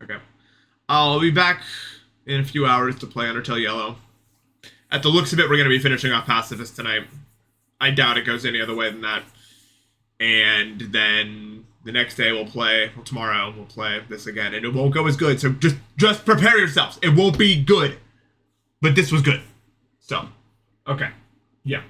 Okay. I'll be back in a few hours to play Undertale Yellow. At the looks of it, we're going to be finishing off Pacifist tonight. I doubt it goes any other way than that. And then the next day we'll play, well, tomorrow we'll play this again, and it won't go as good, so just prepare yourselves. It won't be good. But this was good. So, okay. Yeah.